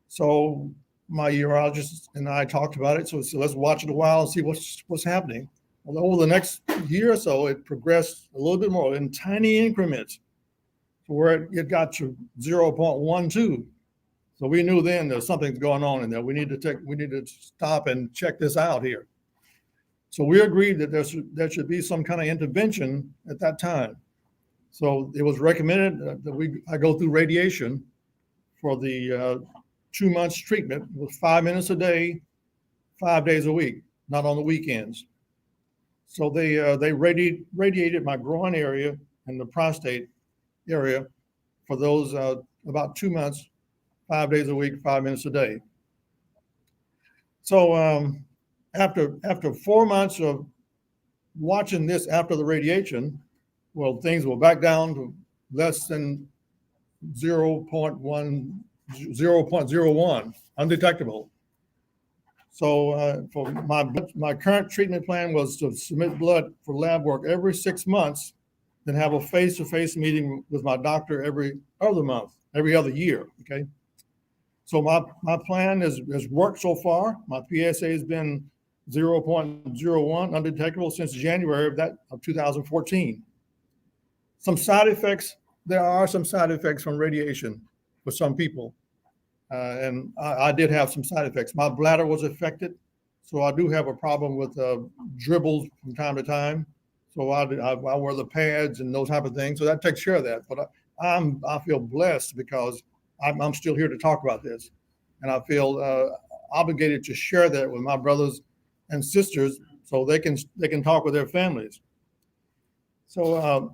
So my urologist and I talked about it. So let's watch it a while and see what's happening. Well, over the next year or so, it progressed a little bit more in tiny increments to where it got to 0.12. So we knew then that something's going on in there. We need to stop and check this out here. So we agreed that there should be some kind of intervention at that time. So it was recommended that I go through radiation for the 2 months treatment with 5 minutes a day, 5 days a week, not on the weekends. So they radiated my groin area and the prostate area for those about 2 months, 5 days a week, 5 minutes a day. So after 4 months of watching this after the radiation, well, things were back down to less than 0.01, undetectable. So for my current treatment plan was to submit blood for lab work every 6 months, then have a face-to-face meeting with my doctor every other month, every other year. Okay. So my plan has worked so far. My PSA has been 0.01 undetectable since January of 2014. Some side effects, there are some side effects from radiation for some people. And I did have some side effects. My bladder was affected, so I do have a problem with dribbles from time to time. So I wear the pads and those type of things. So that takes care of that. But I feel blessed because I'm still here to talk about this, and I feel obligated to share that with my brothers and sisters so they can talk with their families. So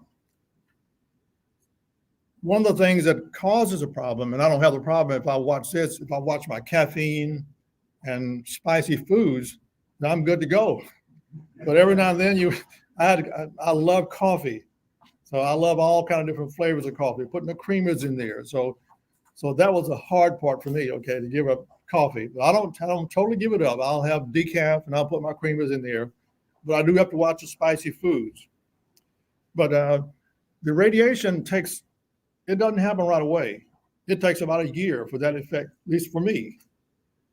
one of the things that causes a problem, and I don't have the problem if I watch my caffeine and spicy foods, then I'm good to go. But every now and then I love coffee. So I love all kind of different flavors of coffee, putting the creamers in there. So that was a hard part for me, okay, to give up coffee. But I don't totally give it up. I'll have decaf and I'll put my creamers in there. But I do have to watch the spicy foods. But the radiation it doesn't happen right away. It takes about a year for that effect, at least for me,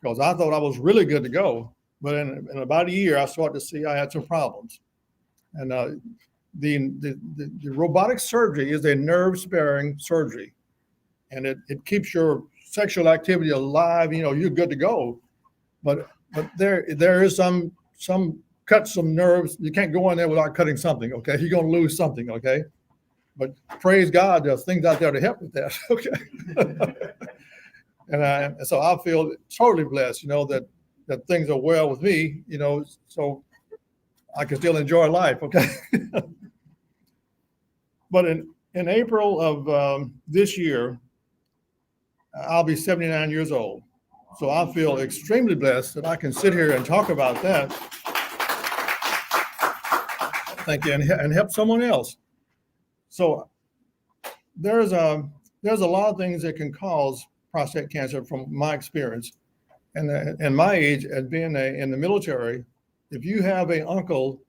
because I thought I was really good to go. But in about a year, I started to see I had some problems. And the robotic surgery is a nerve-sparing surgery, and it keeps your sexual activity alive. You know, you're good to go. But there is some cut some nerves. You can't go in there without cutting something. Okay, you're gonna lose something. Okay. But praise God, there's things out there to help with that. Okay. And so I feel totally blessed, you know, that things are well with me, you know, so I can still enjoy life. Okay. But in April of this year, I'll be 79 years old. So I feel extremely blessed that I can sit here and talk about that. Thank you. And help someone else. So there's a lot of things that can cause prostate cancer from my experience, and my age and being in the military. If you have an uncle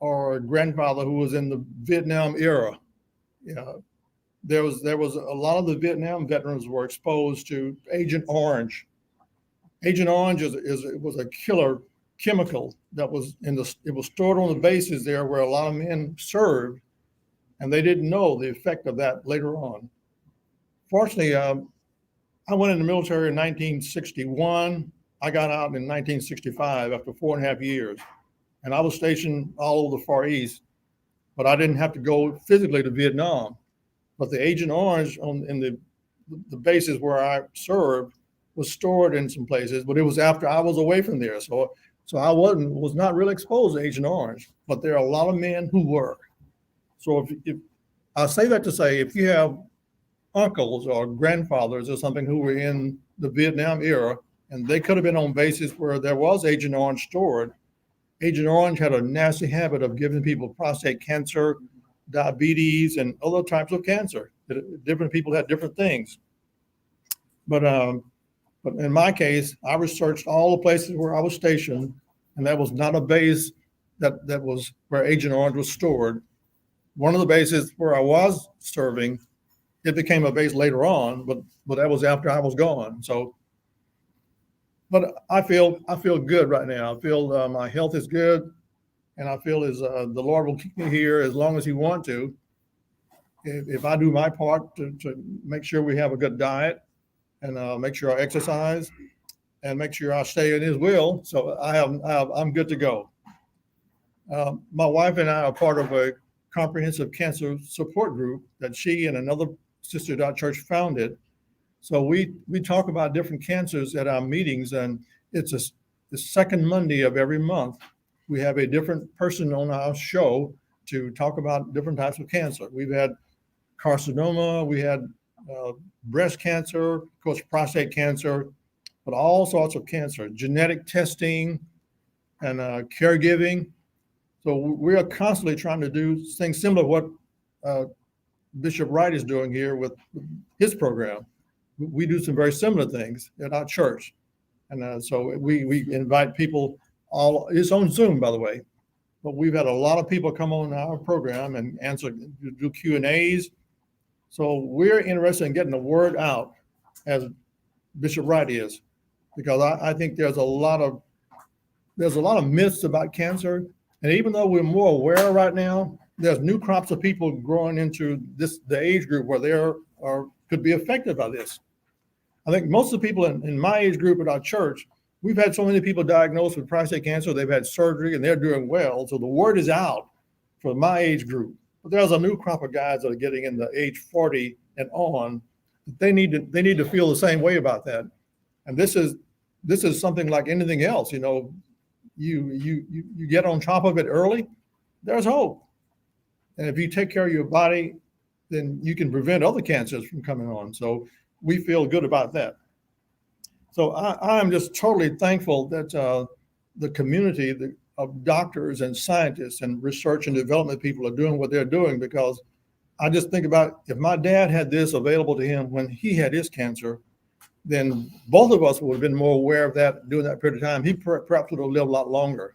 or a grandfather who was in the Vietnam era, you know, there was a lot of the Vietnam veterans were exposed to Agent Orange. Agent Orange was a killer chemical that was it was stored on the bases there where a lot of men served. And they didn't know the effect of that later on. Fortunately, I went in the military in 1961. I got out in 1965 after 4.5 years. And I was stationed all over the Far East, but I didn't have to go physically to Vietnam. But the Agent Orange in the bases where I served was stored in some places, but it was after I was away from there. So I was not really exposed to Agent Orange, but there are a lot of men who were. So if I say that to say, if you have uncles or grandfathers or something who were in the Vietnam era, and they could have been on bases where there was Agent Orange stored, Agent Orange had a nasty habit of giving people prostate cancer, diabetes, and other types of cancer. Different people had different things. But in my case, I researched all the places where I was stationed, and that was not a base that was where Agent Orange was stored. One of the bases where I was serving, it became a base later on, but that was after I was gone. So, but I feel good right now. I feel my health is good, and I feel the Lord will keep me here as long as He wants to. If I do my part to make sure we have a good diet, and make sure I exercise, and make sure I stay in His will, so I'm good to go. My wife and I are part of a comprehensive cancer support group that she and another sister.church founded. So we talk about different cancers at our meetings, and it's the second Monday of every month. We have a different person on our show to talk about different types of cancer. We've had carcinoma, we had breast cancer, of course, prostate cancer, but all sorts of cancer, genetic testing, and caregiving. So we are constantly trying to do things similar to what Bishop Wright is doing here with his program. We do some very similar things at our church. And so we invite people all, it's on Zoom, by the way, but we've had a lot of people come on our program and do Q&As. So we're interested in getting the word out as Bishop Wright is, because I think there's a lot of myths about cancer. And even though we're more aware right now, there's new crops of people growing into the age group where could be affected by this. I think most of the people in my age group at our church, we've had so many people diagnosed with prostate cancer, they've had surgery and they're doing well. So the word is out for my age group. But there's a new crop of guys that are getting in the age 40 and on. They need to feel the same way about that. And this is something like anything else. You know, you get on top of it early, there's hope. And if you take care of your body, then you can prevent other cancers from coming on. So we feel good about that. So I am just totally thankful that the community of doctors and scientists and research and development people are doing what they're doing, because I just think about if my dad had this available to him when he had his cancer, then both of us would have been more aware of that during that period of time. He perhaps would have lived a lot longer.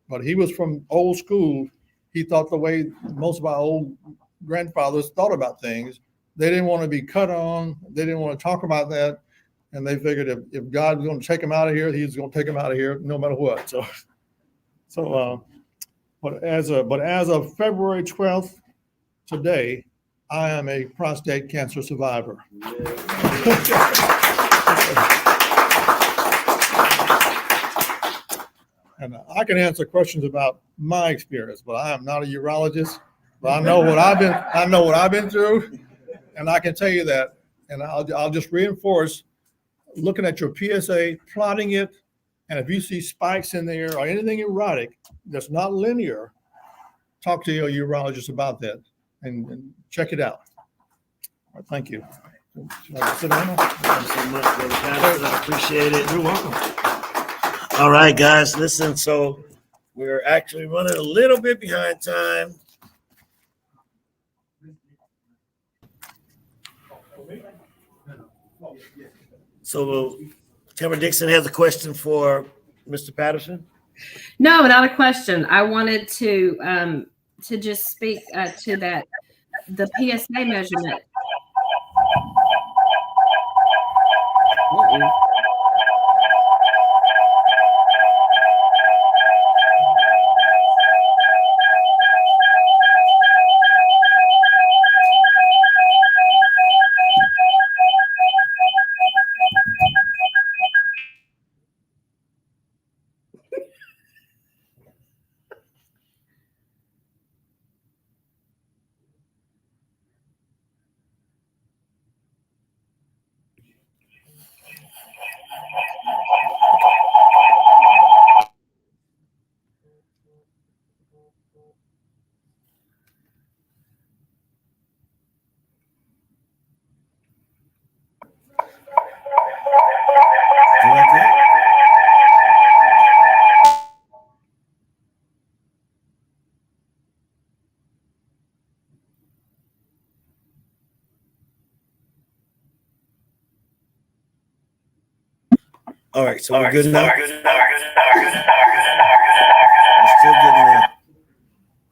But he was from old school. He thought the way most of our old grandfathers thought about things. They didn't want to be cut on. They didn't want to talk about that. And they figured if God was going to take him out of here, he's going to take him out of here no matter what. But as of February 12th, today, I am a prostate cancer survivor. And I can answer questions about my experience, but I am not a urologist. But I know what I've been through, and I can tell you that. And I'll just reinforce looking at your PSA, plotting it, and if you see spikes in there or anything erotic that's not linear, talk to your urologist about that and check it out. All right, thank you. Should I sit down? Thank you so much, Brother Pastor. I appreciate it. You're welcome. All right, guys, listen. So we're actually running a little bit behind time. So Tamara Dixon has a question for Mr. Patterson. No, not a question. I wanted to just speak to that, the PSA measurement. All right, so we're good now.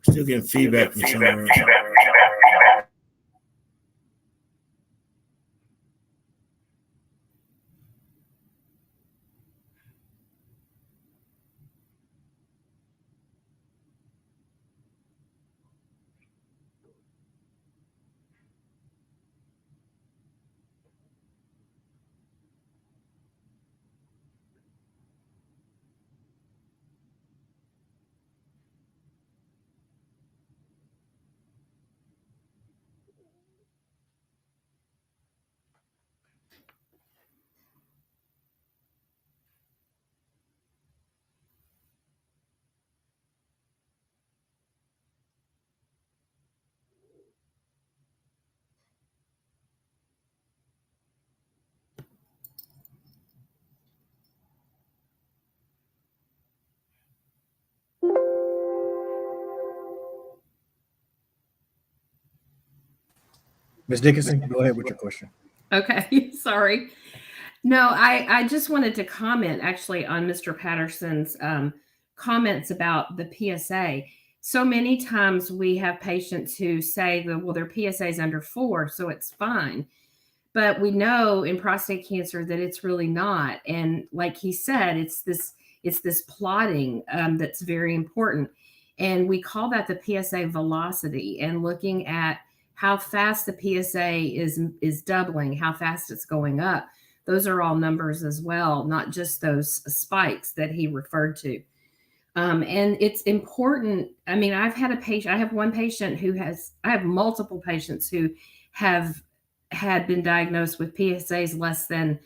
Still getting feedback from somewhere. Ms. Dickinson, go ahead with your question. Okay, sorry. No, I just wanted to comment actually on Mr. Patterson's comments about the PSA. So many times we have patients who say that, well, their PSA is under 4, so it's fine. But we know in prostate cancer that it's really not. And like he said, it's this plotting that's very important. And we call that the PSA velocity, and looking at how fast the PSA is doubling, how fast it's going up. Those are all numbers as well, not just those spikes that he referred to. And it's important. I mean, I have one patient I have multiple patients who have had been diagnosed with PSAs less than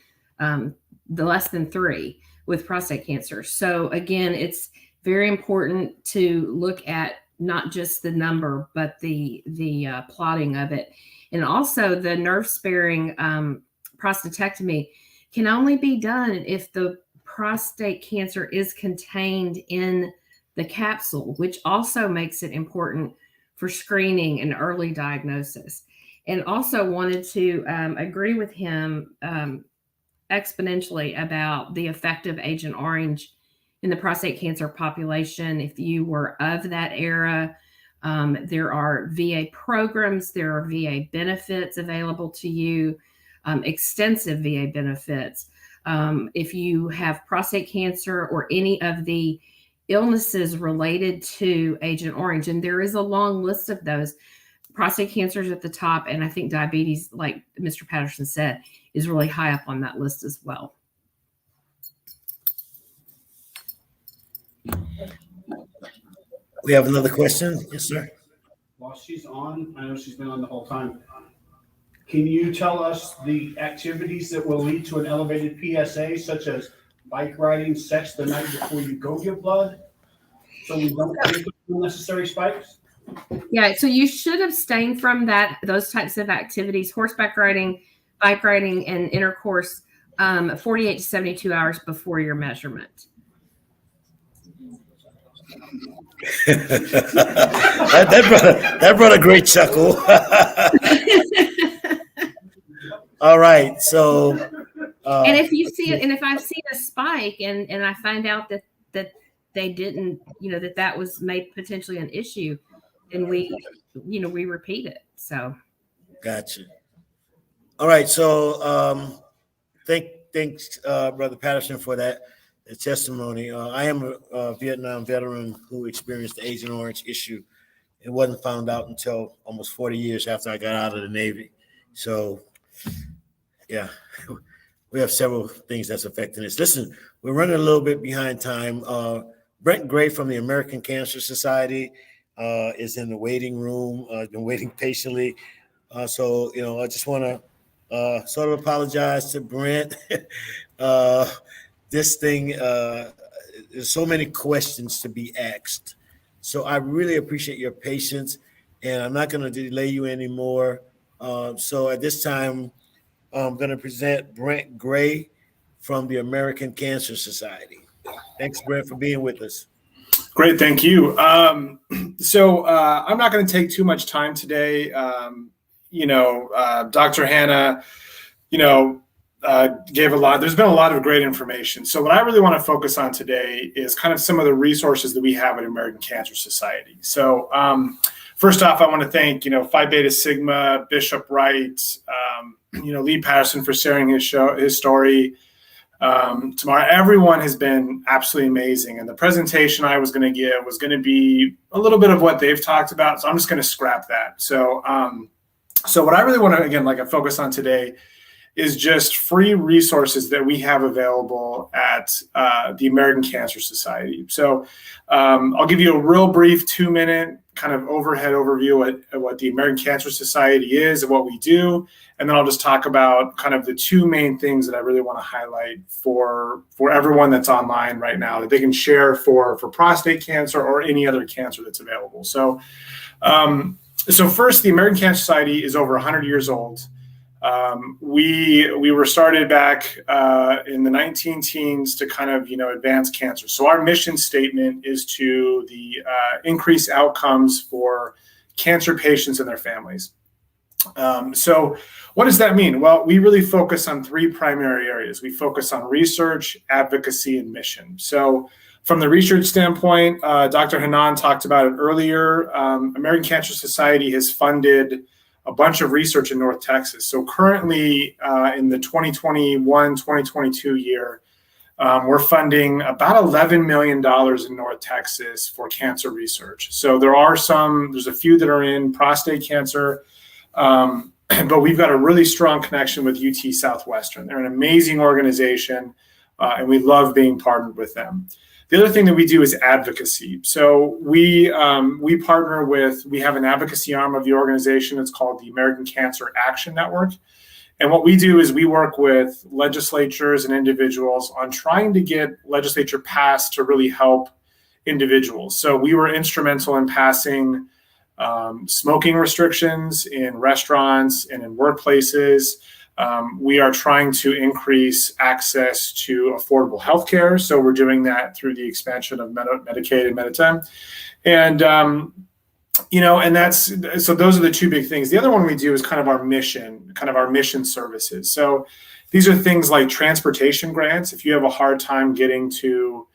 3 with prostate cancer. So again, it's very important to look at not just the number, but the plotting of it. And also the nerve sparing prostatectomy can only be done if the prostate cancer is contained in the capsule, which also makes it important for screening and early diagnosis. And also wanted to agree with him exponentially about the effect of Agent Orange in the prostate cancer population. If you were of that era, there are VA programs, there are VA benefits available to you, extensive VA benefits. If you have prostate cancer or any of the illnesses related to Agent Orange, and there is a long list of those. Prostate cancer is at the top, and I think diabetes, like Mr. Patterson said, is really high up on that list as well. We have another question. Yes, sir. While she's on, I know she's been on the whole time. Can you tell us the activities that will lead to an elevated PSA, such as bike riding, sex the night before you go give blood, so we don't get unnecessary spikes? Yeah, so you should abstain from those types of activities: horseback riding, bike riding, and intercourse 48 to 72 hours before your measurement. that brought a great chuckle. All right, so and if you see it, and if I've seen a spike and I find out that they didn't, that was made potentially an issue, then we repeat it. So gotcha. All right, so thanks Brother Patterson for that testimony. I am a Vietnam veteran who experienced the Agent Orange issue. It wasn't found out until almost 40 years after I got out of the Navy. So yeah, we have several things that's affecting us. Listen, we're running a little bit behind time. Brent Gray from the American Cancer Society is in the waiting room. I've been waiting patiently. So, I just want to sort of apologize to Brent. This thing, there's so many questions to be asked. So I really appreciate your patience, and I'm not going to delay you anymore. So at this time, I'm going to present Brent Gray from the American Cancer Society. Thanks, Brent, for being with us. Great, thank you. So I'm not going to take too much time today. Dr. Hannah, gave a lot. There's been a lot of great information. So what I really want to focus on today is kind of some of the resources that we have at American Cancer Society. So first off, I want to thank, Phi Beta Sigma, Bishop Wright, Lee Patterson for sharing his story. Tomorrow, everyone has been absolutely amazing. And the presentation I was going to give was going to be a little bit of what they've talked about. So I'm just going to scrap that. So what I really want to, again, focus on today is just free resources that we have available at the American Cancer Society. So I'll give you a real brief 2-minute kind of overview of what the American Cancer Society is and what we do. And then I'll just talk about kind of the 2 main things that I really want to highlight for everyone that's online right now that they can share for prostate cancer or any other cancer that's available. So first, the American Cancer Society is over 100 years old. We were started back in the 19-teens to kind of, advance cancer. So our mission statement is to increase outcomes for cancer patients and their families. So what does that mean? Well, we really focus on three primary areas. We focus on research, advocacy, and mission. So from the research standpoint, Dr. Hanan talked about it earlier. American Cancer Society has funded a bunch of research in North Texas. So currently in the 2021-2022 year, we're funding about $11 million in North Texas for cancer research. So there's a few that are in prostate cancer, but we've got a really strong connection with UT Southwestern. They're an amazing organization, and we love being partnered with them. The other thing that we do is advocacy. So we partner with, we have an advocacy arm of the organization. It's called the American Cancer Action Network. And what we do is we work with legislatures and individuals on trying to get legislature passed to really help individuals. So we were instrumental in passing smoking restrictions in restaurants and in workplaces. We are trying to increase access to affordable healthcare. So we're doing that through the expansion of Medicaid and Meditem. And, so those are the two big things. The other one we do is kind of our mission services. So these are things like transportation grants. If you have a hard time getting to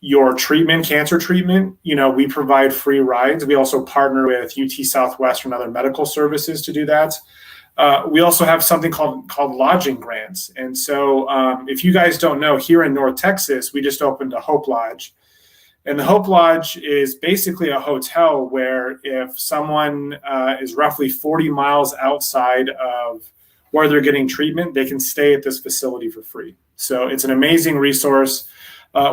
your cancer treatment, we provide free rides. We also partner with UT Southwestern and other medical services to do that. We also have something called lodging grants. And so if you guys don't know, here in North Texas, we just opened a Hope Lodge. And the Hope Lodge is basically a hotel where if someone is roughly 40 miles outside of where they're getting treatment, they can stay at this facility for free. So it's an amazing resource.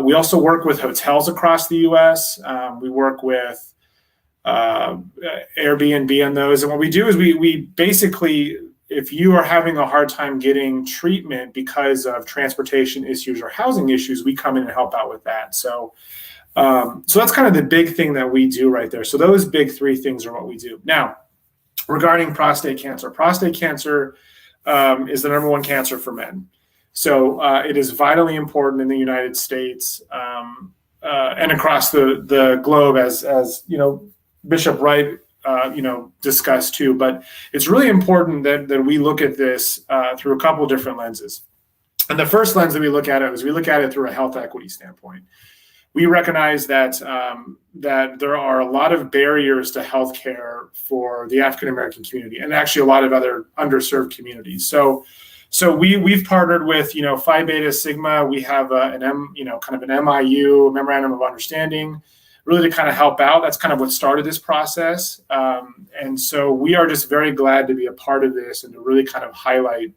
We also work with hotels across the U.S. We work with Airbnb on those. And what we do is we basically, if you are having a hard time getting treatment because of transportation issues or housing issues, we come in and help out with that. So that's kind of the big thing that we do right there. So those big three things are what we do. Now, regarding prostate cancer is the number one cancer for men. So it is vitally important in the United States and across the globe, as Bishop Wright discussed too. But it's really important that we look at this through a couple of different lenses. And the first lens that we look at it is we look at it through a health equity standpoint. We recognize that there are a lot of barriers to healthcare for the African American community and actually a lot of other underserved communities. So we've partnered with Phi Beta Sigma. We have an MIU, Memorandum of Understanding, really to kind of help out. That's kind of what started this process. And so we are just very glad to be a part of this and to really kind of highlight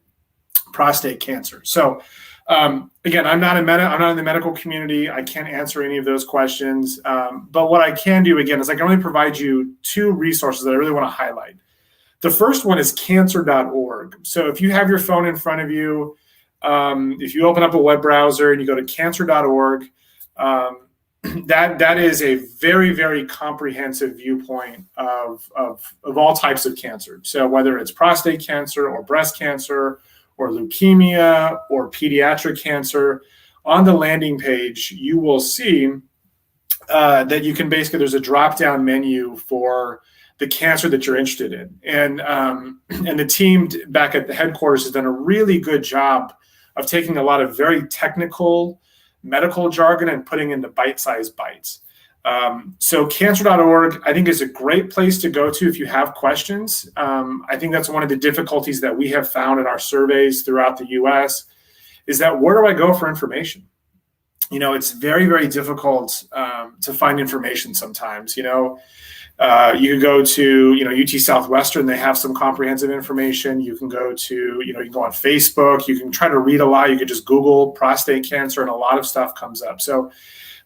prostate cancer. So again, I'm not in the medical community. I can't answer any of those questions. But what I can do, again, is I can only provide you two resources that I really want to highlight. The first one is cancer.org. So if you have your phone in front of you, if you open up a web browser and you go to cancer.org, that is a very, very comprehensive viewpoint of all types of cancer. So whether it's prostate cancer or breast cancer or leukemia or pediatric cancer, on the landing page, you will see that you can there's a drop-down menu for the cancer that you're interested in. And the team back at the headquarters has done a really good job of taking a lot of very technical medical jargon and putting into bite-sized bites. So cancer.org, I think, is a great place to go to if you have questions. I think that's one of the difficulties that we have found in our surveys throughout the U.S. is that where do I go for information? It's very, very difficult to find information sometimes. You can go to, UT Southwestern, they have some comprehensive information. You can go to, you can go on Facebook, you can try to read a lot. You could just Google prostate cancer and a lot of stuff comes up. So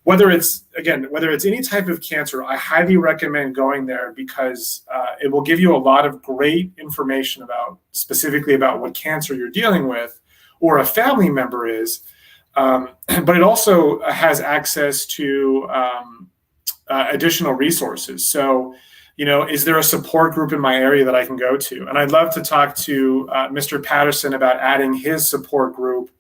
whether it's any type of cancer, I highly recommend going there because it will give you a lot of great information specifically about what cancer you're dealing with or a family member is. But it also has access to additional resources. So, is there a support group in my area that I can go to? And I'd love to talk to Mr. Patterson about adding his support group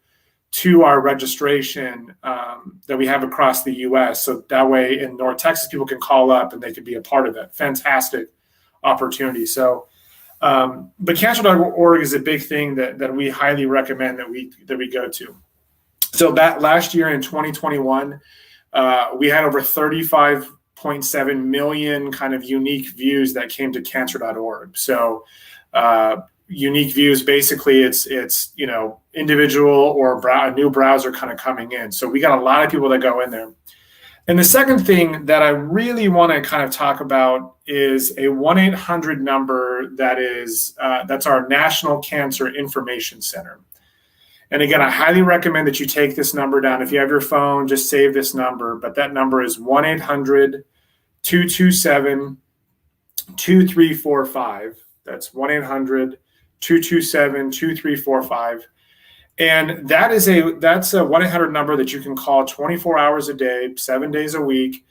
to our registration that we have across the U.S. So that way in North Texas, people can call up and they could be a part of that. Fantastic opportunity. So But cancer.org is a big thing that we highly recommend that we go to. So that last year in 2021, we had over 35.7 million kind of unique views that came to cancer.org. So unique views, basically it's individual or a new browser kind of coming in. So we got a lot of people that go in there. And the second thing that I really want to kind of talk about is a 1-800 number that's our National Cancer Information Center. And again, I highly recommend that you take this number down. If you have your phone, just save this number. But that number is 1-800-227-2345. That's 1-800-227-2345. And that's a 1-800 number that you can call 24 hours a day, 7 days a week.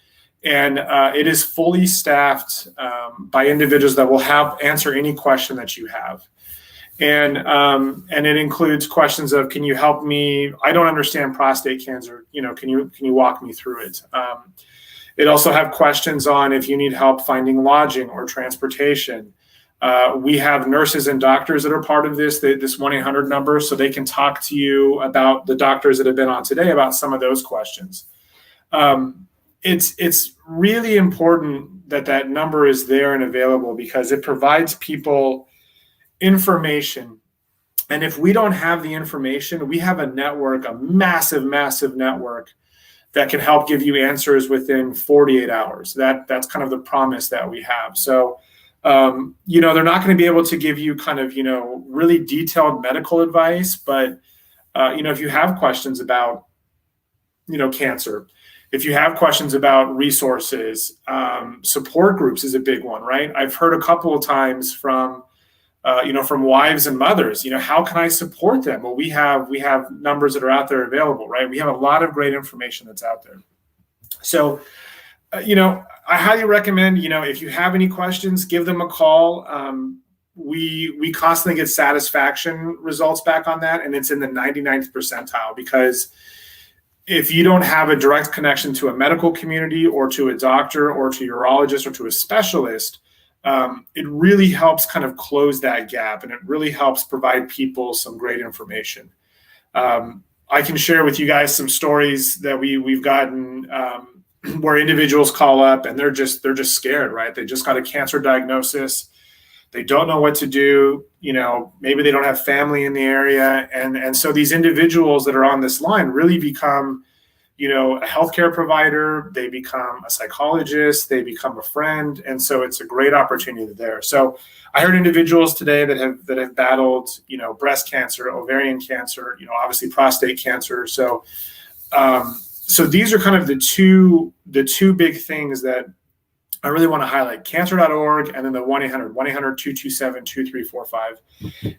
And it is fully staffed by individuals that will answer any question that you have. And it includes questions of, can you help me? I don't understand prostate cancer. Can you walk me through it? It also have questions on if you need help finding lodging or transportation. We have nurses and doctors that are part of this 1-800 number, so they can talk to you about the doctors that have been on today about some of those questions. It's really important that number is there and available because it provides people information. And if we don't have the information, we have a network, a massive network that can help give you answers within 48 hours. That's kind of the promise that we have. So, they're not going to be able to give you kind of, really detailed medical advice, but, if you have questions about, cancer, if you have questions about resources, support groups is a big one, right? I've heard a couple of times from wives and mothers, how can I support them? Well, we have numbers that are out there available, right? We have a lot of great information that's out there. So, I highly recommend, if you have any questions, give them a call. We constantly get satisfaction results back on that, and it's in the 99th percentile, because if you don't have a direct connection to a medical community or to a doctor or to a urologist or to a specialist, it really helps kind of close that gap, and it really helps provide people some great information. I can share with you guys some stories that we've gotten where individuals call up and they're just scared, right? They just got a cancer diagnosis. They don't know what to do. Maybe they don't have family in the area. And so these individuals that are on this line really become, a healthcare provider. They become a psychologist. They become a friend. And so it's a great opportunity there. So I heard individuals today that have battled, breast cancer, ovarian cancer, obviously prostate cancer. So, so these are kind of the two big things that I really want to highlight: cancer.org and then the 1-800-227-2345.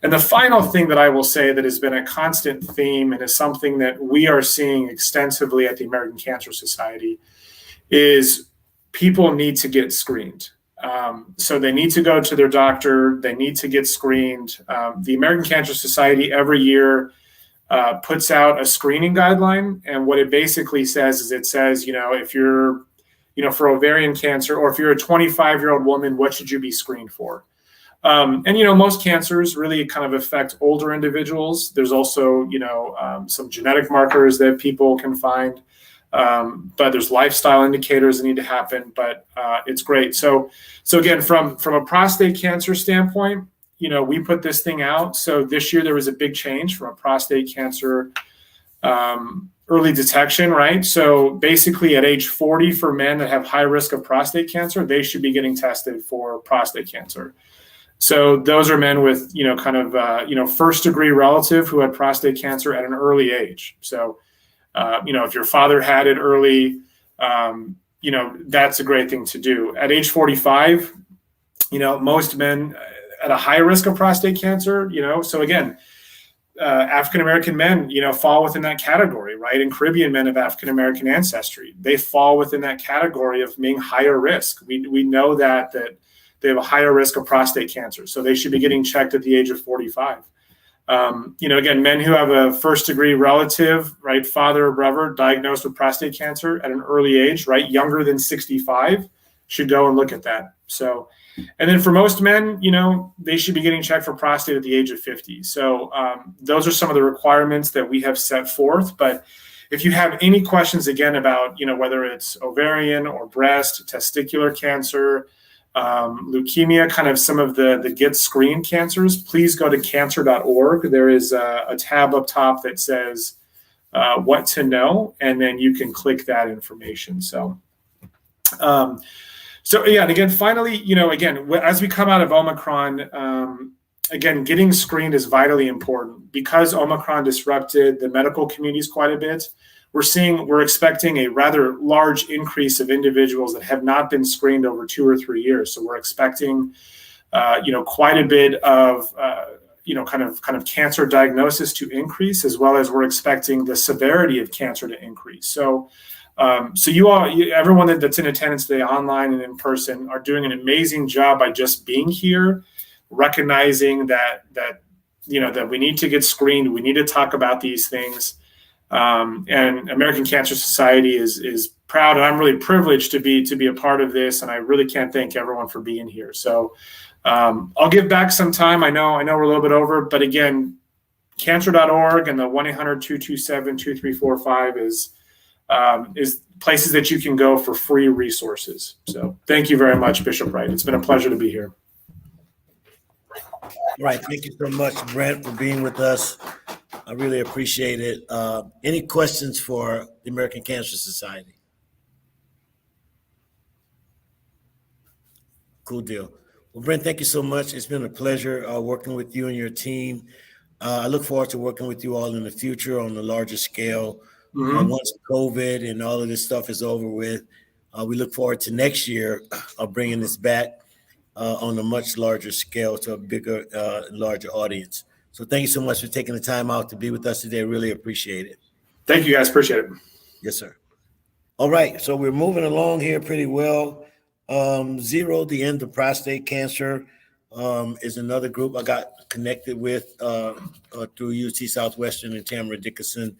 And the final thing that I will say that has been a constant theme and is something that we are seeing extensively at the American Cancer Society is people need to get screened. So they need to go to their doctor. They need to get screened. The American Cancer Society every year puts out a screening guideline. And what it basically says is if you're, for ovarian cancer, or if you're a 25-year-old woman, what should you be screened for? And most cancers really kind of affect older individuals. There's also, some genetic markers that people can find. But there's lifestyle indicators that need to happen, but it's great. So again, from a prostate cancer standpoint, we put this thing out. So this year there was a big change from a prostate cancer early detection, right? So basically at age 40 for men that have high risk of prostate cancer, they should be getting tested for prostate cancer. So those are men with, first degree relative who had prostate cancer at an early age. So, if your father had it early, that's a great thing to do. At age 45, most men at a high risk of prostate cancer, so again, African-American men, fall within that category, right? And Caribbean men of African-American ancestry, they fall within that category of being higher risk. We know that they have a higher risk of prostate cancer. So they should be getting checked at the age of 45. Again, men who have a first degree relative, right, father or brother diagnosed with prostate cancer at an early age, right, younger than 65, should go and look at that. So, and then for most men, they should be getting checked for prostate at the age of 50. So those are some of the requirements that we have set forth. But if you have any questions, again, about, whether it's ovarian or breast, testicular cancer, leukemia, kind of some of the get screened cancers, please go to cancer.org. There is a tab up top that says what to know, and then you can click that information. So yeah, and again, finally, again, as we come out of Omicron, again, getting screened is vitally important. Because Omicron disrupted the medical communities quite a bit, we're expecting a rather large increase of individuals that have not been screened over 2 or 3 years. So we're expecting, quite a bit of, kind of cancer diagnosis to increase, as well as we're expecting the severity of cancer to increase. So everyone that's in attendance today, online and in person, are doing an amazing job by just being here, recognizing that we need to get screened. We need to talk about these things. And American Cancer Society is proud, and I'm really privileged to be a part of this. And I really can't thank everyone for being here. So I'll give back some time. I know we're a little bit over, but again, cancer.org and the 1-800-227-2345 is places that you can go for free resources. So thank you very much, Bishop Wright. It's been a pleasure to be here. All right. Thank you so much, Brent, for being with us. I really appreciate it. Any questions for the American Cancer Society? Cool deal. Well, Brent, thank you so much. It's been a pleasure working with you and your team. I look forward to working with you all in the future on a larger scale. Once COVID and all of this stuff is over with, we look forward to next year of bringing this back on a much larger scale to a bigger, larger audience. So thank you so much for taking the time out to be with us today. Really appreciate it. Thank you, guys. Appreciate it. Yes, sir. All right. So we're moving along here pretty well. Zero, the End of Prostate Cancer, is another group I got connected with through UT Southwestern and Tamara Dickinson.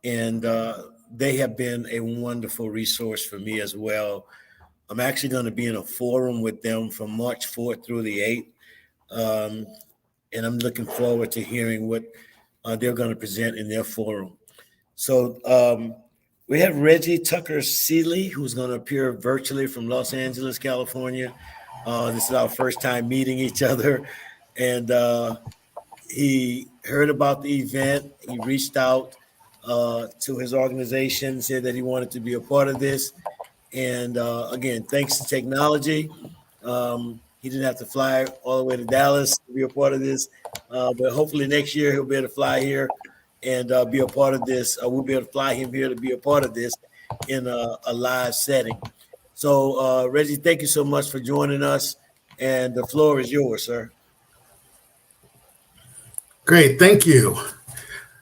And they have been a wonderful resource for me as well. I'm actually going to be in a forum with them from March 4th through the 8th. And I'm looking forward to hearing what they're going to present in their forum. So we have Reggie Tucker Seeley, who's going to appear virtually from Los Angeles, California. This is our first time meeting each other. And he heard about the event. He reached out to his organization, said that he wanted to be a part of this. And again, thanks to technology, he didn't have to fly all the way to Dallas to be a part of this. But hopefully next year he'll be able to fly here and be a part of this. We'll be able to fly him here to be a part of this in a live setting. So Reggie, thank you so much for joining us. And the floor is yours, sir. Great, thank you.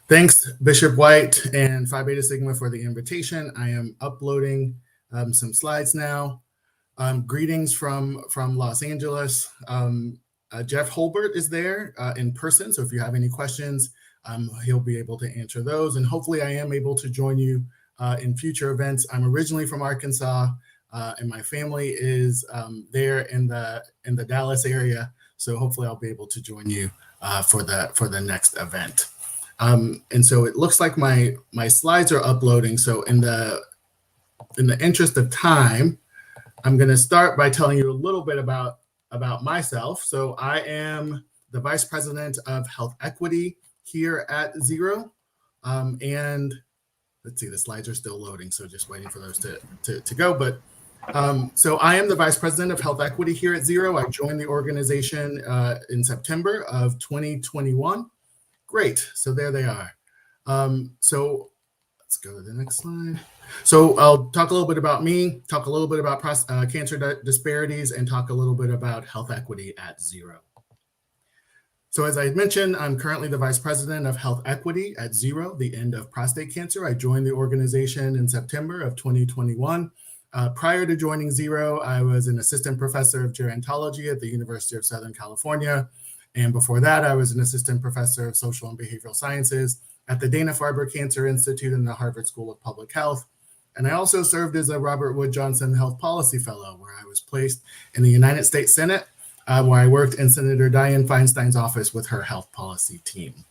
Thanks, Bishop White and Phi Beta Sigma for the invitation. I am uploading some slides now. Greetings from Los Angeles. Jeff Holbert is there in person, so if you have any questions, he'll be able to answer those. And hopefully I am able to join you in future events. I'm originally from Arkansas, and my family is there in the Dallas area. So hopefully I'll be able to join you for the next event. And so it looks like my slides are uploading. So in the interest of time, I'm going to start by telling you a little bit about myself. So I am the Vice President of Health Equity here at Zero. And let's see, the slides are still loading, so just waiting for those to go. But so I am the Vice President of Health Equity here at Zero. I joined the organization in September of 2021. Great, so there they are. So let's go to the next slide. So I'll talk a little bit about me, talk a little bit about cancer disparities, and talk a little bit about health equity at Zero. So as I mentioned, I'm currently the Vice President of Health Equity at Zero, the End of Prostate Cancer. I joined the organization in September of 2021. Prior to joining Zero, I was an assistant professor of gerontology at the University of Southern California. And before that, I was an assistant professor of social and behavioral sciences at the Dana-Farber Cancer Institute and the Harvard School of Public Health. And I also served as a Robert Wood Johnson Health Policy Fellow, where I was placed in the United States Senate, where I worked in Senator Dianne Feinstein's office with her health policy team.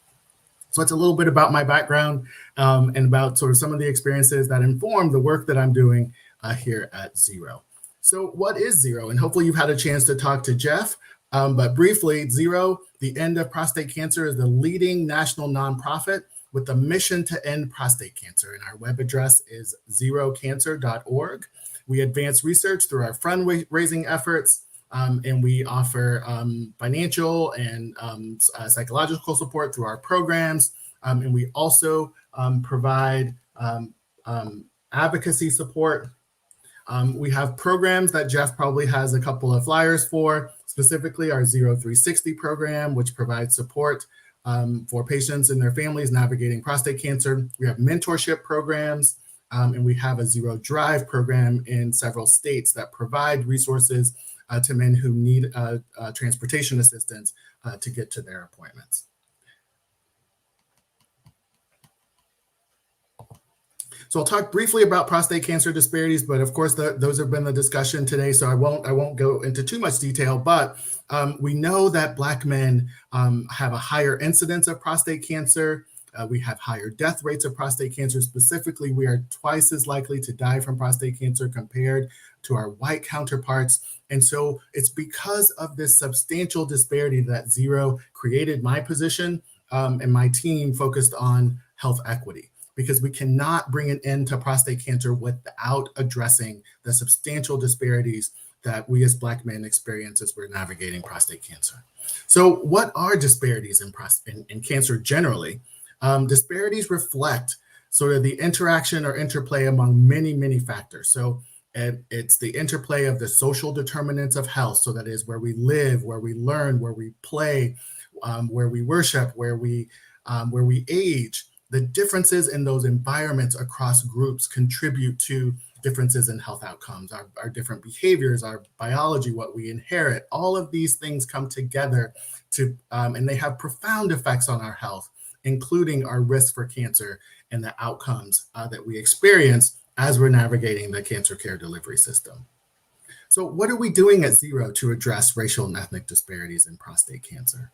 So it's a little bit about my background and about sort of some of the experiences that inform the work that I'm doing here at Zero. So what is Zero? And hopefully you've had a chance to talk to Jeff. But briefly, Zero, the End of Prostate Cancer, is the leading national nonprofit with the mission to end prostate cancer. And our web address is zerocancer.org. We advance research through our fundraising efforts, and we offer financial and psychological support through our programs. And we also provide advocacy support. We have programs that Jeff probably has a couple of flyers for, specifically our 0360 program, which provides support for patients and their families navigating prostate cancer. We have mentorship programs, and we have a Zero Drive program in several states that provide resources to men who need transportation assistance to get to their appointments. So I'll talk briefly about prostate cancer disparities, but of course those have been the discussion today, so I won't go into too much detail. But we know that Black men have a higher incidence of prostate cancer. We have higher death rates of prostate cancer. Specifically, we are twice as likely to die from prostate cancer compared to our white counterparts. And so it's because of this substantial disparity that Zero created my position, and my team focused on health equity, because we cannot bring an end to prostate cancer without addressing the substantial disparities that we as Black men experience as we're navigating prostate cancer. So what are disparities in cancer generally? Disparities reflect sort of the interaction or interplay among many, many factors. So it's the interplay of the social determinants of health. So that is where we live, where we learn, where we play, where we worship, where we age. The differences in those environments across groups contribute to differences in health outcomes, our different behaviors, our biology, what we inherit. All of these things come together and they have profound effects on our health, including our risk for cancer and the outcomes that we experience as we're navigating the cancer care delivery system. So what are we doing at Zero to address racial and ethnic disparities in prostate cancer?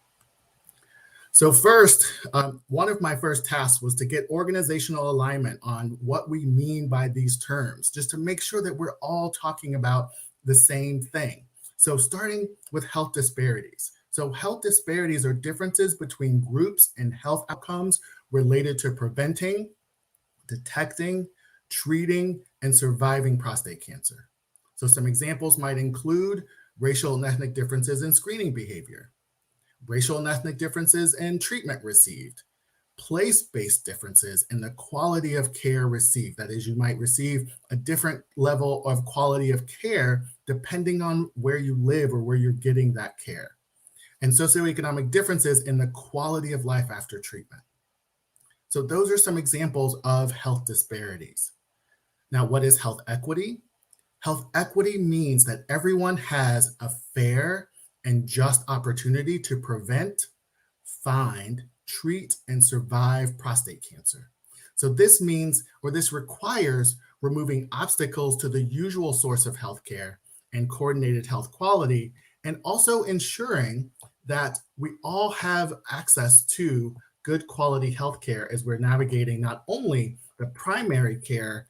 So first, one of my first tasks was to get organizational alignment on what we mean by these terms, just to make sure that we're all talking about the same thing. So starting with health disparities. So health disparities are differences between groups in health outcomes related to preventing, detecting, treating, and surviving prostate cancer. So some examples might include racial and ethnic differences in screening behavior, racial and ethnic differences in treatment received, place-based differences in the quality of care received. That is, you might receive a different level of quality of care depending on where you live or where you're getting that care, and socioeconomic differences in the quality of life after treatment. So those are some examples of health disparities. Now, what is health equity? Health equity means that everyone has a fair and just opportunity to prevent, find, treat, and survive prostate cancer. So this means, or this requires, removing obstacles to the usual source of healthcare and coordinated health quality, and also ensuring that we all have access to good quality healthcare as we're navigating not only the primary care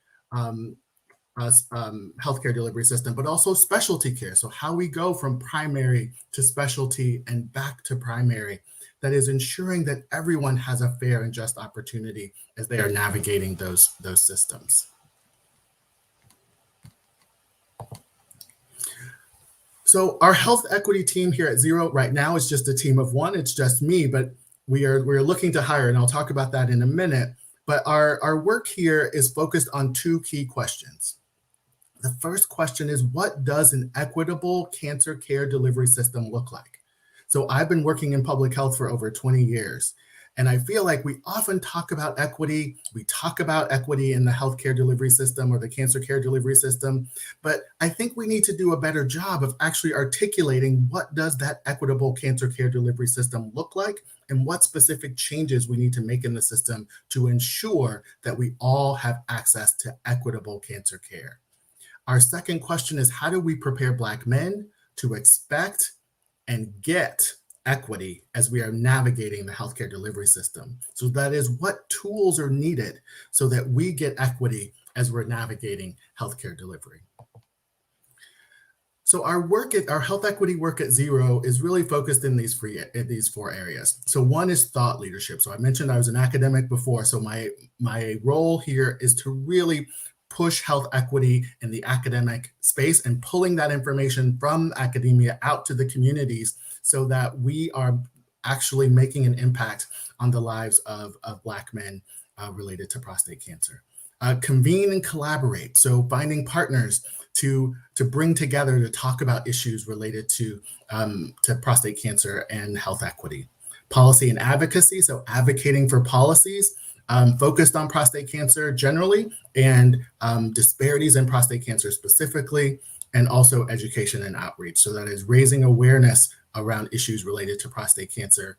healthcare delivery system, but also specialty care. So how we go from primary to specialty and back to primary, that is ensuring that everyone has a fair and just opportunity as they are navigating those systems. So our health equity team here at Zero right now is just a team of one. It's just me, but we're looking to hire, and I'll talk about that in a minute. But our work here is focused on two key questions. The first question is, what does an equitable cancer care delivery system look like? So I've been working in public health for over 20 years, And I feel like we often talk about equity. We talk about equity in the healthcare delivery system or the cancer care delivery system, but I think we need to do a better job of actually articulating what does that equitable cancer care delivery system look like and what specific changes we need to make in the system to ensure that we all have access to equitable cancer care. Our second question is, how do we prepare Black men to expect and get equity as we are navigating the healthcare delivery system? So that is, what tools are needed so that we get equity as we're navigating healthcare delivery? So our health equity work at Zero is really focused in these four areas. So one is thought leadership. So I mentioned I was an academic before. So my role here is to really push health equity in the academic space and pulling that information from academia out to the communities so that we are actually making an impact on the lives of Black men related to prostate cancer. Convene and collaborate. So finding partners to bring together to talk about issues related to prostate cancer and health equity. Policy and advocacy. So advocating for policies focused on prostate cancer generally and disparities in prostate cancer specifically, and also education and outreach. So that is raising awareness around issues related to prostate cancer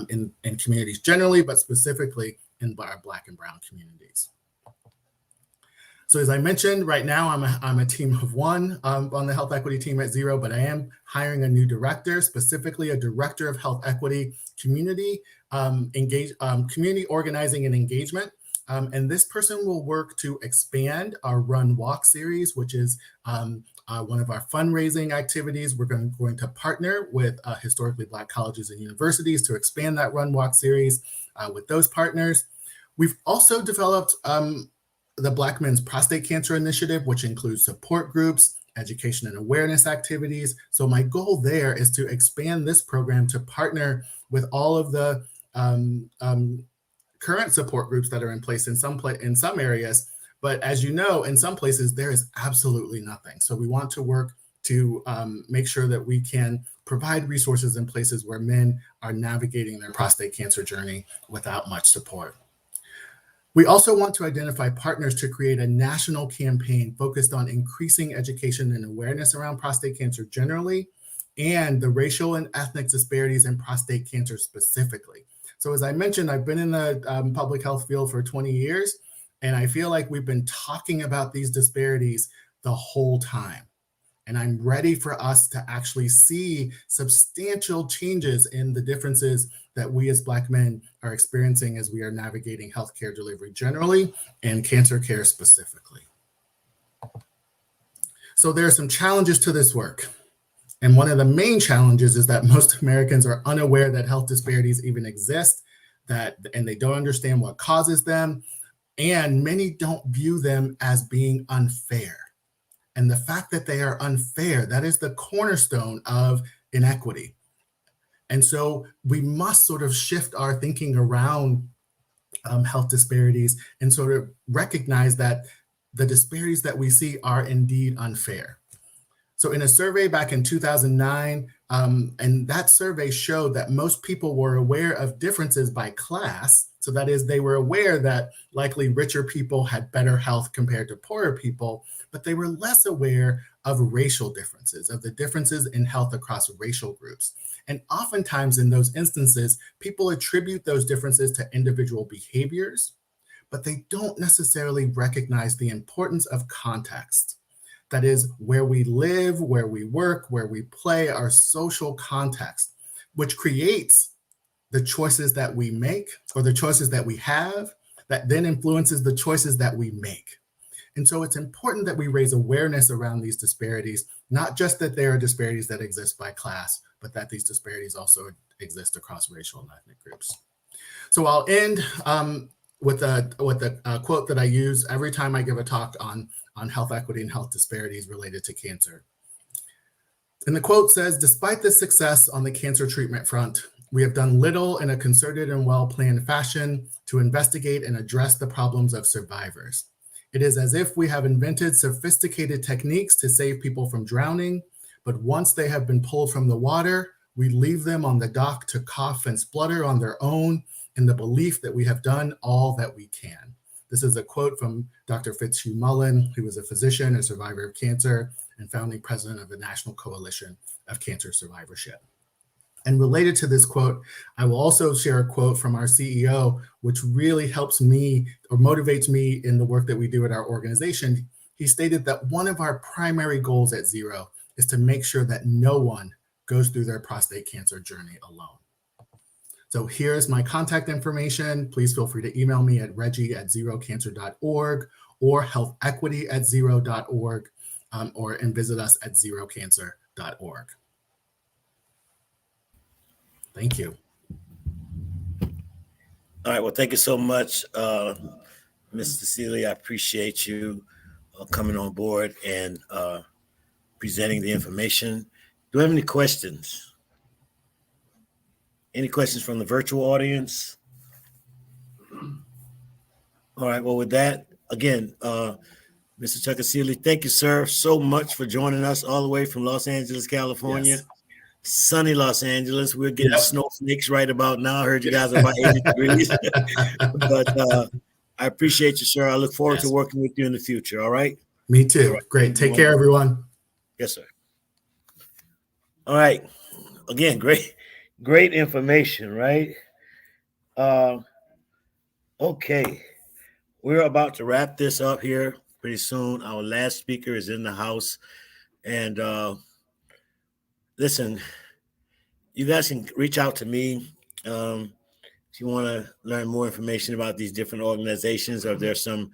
in communities generally, but specifically in our Black and Brown communities. So as I mentioned, right now I'm a team of one on the health equity team at Zero, but I am hiring a new director, specifically a director of health equity community community organizing and engagement. And this person will work to expand our Run Walk series, which is one of our fundraising activities. We're going to partner with historically Black colleges and universities to expand that Run Walk series with those partners. We've also developed the Black Men's Prostate Cancer Initiative, which includes support groups, education and awareness activities. So my goal there is to expand this program to partner with all of the current support groups that are in place in some areas. But as you know, in some places, there is absolutely nothing. So we want to work to make sure that we can provide resources in places where men are navigating their prostate cancer journey without much support. We also want to identify partners to create a national campaign focused on increasing education and awareness around prostate cancer generally, and the racial and ethnic disparities in prostate cancer specifically. So as I mentioned, I've been in the public health field for 20 years, and I feel like we've been talking about these disparities the whole time. And I'm ready for us to actually see substantial changes in the differences that we as Black men are experiencing as we are navigating healthcare delivery generally and cancer care specifically. So there are some challenges to this work. And one of the main challenges is that most Americans are unaware that health disparities even exist, and they don't understand what causes them, and many don't view them as being unfair. And the fact that they are unfair, that is the cornerstone of inequity. And so we must sort of shift our thinking around health disparities and sort of recognize that the disparities that we see are indeed unfair. So in a survey back in 2009, and that survey showed that most people were aware of differences by class. So that is, they were aware that likely richer people had better health compared to poorer people, but they were less aware of racial differences, of the differences in health across racial groups. And oftentimes in those instances, people attribute those differences to individual behaviors, but they don't necessarily recognize the importance of context. That is, where we live, where we work, where we play, our social context, which creates the choices that we make or the choices that we have that then influences the choices that we make. And so it's important that we raise awareness around these disparities, not just that there are disparities that exist by class, but that these disparities also exist across racial and ethnic groups. So I'll end with a quote that I use every time I give a talk on health equity and health disparities related to cancer. And the quote says, "Despite the success on the cancer treatment front, we have done little in a concerted and well-planned fashion to investigate and address the problems of survivors. It is as if we have invented sophisticated techniques to save people from drowning, but once they have been pulled from the water, we leave them on the dock to cough and splutter on their own in the belief that we have done all that we can. This is a quote from Dr. Fitzhugh Mullen, who was a physician, a survivor of cancer, and founding president of the National Coalition of Cancer Survivorship. And related to this quote, I will also share a quote from our CEO, which really helps me or motivates me in the work that we do at our organization. He stated that one of our primary goals at Zero is to make sure that no one goes through their prostate cancer journey alone. So here's my contact information. Please feel free to email me at reggie@zerocancer.org or healthequity@zero.org, and visit us at zerocancer.org. Thank you. All right. Well, thank you so much, Ms. Cecilia. I appreciate you coming on board and presenting the information. Do we have any questions? Any questions from the virtual audience? All right. Well, with that, again, Mr. Chakasili, thank you, sir, so much for joining us all the way from Los Angeles, California. Yes. Sunny Los Angeles. We're getting snowflakes right about now. I heard you guys are about 80 degrees. But I appreciate you, sir. I look forward to working with you in the future. All right? Me too. Right. Great. Take care, everyone. Yes, sir. All right. Again, great information, right? Okay. We're about to wrap this up here pretty soon. Our last speaker is in the house. And listen, you guys can reach out to me if you want to learn more information about these different organizations, or if there's some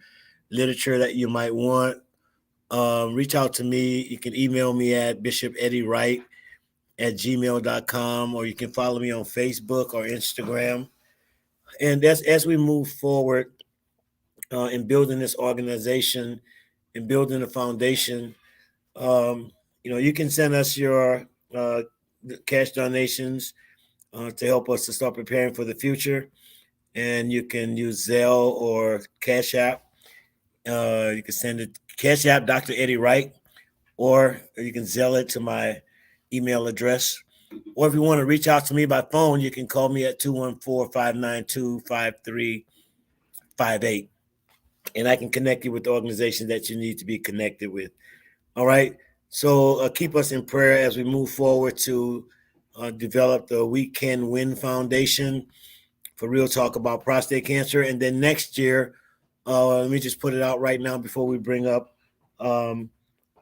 literature that you might want. Reach out to me. You can email me at bishopeddywright@gmail.com, or you can follow me on Facebook or Instagram. And as we move forward in building this organization and building a foundation, you can send us your cash donations to help us to start preparing for the future. And you can use Zelle or Cash App. You can send it Cash App, Dr. Eddie Wright, or you can Zelle it to my email address. Or if you want to reach out to me by phone, you can call me at 214-592-5358. And I can connect you with the organization that you need to be connected with. All right. So keep us in prayer as we move forward to develop the We Can Win Foundation for real talk about prostate cancer. And then next year, let me just put it out right now before we bring up Dr.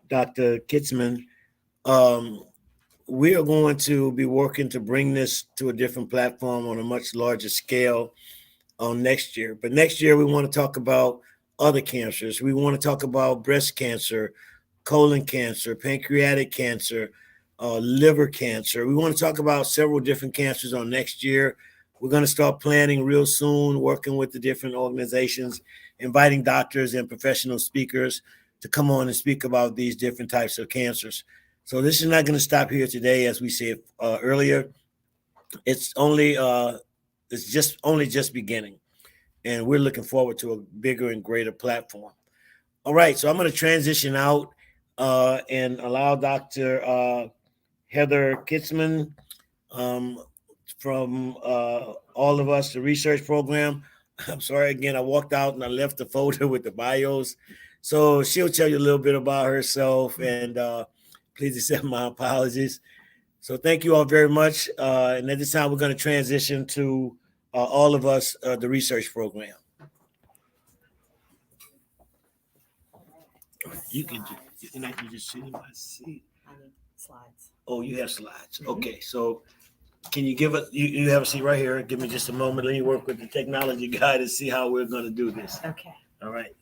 Kitzman. We are going to be working to bring this to a different platform on a much larger scale on next year. But next year, we want to talk about other cancers. We want to talk about breast cancer, colon cancer, pancreatic cancer, liver cancer. We want to talk about several different cancers on next year. We're going to start planning real soon, working with the different organizations, inviting doctors and professional speakers to come on and speak about these different types of cancers. So this is not going to stop here today, as we said earlier. It's just beginning, and we're looking forward to a bigger and greater platform. All right, so I'm going to transition out and allow Dr. Heather Kitzman from all of us, the research program. I'm sorry, again, I walked out and I left the folder with the bios. So she'll tell you a little bit about herself, and please accept my apologies. So thank you all very much. And at this time, we're going to transition to all of us, the research program. You can actually just sit in my seat. I need slides. Oh, you have slides. Okay, so can you give us, you have a seat right here. Give me just a moment. Let me work with the technology guy to see how we're going to do this. Okay. All right.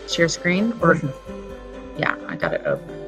Share screen or yeah, I got it open.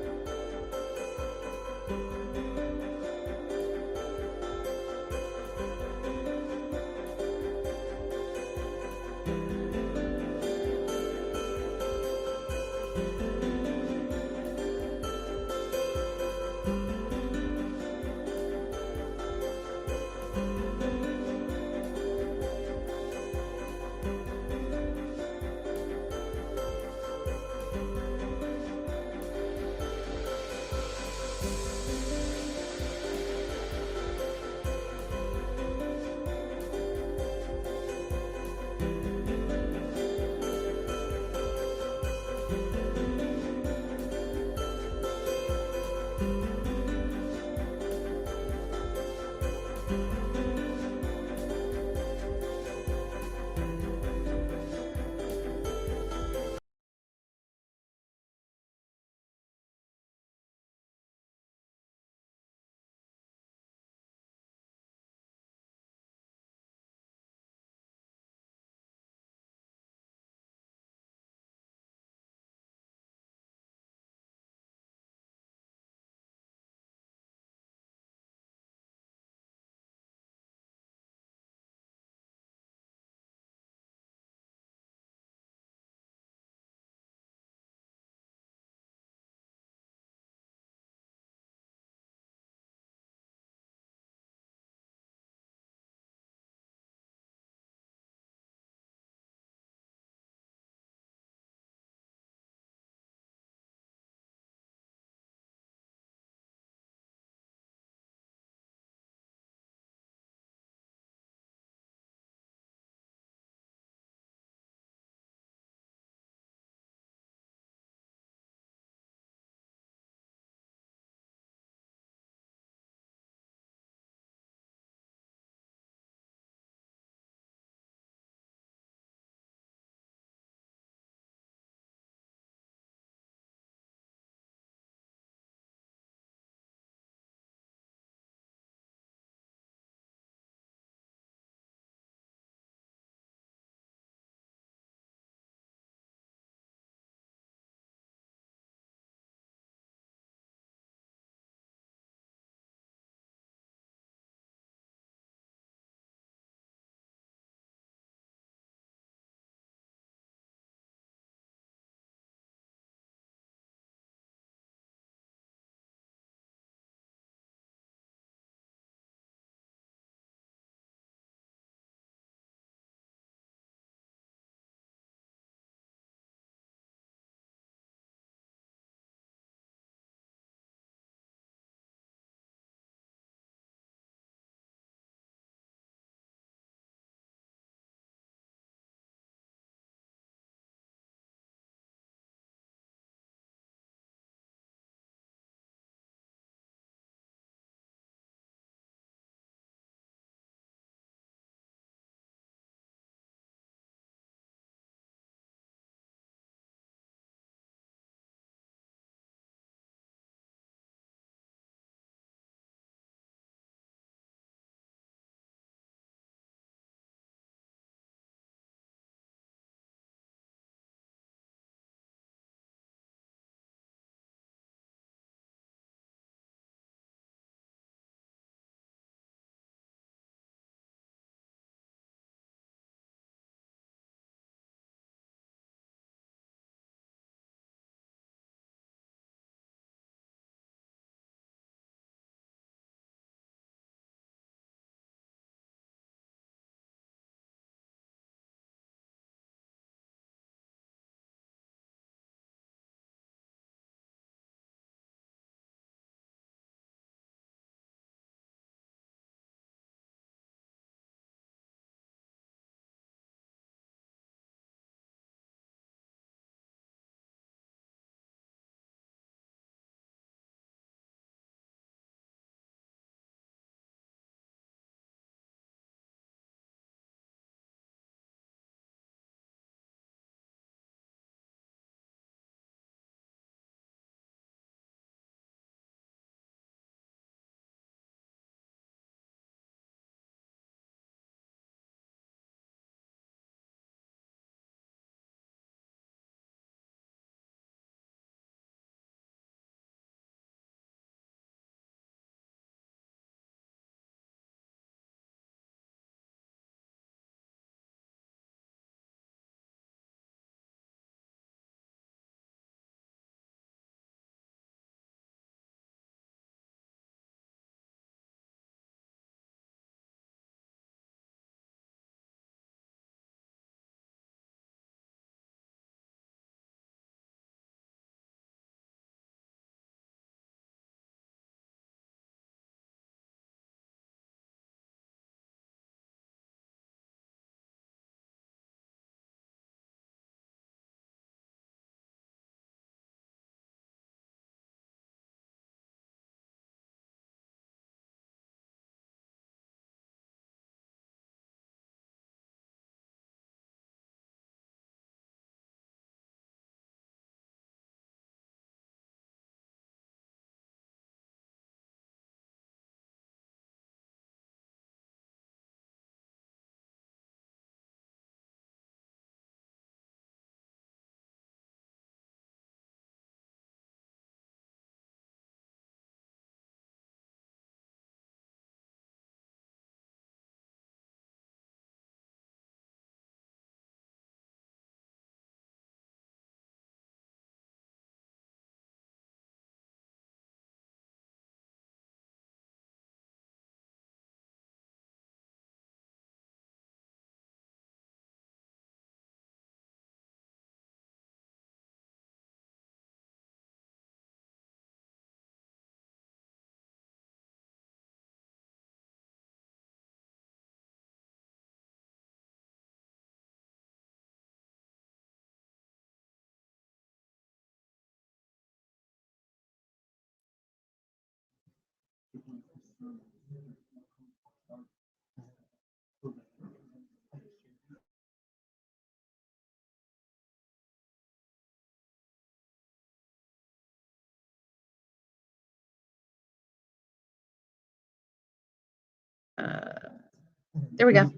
There we go.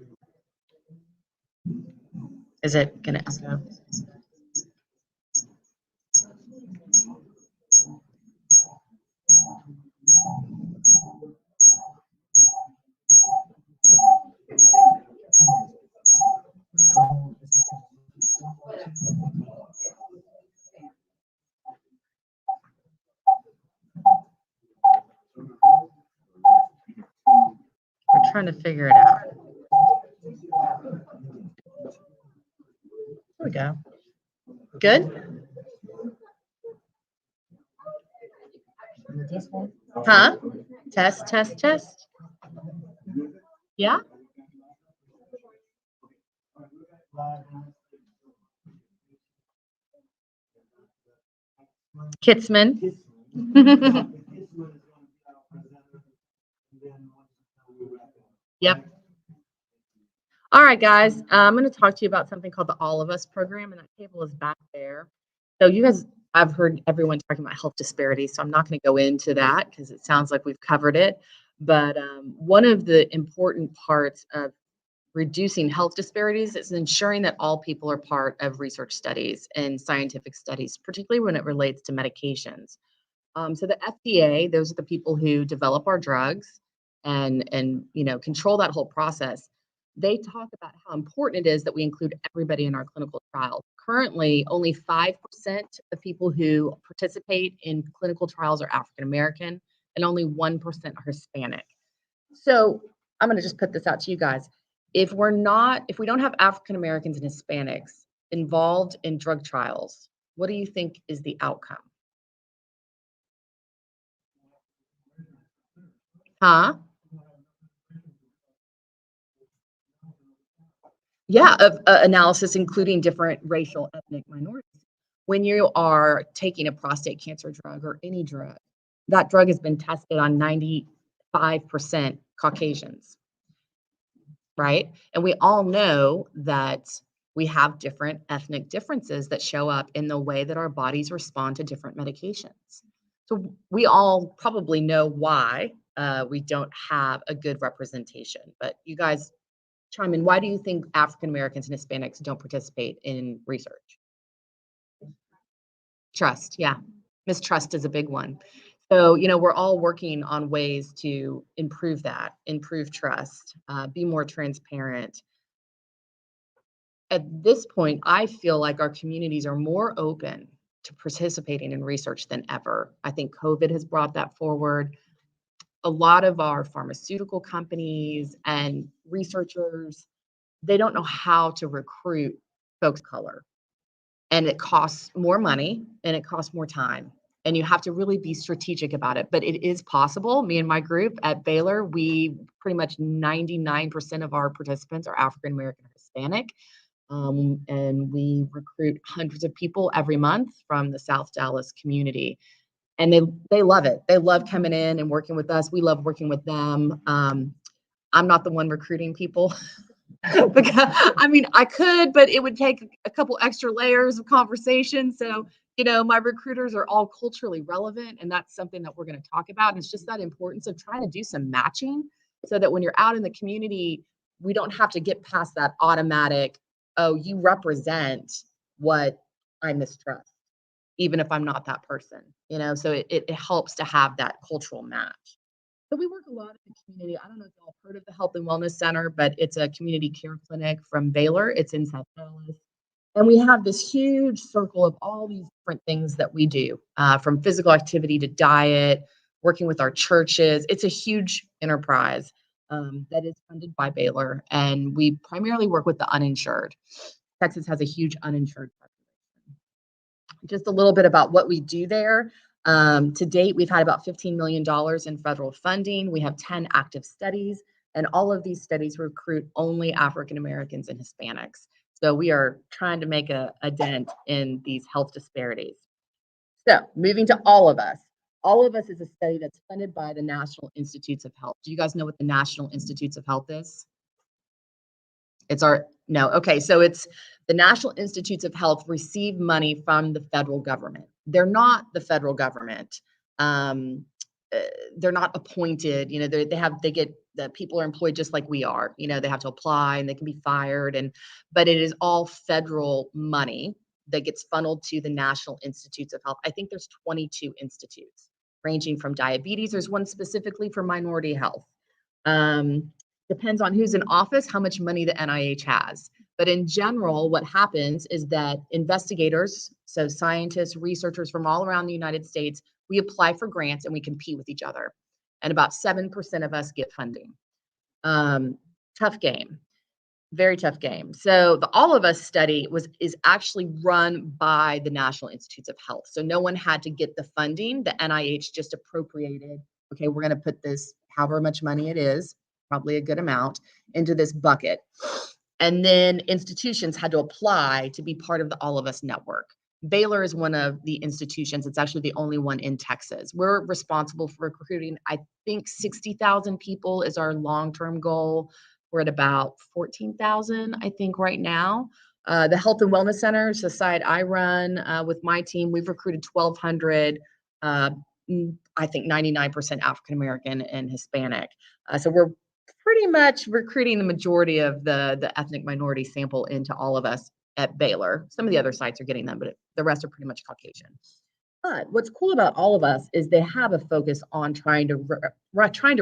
Is it gonna? No. We're trying to figure it out. There we go. Good? Huh? Test, test, test. Yeah? Kitzman. Yep. All right, guys. I'm going to talk to you about something called the All of Us program, and that table is back there. So you guys, I've heard everyone talking about health disparities, so I'm not going to go into that because it sounds like we've covered it. But one of the important parts of reducing health disparities is ensuring that all people are part of research studies and scientific studies, particularly when it relates to medications. So the FDA, those are the people who develop our drugs and control that whole process. They talk about how important it is that we include everybody in our clinical trials. Currently, only 5% of people who participate in clinical trials are African American, and only 1% are Hispanic. So I'm going to just put this out to you guys. If we don't have African Americans and Hispanics involved in drug trials, what do you think is the outcome? Huh? Yeah, of analysis including different racial, ethnic minorities. When you are taking a prostate cancer drug or any drug, that drug has been tested on 95% Caucasians, right? And we all know that we have different ethnic differences that show up in the way that our bodies respond to different medications. So we all probably know why we don't have a good representation, but you guys chime in. Why do you think African Americans and Hispanics don't participate in research? Trust, yeah. Mistrust is a big one. So, we're all working on ways to improve that, improve trust, be more transparent. At this point, I feel like our communities are more open to participating in research than ever. I think COVID has brought that forward. A lot of our pharmaceutical companies and researchers, they don't know how to recruit folks of color. And it costs more money and it costs more time. And you have to really be strategic about it. But it is possible. Me and my group at Baylor, we pretty much 99% of our participants are African American or Hispanic. And we recruit hundreds of people every month from the South Dallas community. And they love it. They love coming in and working with us. We love working with them. I'm not the one recruiting people. Because, I could, but it would take a couple extra layers of conversation. So, my recruiters are all culturally relevant, and that's something that we're going to talk about. And it's just that importance of trying to do some matching so that when you're out in the community, we don't have to get past that automatic, oh, you represent what I mistrust, even if I'm not that person, so it helps to have that cultural match. So we work a lot in the community. I don't know if y'all have heard of the Health and Wellness Center, but it's a community care clinic from Baylor. It's in South Dallas. And we have this huge circle of all these different things that we do, from physical activity to diet, working with our churches. It's a huge enterprise that is funded by Baylor. And we primarily work with the uninsured. Texas has a huge uninsured population. Just a little bit about what we do there. To date, we've had about $15 million in federal funding. We have 10 active studies, and all of these studies recruit only African Americans and Hispanics. So we are trying to make a dent in these health disparities. So moving to All of Us. All of Us is a study that's funded by the National Institutes of Health. Do you guys know what the National Institutes of Health is? No. Okay. So it's the National Institutes of Health receive money from the federal government. They're not the federal government. They're not appointed, the people are employed just like we are, they have to apply and they can be fired. But it is all federal money that gets funneled to the National Institutes of Health. I think there's 22 institutes ranging from diabetes. There's one specifically for minority health. Depends on who's in office, how much money the NIH has. But in general, what happens is that investigators, so scientists, researchers from all around the United States, we apply for grants and we compete with each other. And about 7% of us get funding. Tough game, very tough game. So the All of Us study is actually run by the National Institutes of Health. So no one had to get the funding. The NIH just appropriated, okay, we're going to put this, however much money it is, probably a good amount, into this bucket. And then institutions had to apply to be part of the All of Us network. Baylor is one of the institutions. It's actually the only one in Texas. We're responsible for recruiting, I think 60,000 people is our long-term goal. We're at about 14,000, I think, right now. The Health and Wellness Center, the side I run with my team, we've recruited 1,200, I think 99% African-American and Hispanic. So we're pretty much recruiting the majority of the ethnic minority sample into All of Us at Baylor. Some of the other sites are getting them, but the rest are pretty much Caucasian. But what's cool about All of Us is they have a focus on trying to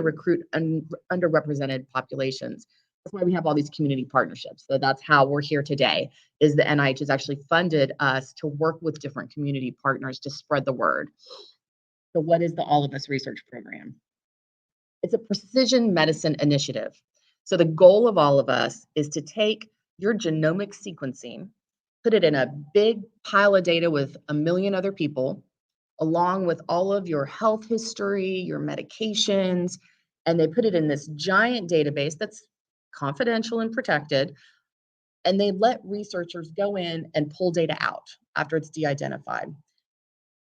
recruit underrepresented populations. That's why we have all these community partnerships. So that's how we're here today, is the NIH has actually funded us to work with different community partners to spread the word. So what is the All of Us research program? It's a precision medicine initiative. So the goal of All of Us is to take your genomic sequencing, put it in a big pile of data with 1 million other people, along with all of your health history, your medications, and they put it in this giant database that's confidential and protected. And they let researchers go in and pull data out after it's de-identified.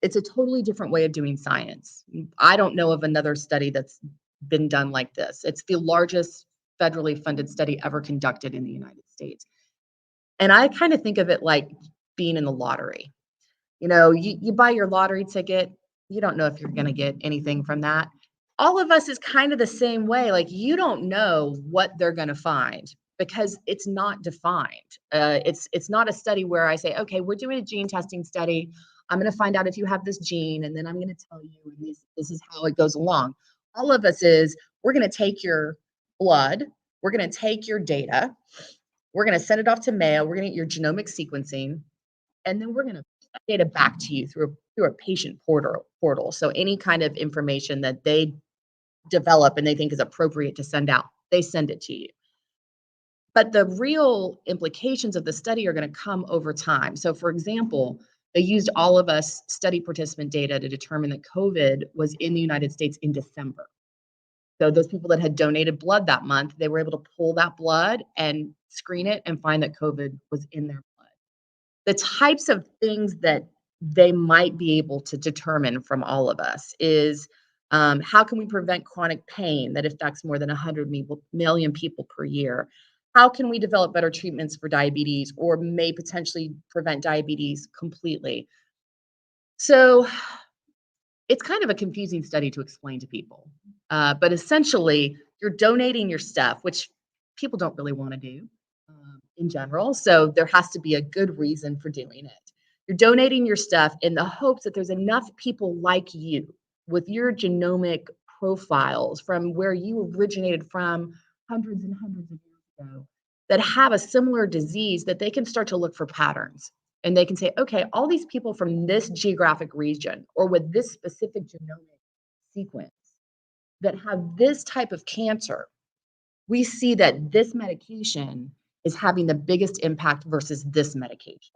It's a totally different way of doing science. I don't know of another study that's been done like this. It's the largest federally funded study ever conducted in the United States. And I kind of think of it like being in the lottery. You buy your lottery ticket, you don't know if you're going to get anything from that. All of Us is kind of the same way. Like, you don't know what they're going to find because it's not defined. It's not a study where I say, okay, we're doing a gene testing study. I'm going to find out if you have this gene, and then I'm going to tell you, and this is how it goes along. All of Us is, we're going to take your blood, we're going to take your data, we're going to send it off to Mayo, we're going to get your genomic sequencing, and then we're going to put that data back to you through a patient portal. So any kind of information that they develop and they think is appropriate to send out, they send it to you. But the real implications of the study are going to come over time. So for example, they used All of Us study participant data to determine that COVID was in the United States in December. So those people that had donated blood that month, they were able to pull that blood and screen it and find that COVID was in their blood. The types of things that they might be able to determine from All of Us is how can we prevent chronic pain that affects more than 100 million people per year? How can we develop better treatments for diabetes or may potentially prevent diabetes completely? So it's kind of a confusing study to explain to people. But essentially, you're donating your stuff, which people don't really want to do in general. So there has to be a good reason for doing it. You're donating your stuff in the hopes that there's enough people like you with your genomic profiles from where you originated from hundreds and hundreds of years ago that have a similar disease that they can start to look for patterns. And they can say, okay, all these people from this geographic region or with this specific genomic sequence that have this type of cancer, we see that this medication is having the biggest impact versus this medication.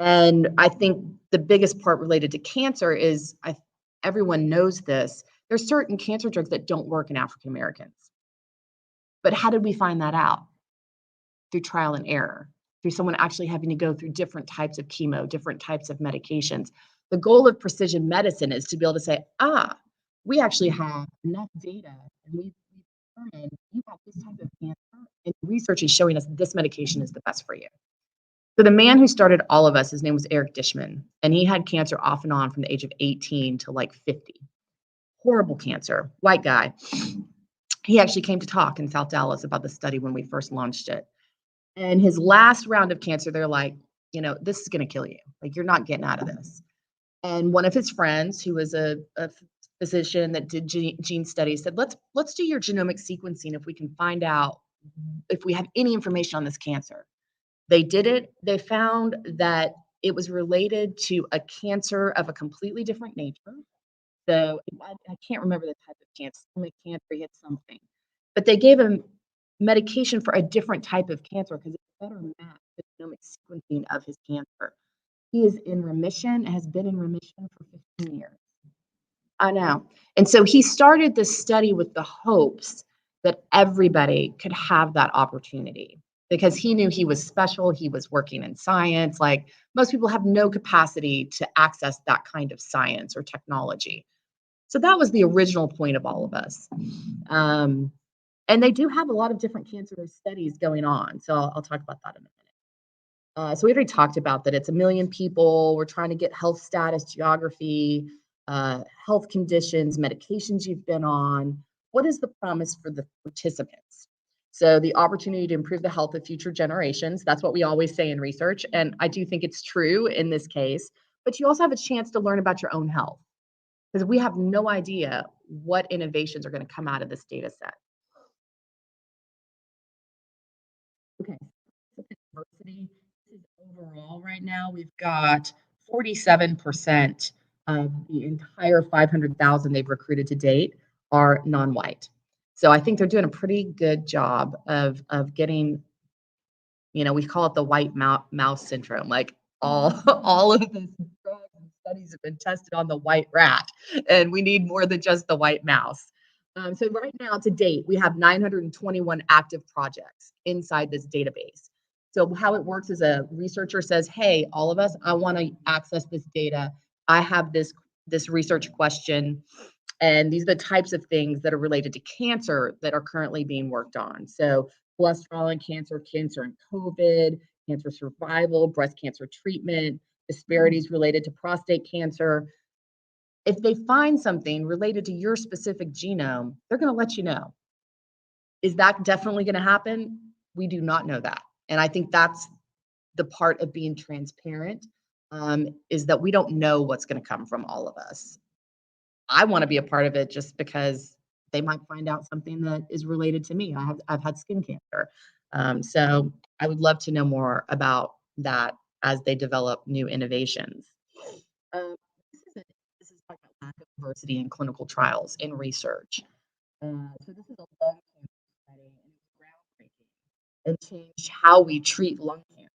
And I think the biggest part related to cancer is, everyone knows this, there's certain cancer drugs that don't work in African Americans. But how did we find that out? Through trial and error, through someone actually having to go through different types of chemo, different types of medications. The goal of precision medicine is to be able to say, we actually have enough data and we've determined you have this type of cancer, and research is showing us this medication is the best for you. So the man who started all of us, his name was Eric Dishman, and he had cancer off and on from the age of 18 to like 50. Horrible cancer, white guy. He actually came to talk in South Dallas about the study when we first launched it. And his last round of cancer, they're like, this is going to kill you. Like, you're not getting out of this. And one of his friends, who was a physician that did gene studies, said, let's do your genomic sequencing if we can find out if we have any information on this cancer. They did it. They found that it was related to a cancer of a completely different nature. So I can't remember the type of cancer, stomach cancer, he had something. But they gave him medication for a different type of cancer because it better match the genomic sequencing of his cancer. He is in remission and has been in remission for 15 years. I know. And so he started this study with the hopes that everybody could have that opportunity because he knew he was special. He was working in science. Like, most people have no capacity to access that kind of science or technology. So that was the original point of all of us. And they do have a lot of different cancer studies going on. So I'll talk about that in a minute. So we already talked about that. It's 1 million people. We're trying to get health status, geography, health conditions, medications you've been on. What is the promise for the participants? So the opportunity to improve the health of future generations. That's what we always say in research. And I do think it's true in this case. But you also have a chance to learn about your own health, because we have no idea what innovations are going to come out of this data set. Okay, so diversity is overall right now, we've got 47% of the entire 500,000 they've recruited to date are non-white. So I think they're doing a pretty good job of getting, we call it the white mouse syndrome. Like all of this drugs and studies have been tested on the white rat, and we need more than just the white mouse. So right now, to date, we have 921 active projects inside this database. So how it works is a researcher says, hey, all of us, I want to access this data. I have this research question, and these are the types of things that are related to cancer that are currently being worked on. So cholesterol and cancer, cancer and COVID, cancer survival, breast cancer treatment, disparities related to prostate cancer. If they find something related to your specific genome, they're going to let you know. Is that definitely going to happen? We do not know that. And I think that's the part of being transparent, is that we don't know what's going to come from all of us. I want to be a part of it just because they might find out something that is related to me. I've had skin cancer. So I would love to know more about that as they develop new innovations. This is talking about lack of diversity in clinical trials in research. So this is a lung cancer study, and it's groundbreaking and changed how we treat lung cancer.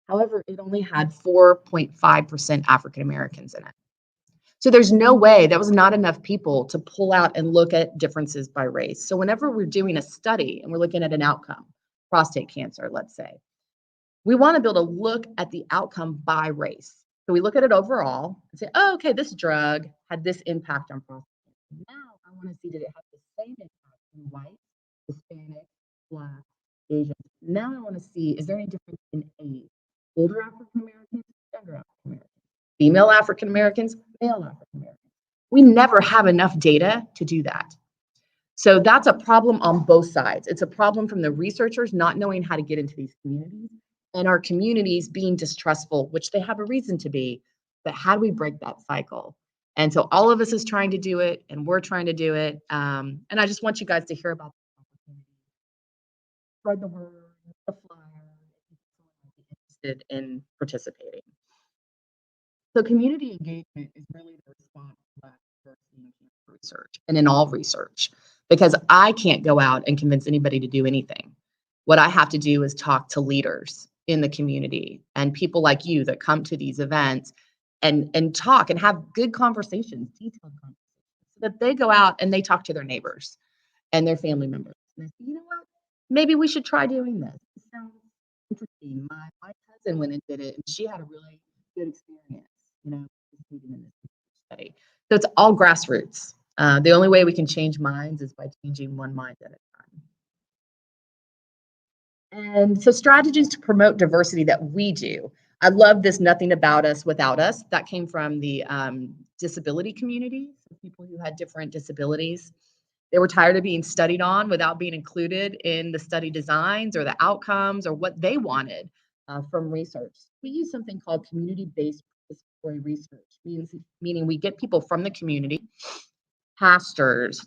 However, it only had 4.5% African Americans in it. So there's no way, that was not enough people to pull out and look at differences by race. So whenever we're doing a study and we're looking at an outcome, prostate cancer, let's say, we want to be able to look at the outcome by race. So we look at it overall and say, oh, okay, this drug had this impact on prostate cancer. Now I want to see, did it have the same impact in white, Hispanic, Black, Asian? Now I want to see, is there any difference in age? Older African Americans, younger African Americans, female African Americans, male African Americans. We never have enough data to do that. So that's a problem on both sides. It's a problem from the researchers not knowing how to get into these communities, and our communities being distrustful, which they have a reason to be. But how do we break that cycle? And so all of us is trying to do it, and we're trying to do it. And I just want you guys to hear about this opportunity. Spread the word, the flyer, if you might be interested in participating. So community engagement is really the response to Black diversity in cancer research and in all research, because I can't go out and convince anybody to do anything. What I have to do is talk to leaders in the community and people like you that come to these events and talk and have good conversations, detailed conversations, so that they go out and they talk to their neighbors and their family members. And they say, you know what, maybe we should try doing this. It sounds interesting. My cousin went and did it, and she had a really good experience. participating in this study. So it's all grassroots. The only way we can change minds is by changing one mind at a time. And so strategies to promote diversity that we do. I love this nothing about us without us. That came from the disability community, so people who had different disabilities. They were tired of being studied on without being included in the study designs or the outcomes or what they wanted from research. We use something called community-based participatory research, meaning we get people from the community, pastors,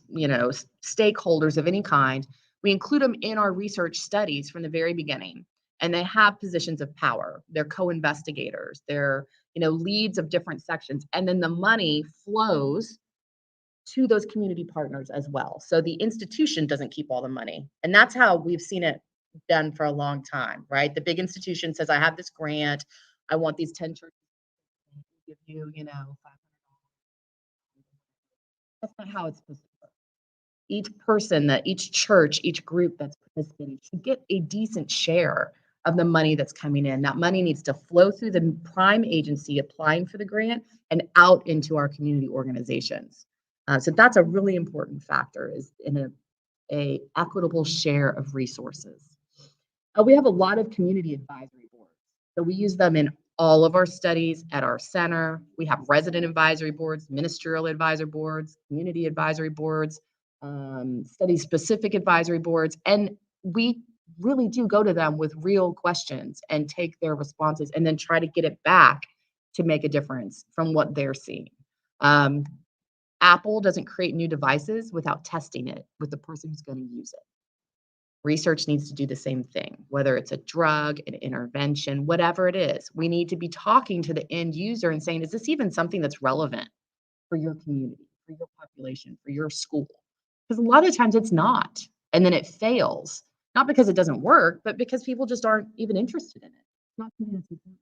stakeholders of any kind. We include them in our research studies from the very beginning, and they have positions of power. They're co-investigators. They're leads of different sections, and then the money flows to those community partners as well. So the institution doesn't keep all the money. And that's how we've seen it done for a long time, right? The big institution says, I have this grant. I want these 10 churches to give you, $500. That's not how it's supposed to work. Each person, each church, each group that's participating should get a decent share of the money that's coming in. That money needs to flow through the prime agency applying for the grant and out into our community organizations. So that's a really important factor, is in a equitable share of resources. We have a lot of community advisory boards. So we use them in all of our studies at our center. We have resident advisory boards, ministerial advisory boards, community advisory boards, study-specific advisory boards, and we really do go to them with real questions and take their responses and then try to get it back to make a difference from what they're seeing. Apple doesn't create new devices without testing it with the person who's going to use it. Research needs to do the same thing, whether it's a drug, an intervention, whatever it is. We need to be talking to the end user and saying, is this even something that's relevant for your community, for your population, for your school? Because a lot of times it's not. And then it fails, not because it doesn't work, but because people just aren't even interested in it. It's not something that's important.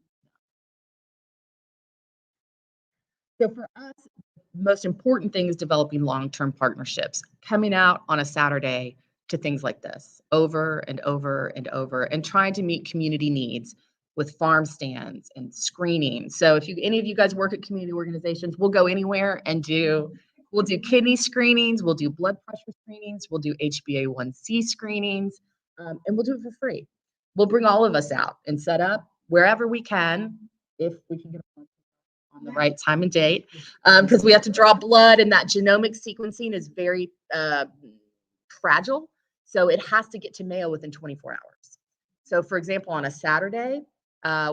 So for us, the most important thing is developing long-term partnerships, coming out on a Saturday to things like this over and over and over, and trying to meet community needs with farm stands and screening. So if any of you guys work at community organizations, we'll go anywhere and we'll do kidney screenings, we'll do blood pressure screenings, we'll do HbA1c screenings, and we'll do it for free. We'll bring all of us out and set up wherever we can, if we can get on the right time and date, because we have to draw blood, and that genomic sequencing is very fragile. So it has to get to Mayo within 24 hours. So for example, on a Saturday,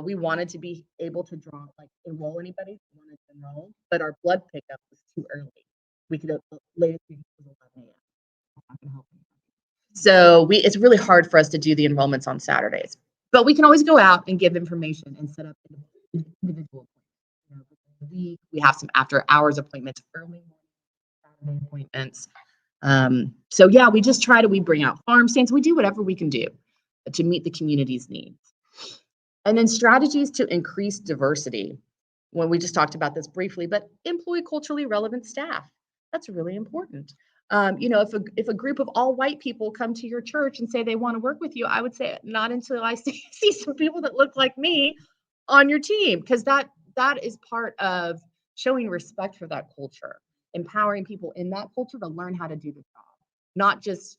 we wanted to be able to enroll anybody who wanted to enroll, but our blood pickup was too early. We could have latest was 11 a.m. Not gonna help anybody. So it's really hard for us to do the enrollments on Saturdays, but we can always go out and give information and set up individual appointments. We have some after hours appointments, early morning Saturday appointments. So yeah, we bring out farm stands. We do whatever we can do to meet the community's needs. And then strategies to increase diversity. When we just talked about this briefly, but employ culturally relevant staff. That's really important. If a group of all white people come to your church and say they want to work with you, I would say not until I see some people that look like me on your team, because that is part of showing respect for that culture, empowering people in that culture to learn how to do the job, not just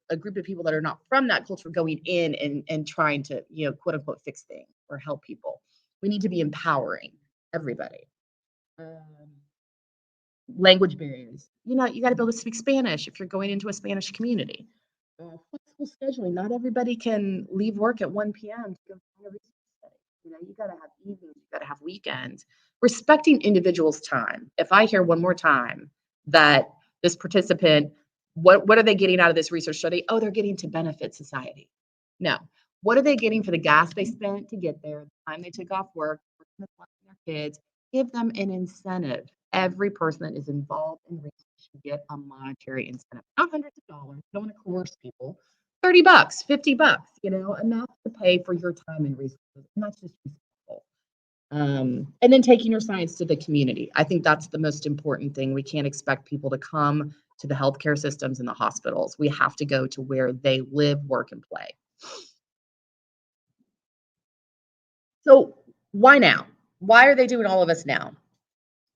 a group of people that are not from that culture going in and trying to, quote unquote, fix things or help people. We need to be empowering everybody. Language barriers. You got to be able to speak Spanish if you're going into a Spanish community. Flexible scheduling. Not everybody can leave work at 1 p.m. to go find a research study. You got to have evenings, you got to have weekends. Respecting individuals' time. If I hear one more time that this participant, what are they getting out of this research study? Oh, they're getting to benefit society. No. What are they getting for the gas they spent to get there, the time they took off work, their kids? Give them an incentive. Every person that is involved in research should get a monetary incentive, not hundreds of dollars. Don't want to coerce people. $30, $50, enough to pay for your time and resources. And that's just respectful. And then taking your science to the community. I think that's the most important thing. We can't expect people to come to the healthcare systems and the hospitals. We have to go to where they live, work, and play. So why now? Why are they doing all of us now?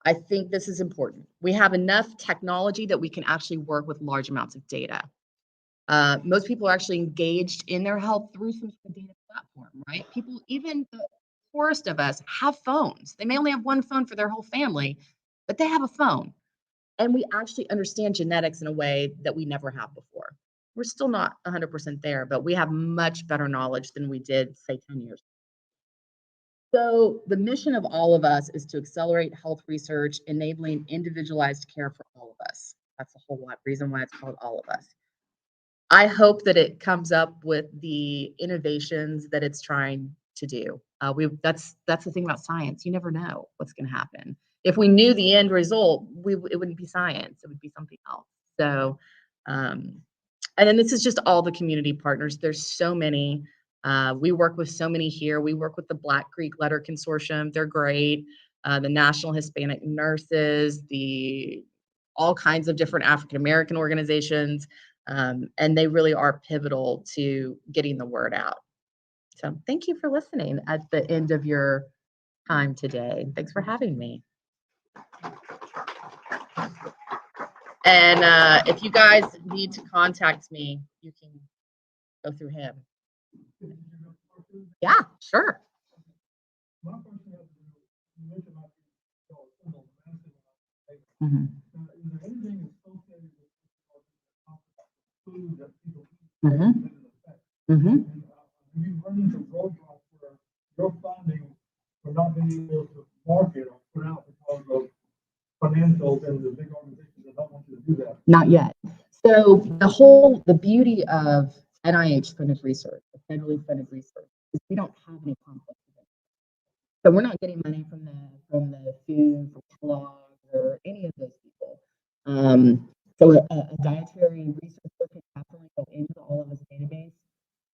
I think this is important. We have enough technology that we can actually work with large amounts of data. Most people are actually engaged in their health through some sort of data platform, right? People, even the poorest of us, have phones. They may only have one phone for their whole family, but they have a phone. And we actually understand genetics in a way that we never have before. We're still not 100% there, but we have much better knowledge than we did, say, 10 years ago. So the mission of all of us is to accelerate health research, enabling individualized care for all of us. That's the whole reason why it's called All of Us. I hope that it comes up with the innovations that it's trying to do. That's the thing about science. You never know what's going to happen. If we knew the end result, it wouldn't be science. It would be something else. So, and then this is just all the community partners. There's so many. We work with so many here. We work with the Black Creek Letter Consortium. They're great. The National Hispanic Nurses, all kinds of different African American organizations. And they really are pivotal to getting the word out. So thank you for listening at the end of your time today. Thanks for having me. And if you guys need to contact me, you can go through him. Yeah, sure. Mm-hmm. Mm-hmm. Mm-hmm. You run into roadblocks where your funding for not being able to market or put out because of financials and the big organizations that don't want you to do that? Not yet. So the beauty of NIH funded research, the federally funded research, is we don't have any conflict of interest. So we're not getting money from the food, from Kellogg, or any of those people. So a dietary researcher can definitely go into the All of Us database,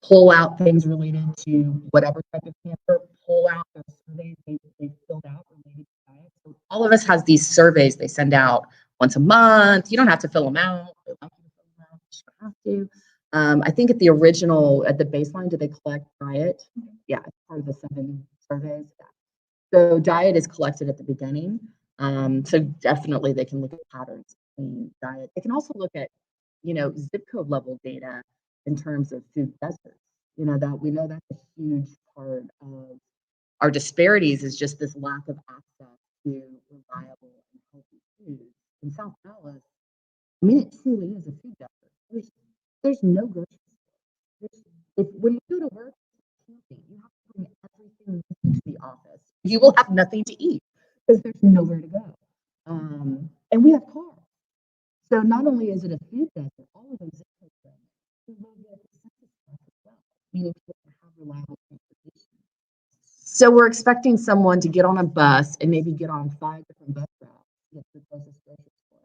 pull out things related to whatever type of cancer, pull out the surveys they filled out related to diet. So All of Us has these surveys they send out once a month. You don't have to fill them out. They like you to fill them out. You don't have to. I think at the baseline, did they collect diet? Yeah, it's part of the 7 surveys. Yeah. So diet is collected at the beginning. So definitely they can look at patterns in diet. They can also look at, zip code level data in terms of food deserts. That we know that's a huge part of our disparities, is just this lack of access to reliable and healthy food. In South Dallas, it truly is a food desert. There's no grocery store. When you go to work, you have to bring everything into the office. You will have nothing to eat because there's nowhere to go. And we have cars. So not only is it a food desert, all of those zip codes we will get the census tracts as well, meaning people can have reliable transportation. So we're expecting someone to get on a bus and maybe get on 5 different bus routes to get to the closest grocery store,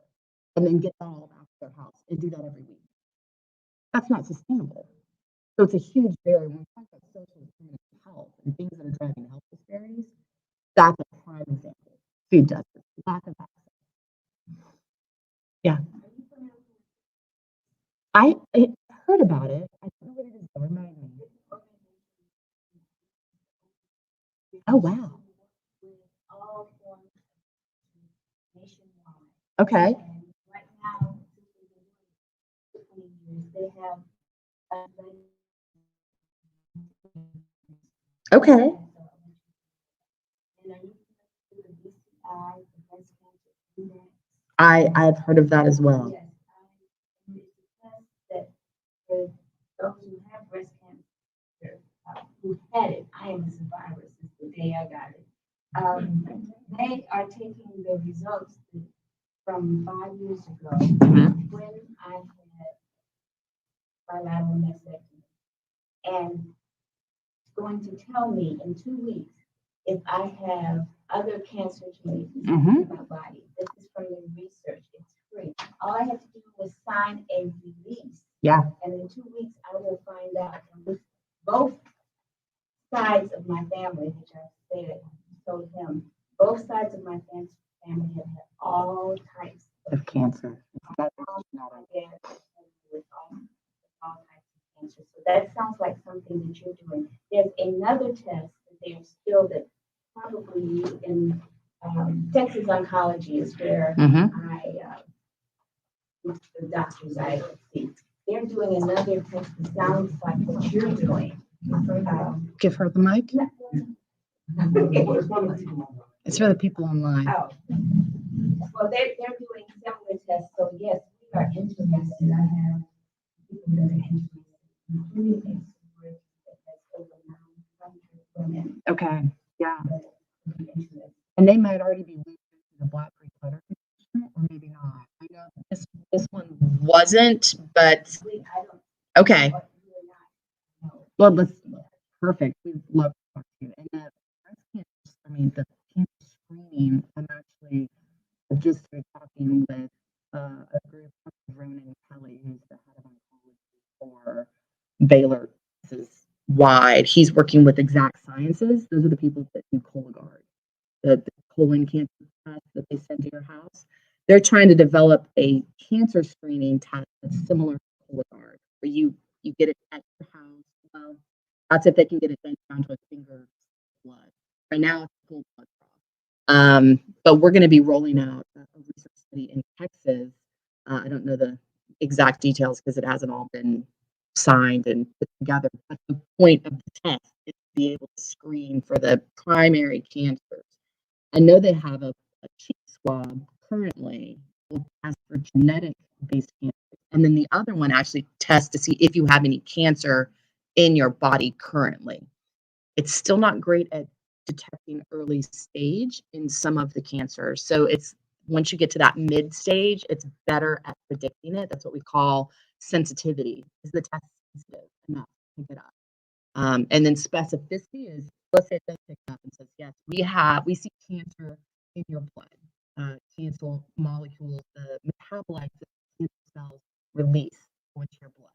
and then get that all back to their house and do that every week. That's not sustainable. So it's a huge barrier. When we talk about social determinants of health and things that are driving health disparities, that's a prime example. Food deserts, lack of access. Yeah. I heard about it. I don't know what it is. Remind me. Oh, wow. Okay. Right now, they have okay. I've heard of that as well. That for those who have breast cancer, who had it, I am a survivor since the day I got it. They are taking the results from 5 years ago when I had bilateral mastectomy, and going to tell me in 2 weeks if I have other cancer genes in my body. This is from the research. It's free. All I have to do was sign a release. Yeah. And in 2 weeks, I will find out with both sides of my family, which I said, told him, both sides of my family have had all types of cancer. With all types of cancer. So that sounds like something that you're doing. There's another test that there's still that probably you and Texas Oncology is where the doctors I see. They're doing another test that sounds like what you're doing. Give her the mic. It's for the people online. Oh. Well, they're doing similar tests, so yes, we are interested. I have people that are interested, including experts that has over 900 women. Okay. Yeah. And they might already be linked to the black clutter condition, or maybe not. I know this one wasn't, but okay. Well, let's perfect. We'd love to talk to you. And breast cancer, I mean, the cancer screening, I'm actually just started talking with a group of Ronan Kelly, who's the head of oncology for Baylor. This is wide. He's working with Exact Sciences. Those are the people that do Cologuard, the colon cancer test that they send to your house. They're trying to develop a cancer screening test that's similar to Cologuard, where you get it at your house. Well, that's if they can get it down to a finger blood. Right now, it's full blood draw. But we're going to be rolling out a research study in Texas. I don't know the exact details because it hasn't all been signed and put together. But the point of the test is to be able to screen for the primary cancers. I know they have a cheek swab currently will test for genetic-based cancers. And then the other one actually tests to see if you have any cancer in your body currently. It's still not great at detecting early stage in some of the cancers. So it's once you get to that mid stage, it's better at predicting it. That's what we call sensitivity. Is the test sensitive enough to pick it up? And then specificity is, let's say it does pick up and says, yes, we see cancer in your blood. Cancer molecules, the metabolites that cancer cells release into your blood.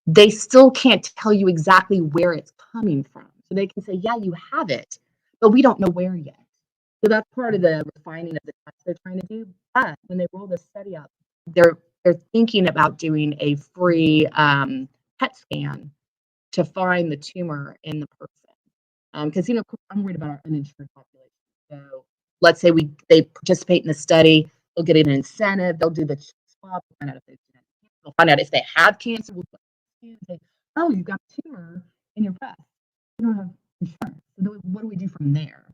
They still can't tell you exactly where it's coming from. So they can say, yeah, you have it, but we don't know where yet. So that's part of the refining of the test they're trying to do. But when they roll this study up, they're thinking about doing a free PET scan to find the tumor in the person. Because I'm worried about our uninsured population. So let's say they participate in the study, they'll get an incentive, they'll do the swab, find out if they'll find out if they have cancer. We'll say, oh, you've got a tumor in your breast. You don't have insurance. So what do we do from there?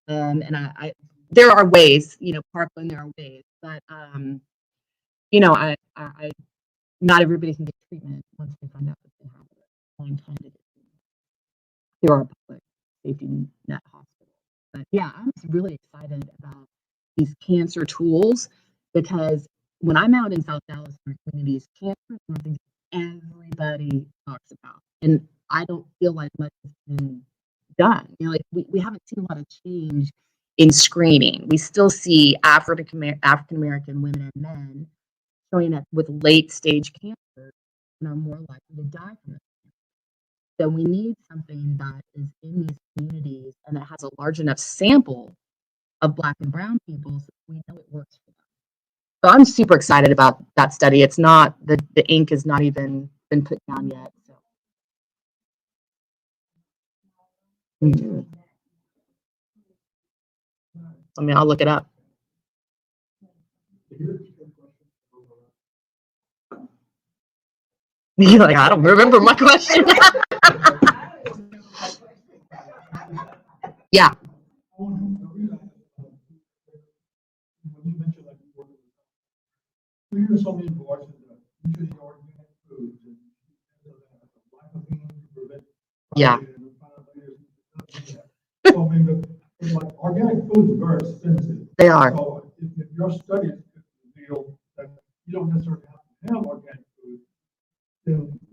And I there are ways, Parkland, there are ways, but I not everybody can get treatment once they find out that they have it. Long time to get treatment. There are public safety net hospitals. But yeah, I'm really excited about these cancer tools because when I'm out in South Dallas in our communities, cancer is something everybody talks about. And I don't feel like much has been done. We haven't seen a lot of change in screening. We still see African American women and men showing up with late stage cancer and are more likely to die from it. So we need something that is in these communities and that has a large enough sample of Black and brown people so we know it works for them. So I'm super excited about that study. It's not, the ink has not even been put down yet. So. Mm-hmm. I mean, I'll look it up. You're like, I don't remember my question. Yeah. We hear so many voices that usually organic foods and yeah. So, I mean, like organic foods are very expensive. They are. So if your studies reveal that you don't necessarily have to have organic food,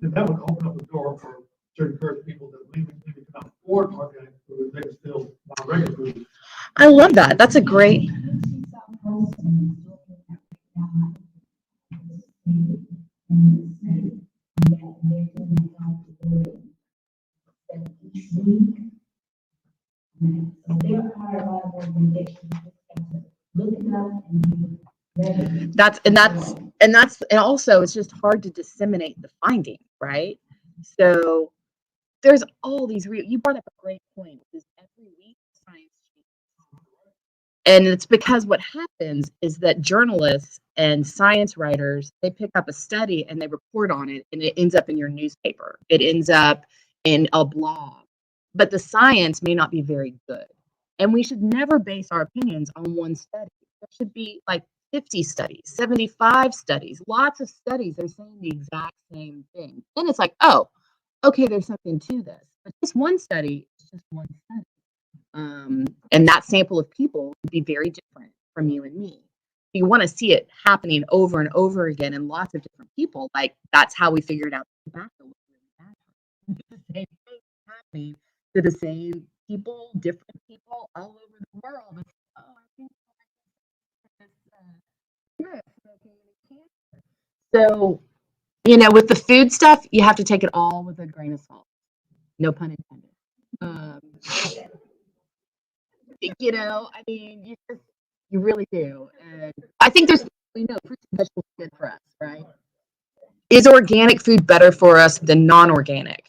then that would open up the door for to encourage people that maybe cannot afford organic food, they can still buy regular food. I love that. That's a great. And also it's just hard to disseminate the finding, right? So there's all these you brought up a great point, is every week science changes. And it's because what happens is that journalists and science writers, they pick up a study and they report on it, and it ends up in your newspaper. It ends up in a blog. But the science may not be very good. And we should never base our opinions on one study. There should be like 50 studies, 75 studies, lots of studies that are saying the exact same thing. Then it's like, oh, okay, there's something to this. But this one study is just one study. And that sample of people would be very different from you and me. You want to see it happening over and over again in lots of different people. Like that's how we figured out tobacco was really bad. The same thing happening to the same people, different people all over the world. It's, oh, I think this, cancer. So, you know, with the food stuff, you have to take it all with a grain of salt. No pun intended. You know, I mean, you really do. And I think we know fruits and vegetables are good for us, right? Is organic food better for us than non-organic?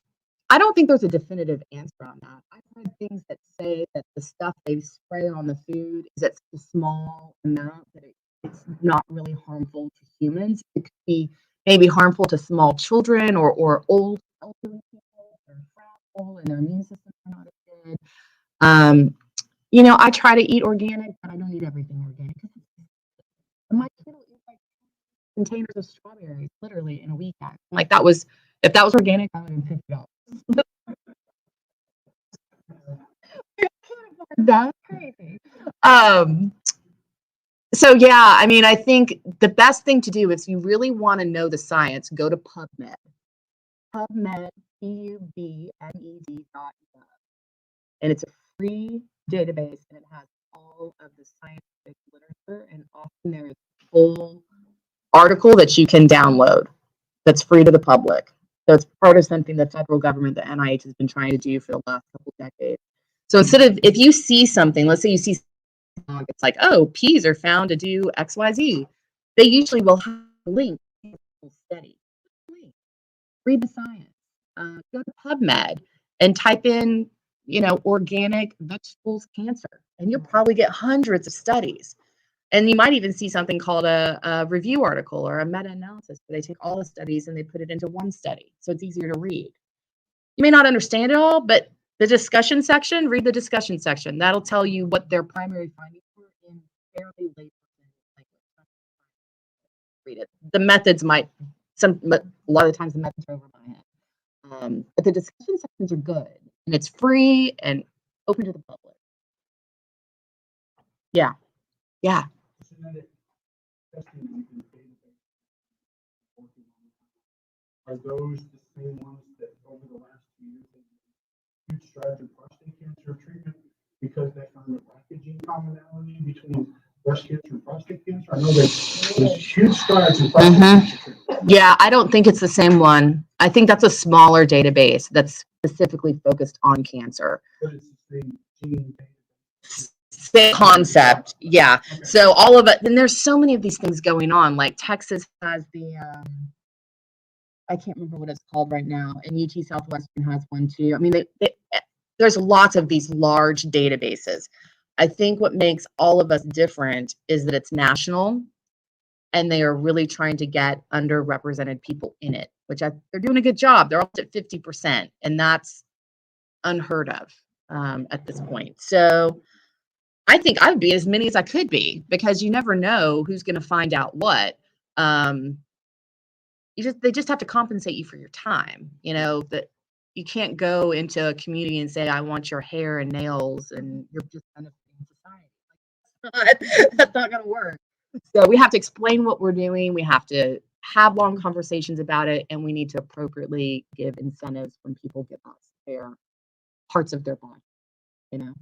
I don't think there's a definitive answer on that. I've heard things that say that the stuff they spray on the food is at such a small amount that it's not really harmful to humans. It could be maybe harmful to small children or old elderly people that are fragile and their immune systems are not as good. You know, I try to eat organic, but I don't eat everything organic. My kid will eat like containers of strawberries literally in a week. Like if that was organic, I would have been $50. That's crazy. So yeah, I mean, I think the best thing to do if you really want to know the science, go to PubMed. PubMed, PUBMED.gov. And it's a free database, and it has all of the scientific literature, and often there's a full article that you can download that's free to the public. So it's part of something the federal government, the NIH, has been trying to do for the last couple of decades. So instead of, if you see something, let's say you see something, it's like, oh, peas are found to do XYZ. They usually will have a link to a study. Read the science. Go to PubMed and type in, you know, organic vegetables cancer, and you'll probably get hundreds of studies. And you might even see something called a review article or a meta-analysis, where they take all the studies and they put it into one study, so it's easier to read. You may not understand it all, but the discussion section, read the discussion section. That'll tell you what their primary findings were in fairly late language. Read it. The methods might, a lot of the times the methods are over my head. But the discussion sections are good. And it's free and open to the public. Yeah. Yeah. Are those the same ones that over the last 2 years have huge strides in prostate cancer treatment because they found the BRCA gene commonality between breast cancer and prostate cancer? I know there's huge strides in prostate cancer treatment. Yeah, I don't think it's the same one. I think that's a smaller database that's specifically focused on cancer. But it's the same gene. Same concept, yeah. Okay. So all of it, and there's so many of these things going on. Like Texas has the, I can't remember what it's called right now, and UT Southwestern has one too. I mean, there's lots of these large databases. I think what makes all of us different is that it's national, and they are really trying to get underrepresented people in it, which they're doing a good job. They're up at 50%, and that's unheard of at this point. So I think I would be as many as I could be, because you never know who's going to find out what. They just have to compensate you for your time. You know, that you can't go into a community and say, I want your hair and nails, and you're just benefiting society. That's not going to work. So we have to explain what we're doing. We have to have long conversations about it, and we need to appropriately give incentives when people give us their parts of their body, you know.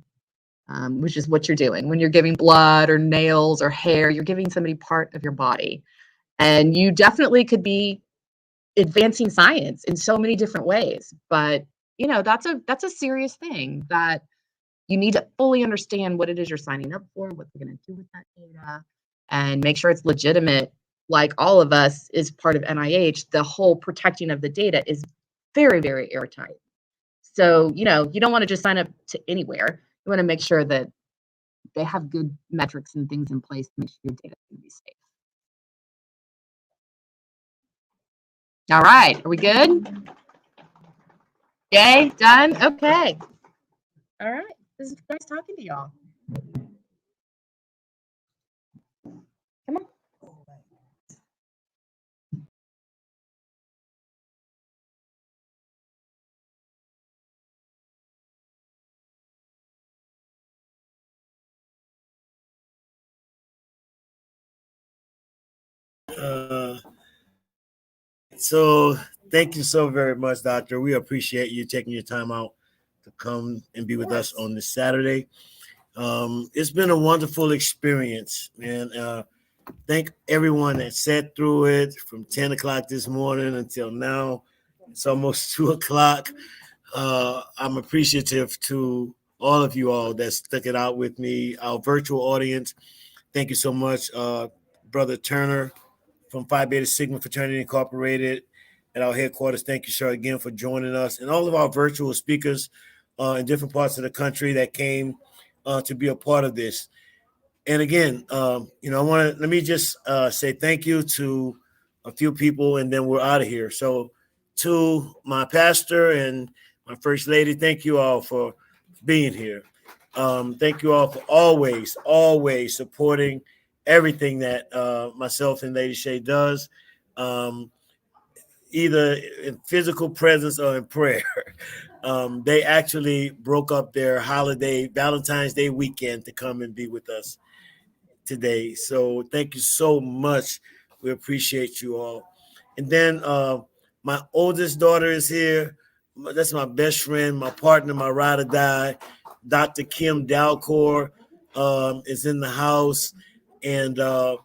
Which is what you're doing. When you're giving blood or nails or hair, you're giving somebody part of your body. And you definitely could be advancing science in so many different ways. But, you know, that's a serious thing that you need to fully understand what it is you're signing up for, what they're going to do with that data, and make sure it's legitimate. Like all of us is part of NIH, the whole protecting of the data is very, very airtight. So, you know, you don't want to just sign up to anywhere. You want to make sure that they have good metrics and things in place to make sure your data can be safe. All right, are we good? Yay, done? Okay. All right, this is nice talking to y'all. Come on. So thank you so very much, Doctor. We appreciate you taking your time out to come and be with us on this Saturday. It's been a wonderful experience, man. Thank everyone that sat through it from 10 o'clock this morning until now. It's almost 2 o'clock. I'm appreciative to all of you all that stuck it out with me. Our virtual audience, thank you so much, Brother Turner from Phi Beta Sigma Fraternity Incorporated at our headquarters. Thank you, sir, again for joining us, and all of our virtual speakers in different parts of the country that came to be a part of this. And again, let me just say thank you to a few people, and then we're out of here. So to my pastor and my first lady, thank you all for being here. Thank you all for always supporting everything that myself and Lady Shay does, either in physical presence or in prayer. They actually broke up their holiday, Valentine's Day weekend, to come and be with us today. So thank you so much. We appreciate you all. And then my oldest daughter is here. That's my best friend, my partner, my ride or die. Dr. Kim Dalcor is in the house. And to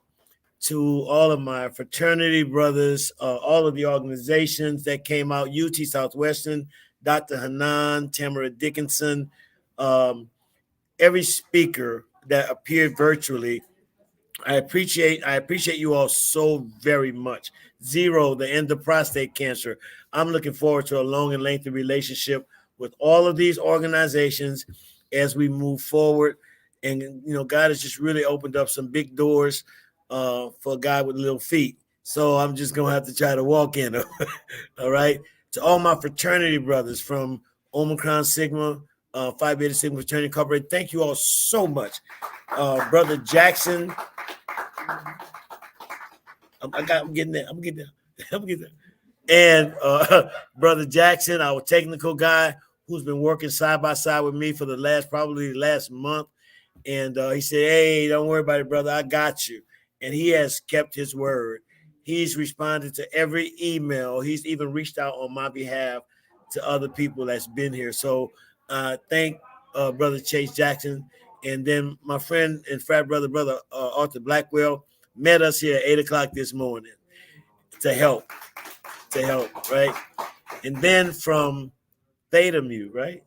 all of my fraternity brothers, all of the organizations that came out, UT Southwestern, Dr. Hanan, Tamara Dickinson, every speaker that appeared virtually. I appreciate you all so very much. Zero, the end of prostate cancer. I'm looking forward to a long and lengthy relationship with all of these organizations as we move forward. And, God has just really opened up some big doors for a guy with little feet. So I'm just going to have to try to walk in them. All right. To all my fraternity brothers from Omicron Sigma, Phi Beta Sigma Fraternity Incorporated, thank you all so much. Brother Jackson, I'm getting there. And Brother Jackson, our technical guy, who's been working side by side with me for the last month. And he said, hey, don't worry about it, brother. I got you. And he has kept his word. He's responded to every email. He's even reached out on my behalf to other people that's been here. So thank Brother Chase Jackson. And then my friend and frat brother Arthur Blackwell met us here at 8 o'clock this morning to help, right? And then from Theta Mu, right?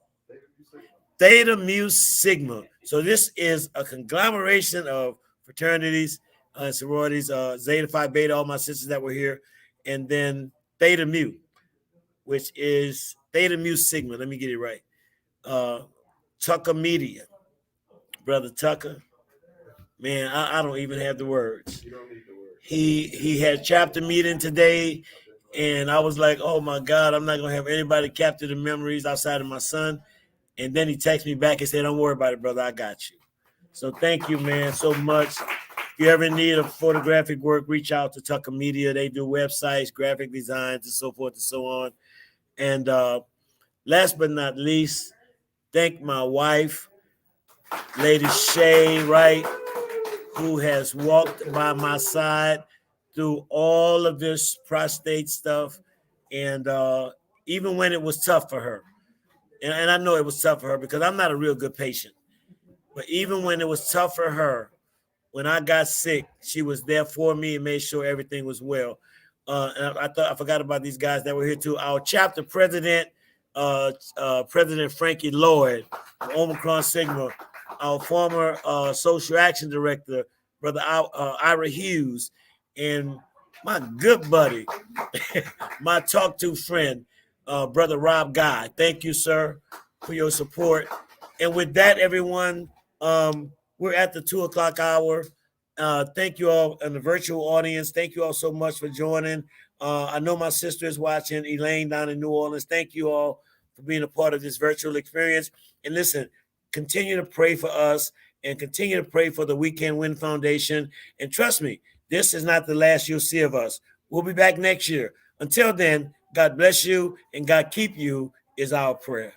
Theta Mu Sigma. So this is a conglomeration of fraternities and sororities, Zeta Phi Beta, all my sisters that were here, and then Theta Mu, which is Theta Mu Sigma. Let me get it right. Tucker Media. Brother Tucker, man, I don't even have the words. He had chapter meeting today, and I was like, oh my God, I'm not gonna have anybody capture the memories outside of my son. And then he texted me back and said, don't worry about it, brother, I got you. So thank you, man, so much. If you ever need a photographic work, reach out to Tucker Media. They do websites, graphic designs, and so forth and so on. And last but not least, thank my wife, Lady Shay, right, who has walked by my side through all of this prostate stuff. And even when it was tough for her, and I know it was tough for her because I'm not a real good patient, but even when it was tough for her, when I got sick, she was there for me and made sure everything was well. And I forgot about these guys that were here too. Our chapter president, President Frankie Lloyd, Omicron Sigma, our former social action director, Brother Ira Hughes, and my good buddy, my talk-to friend, Brother Rob Guy. Thank you, sir, for your support. And with that, everyone, we're at the 2:00 hour. Thank you all in the virtual audience. Thank you all so much for joining. I know my sister is watching, Elaine down in New Orleans. Thank you all for being a part of this virtual experience. And listen, continue to pray for us and continue to pray for the We Can Win Foundation. And trust me, this is not the last you'll see of us. We'll be back next year. Until then, God bless you and God keep you is our prayer.